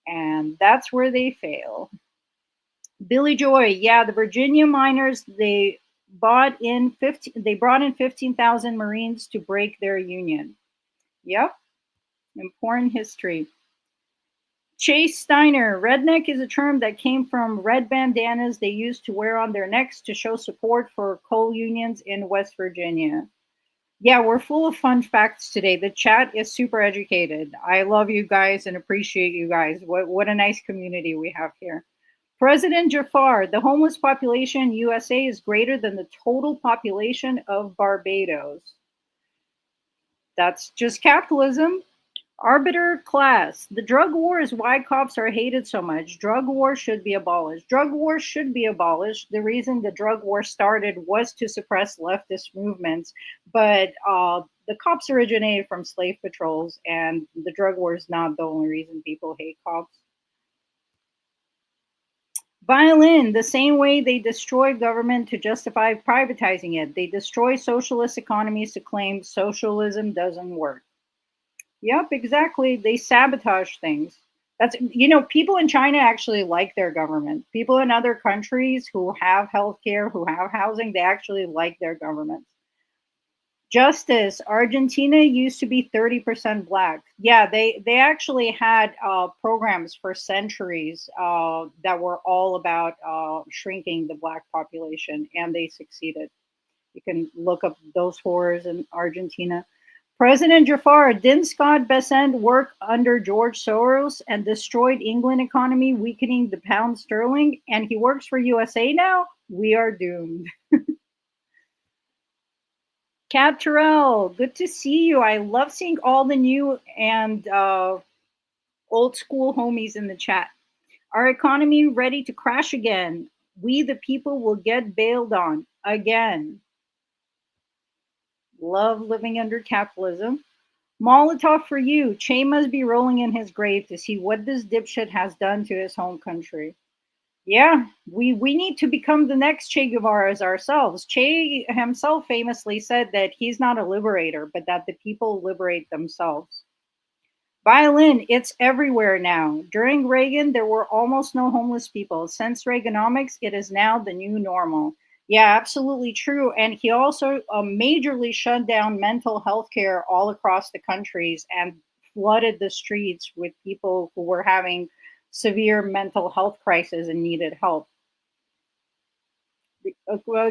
And that's where they fail. Billy Joy, yeah, the Virginia miners, they brought in 15,000 Marines to break their union. Yep, important history. Chase Steiner, redneck is a term that came from red bandanas they used to wear on their necks to show support for coal unions in West Virginia. Yeah, we're full of fun facts today. The chat is super educated. I love you guys and appreciate you guys. What a nice community we have here. President Jafar, the homeless population in USA is greater than the total population of Barbados. That's just capitalism. Arbiter class. The drug war is why cops are hated so much. Drug war should be abolished. Drug war should be abolished. The reason the drug war started was to suppress leftist movements, but the cops originated from slave patrols, and the drug war is not the only reason people hate cops. Violin, the same way they destroy government to justify privatizing it. They destroy socialist economies to claim socialism doesn't work. Yep, exactly. They sabotage things. That's, people in China actually like their government. People in other countries who have healthcare, who have housing, they actually like their government. Justice, Argentina used to be 30% black. Yeah, they actually had programs for centuries that were all about shrinking the black population, and they succeeded. You can look up those horrors in Argentina. President Jafar, didn't Scott Bessent work under George Soros and destroyed England economy, weakening the pound sterling, and he works for USA now? We are doomed. Cat Terrell, good to see you. I love seeing all the new and old school homies in the chat. Our economy ready to crash again. We the people will get bailed on again. Love living under capitalism. Molotov for you. Che must be rolling in his grave to see what this dipshit has done to his home country. Yeah, we need to become the next Che Guevara's ourselves. Che himself famously said that he's not a liberator, but that the people liberate themselves. Violin, it's everywhere now. During Reagan, there were almost no homeless people. Since Reaganomics, it is now the new normal. Yeah, absolutely true. And he also majorly shut down mental health care all across the countries and flooded the streets with people who were having severe mental health crises and needed help.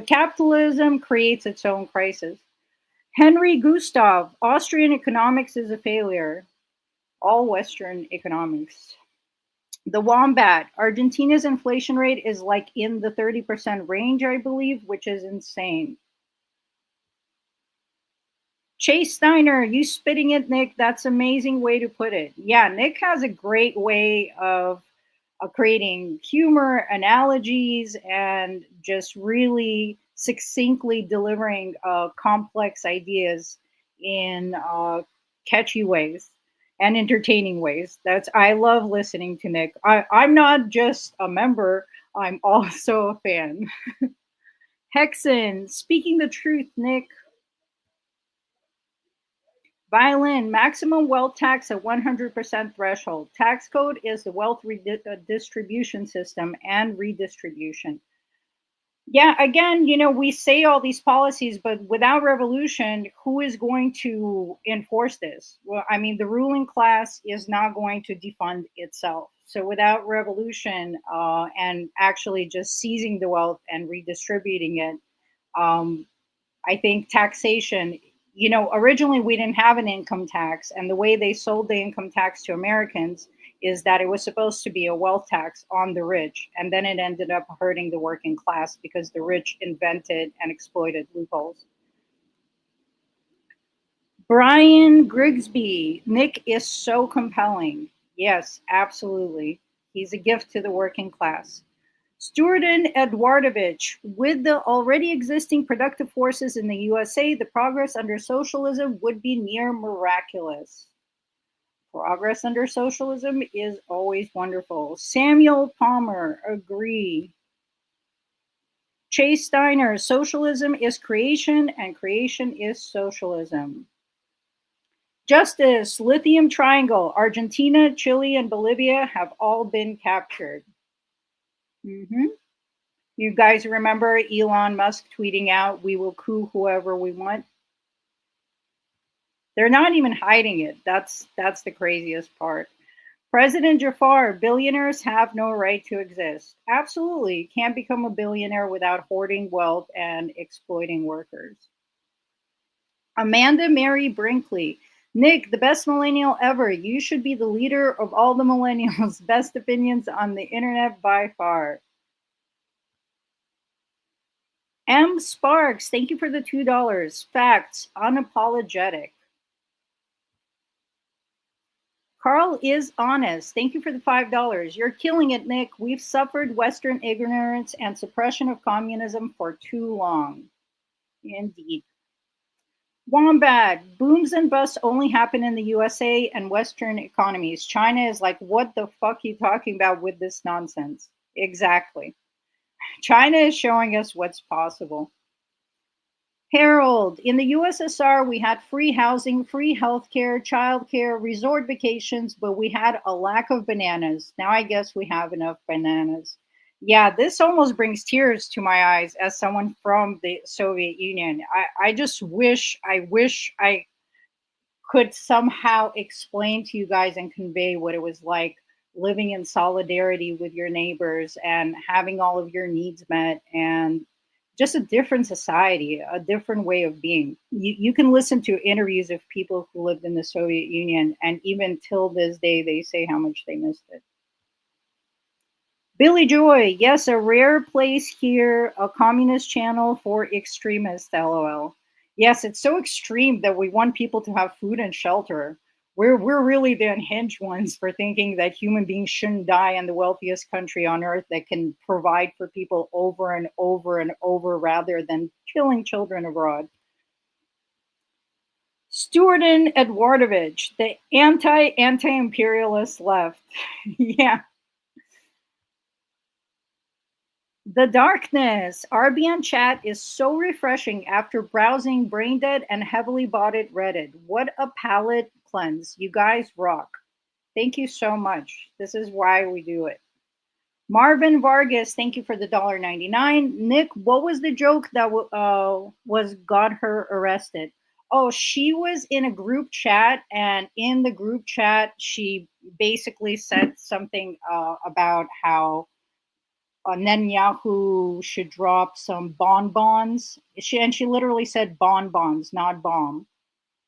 Capitalism creates its own crisis. Henry Gustav, Austrian economics is a failure. All Western economics. The Wombat, Argentina's inflation rate is like in the 30% range, I believe, which is insane. Chase Steiner, you spitting it, Nick. That's an amazing way to put it. Yeah, Nick has a great way of creating humor, analogies, and just really succinctly delivering complex ideas in catchy ways and entertaining ways. I love listening to Nick. I'm not just a member, I'm also a fan. Hexen, speaking the truth, Nick. Violin, maximum wealth tax at 100% threshold. Tax code is the wealth distribution system and redistribution. Yeah, again, we say all these policies, but without revolution, who is going to enforce this? Well, I mean, the ruling class is not going to defund itself. So without revolution and actually just seizing the wealth and redistributing it, I think taxation, originally we didn't have an income tax, and the way they sold the income tax to Americans is that it was supposed to be a wealth tax on the rich, and then it ended up hurting the working class because the rich invented and exploited loopholes. Brian Grigsby, Nick is so compelling. Yes, absolutely. He's a gift to the working class. Stuarton Edwardovich, with the already existing productive forces in the USA, the progress under socialism would be near miraculous. Progress under socialism is always wonderful. Samuel Palmer, agree. Chase Steiner, socialism is creation and creation is socialism. Justice, Lithium Triangle, Argentina, Chile, and Bolivia have all been captured. You guys remember Elon Musk tweeting out, "We will coup whoever we want"? They're not even hiding it. That's the craziest part. President Jafar, billionaires have no right to exist. Absolutely. Can't become a billionaire without hoarding wealth and exploiting workers. Amanda Mary Brinkley, Nick, the best millennial ever. You should be the leader of all the millennials. Best opinions on the internet by far. M. Sparks, thank you for the $2. Facts, unapologetic. Carl is honest. Thank you for the $5. You're killing it, Nick. We've suffered Western ignorance and suppression of communism for too long. Indeed. Wombat, booms and busts only happen in the USA and Western economies. China is like, what the fuck are you talking about with this nonsense? Exactly. China is showing us what's possible. Harold, in the USSR, we had free housing, free healthcare, childcare, resort vacations, but we had a lack of bananas. Now I guess we have enough bananas. Yeah, this almost brings tears to my eyes as someone from the Soviet Union. I just wish I could somehow explain to you guys and convey what it was like living in solidarity with your neighbors and having all of your needs met, and just a different society, a different way of being. You can listen to interviews of people who lived in the Soviet Union, and even till this day, they say how much they missed it. Billy Joy, yes, a rare place here, a communist channel for extremists, LOL. Yes, it's so extreme that we want people to have food and shelter. We're really the unhinged ones for thinking that human beings shouldn't die in the wealthiest country on earth that can provide for people over and over and over rather than killing children abroad. Stuarton Edwardovich, the anti-imperialist left. Yeah. The Darkness, RBN chat is so refreshing after browsing brain-dead and heavily botted Reddit. What a palate cleanse. You guys rock. Thank you so much. This is why we do it. Marvin Vargas, thank you for the $1.99. Nick, what was the joke that was got her arrested? Oh, she was in a group chat, and in the group chat, she basically said something about how Netanyahu should drop some bonbons. She literally said bonbons, not bomb.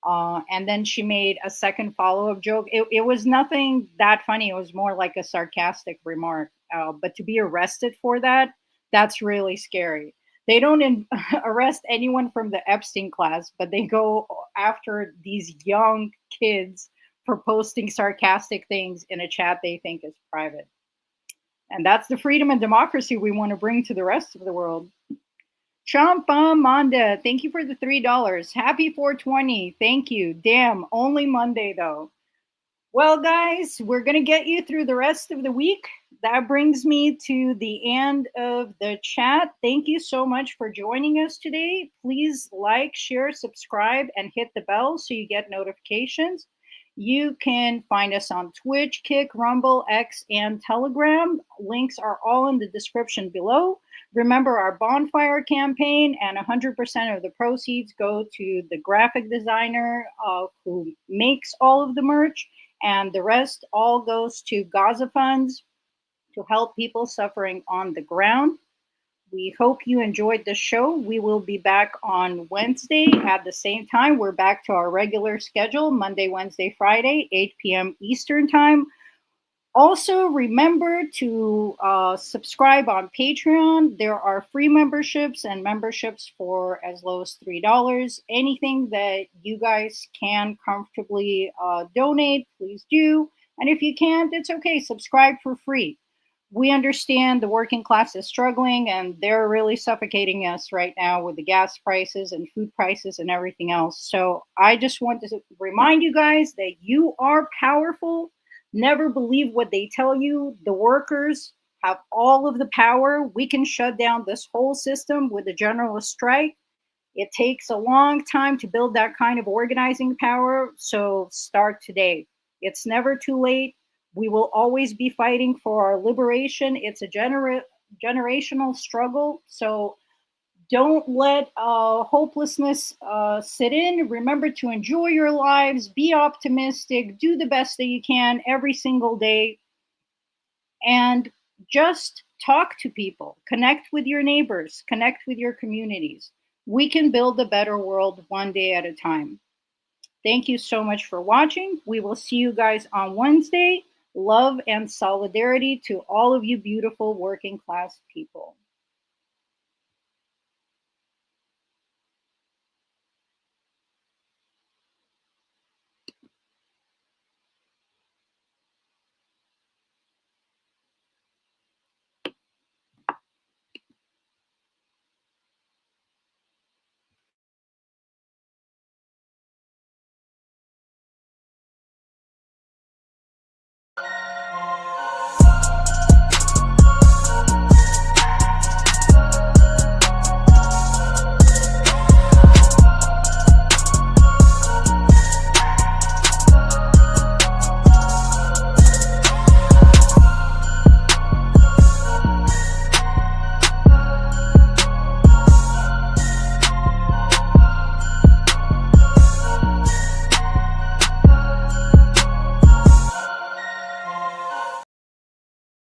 And then she made a second follow-up joke. It was nothing that funny. It was more like a sarcastic remark. But to be arrested for that, that's really scary. They don't arrest anyone from the Epstein class, but they go after these young kids for posting sarcastic things in a chat they think is private. And that's the freedom and democracy we want to bring to the rest of the world. Champa Manda, thank you for the $3. Happy 420. Thank you. Damn, only Monday though. Well, guys, we're going to get you through the rest of the week. That brings me to the end of the chat. Thank you so much for joining us today. Please like, share, subscribe, and hit the bell so you get notifications. You can find us on Twitch, Kick, Rumble, X, and Telegram. Links are all in the description below. Remember our bonfire campaign, and 100% of the proceeds go to the graphic designer who makes all of the merch, and the rest all goes to Gaza funds to help people suffering on the ground. We hope you enjoyed the show. We will be back on Wednesday at the same time. We're back to our regular schedule, Monday, Wednesday, Friday, 8 p.m. Eastern time. Also, remember to subscribe on Patreon. There are free memberships and memberships for as low as $3. Anything that you guys can comfortably donate, please do. And if you can't, it's okay. Subscribe for free. We understand the working class is struggling, and they're really suffocating us right now with the gas prices and food prices and everything else. So I just want to remind you guys that you are powerful. Never believe what they tell you. The workers have all of the power. We can shut down this whole system with a general strike. It takes a long time to build that kind of organizing power, so start today. It's never too late. We will always be fighting for our liberation. It's a generational struggle, so don't let hopelessness sit in. Remember to enjoy your lives, be optimistic, do the best that you can every single day, and just talk to people. Connect with your neighbors, connect with your communities. We can build a better world one day at a time. Thank you so much for watching. We will see you guys on Wednesday. Love and solidarity to all of you beautiful working class people.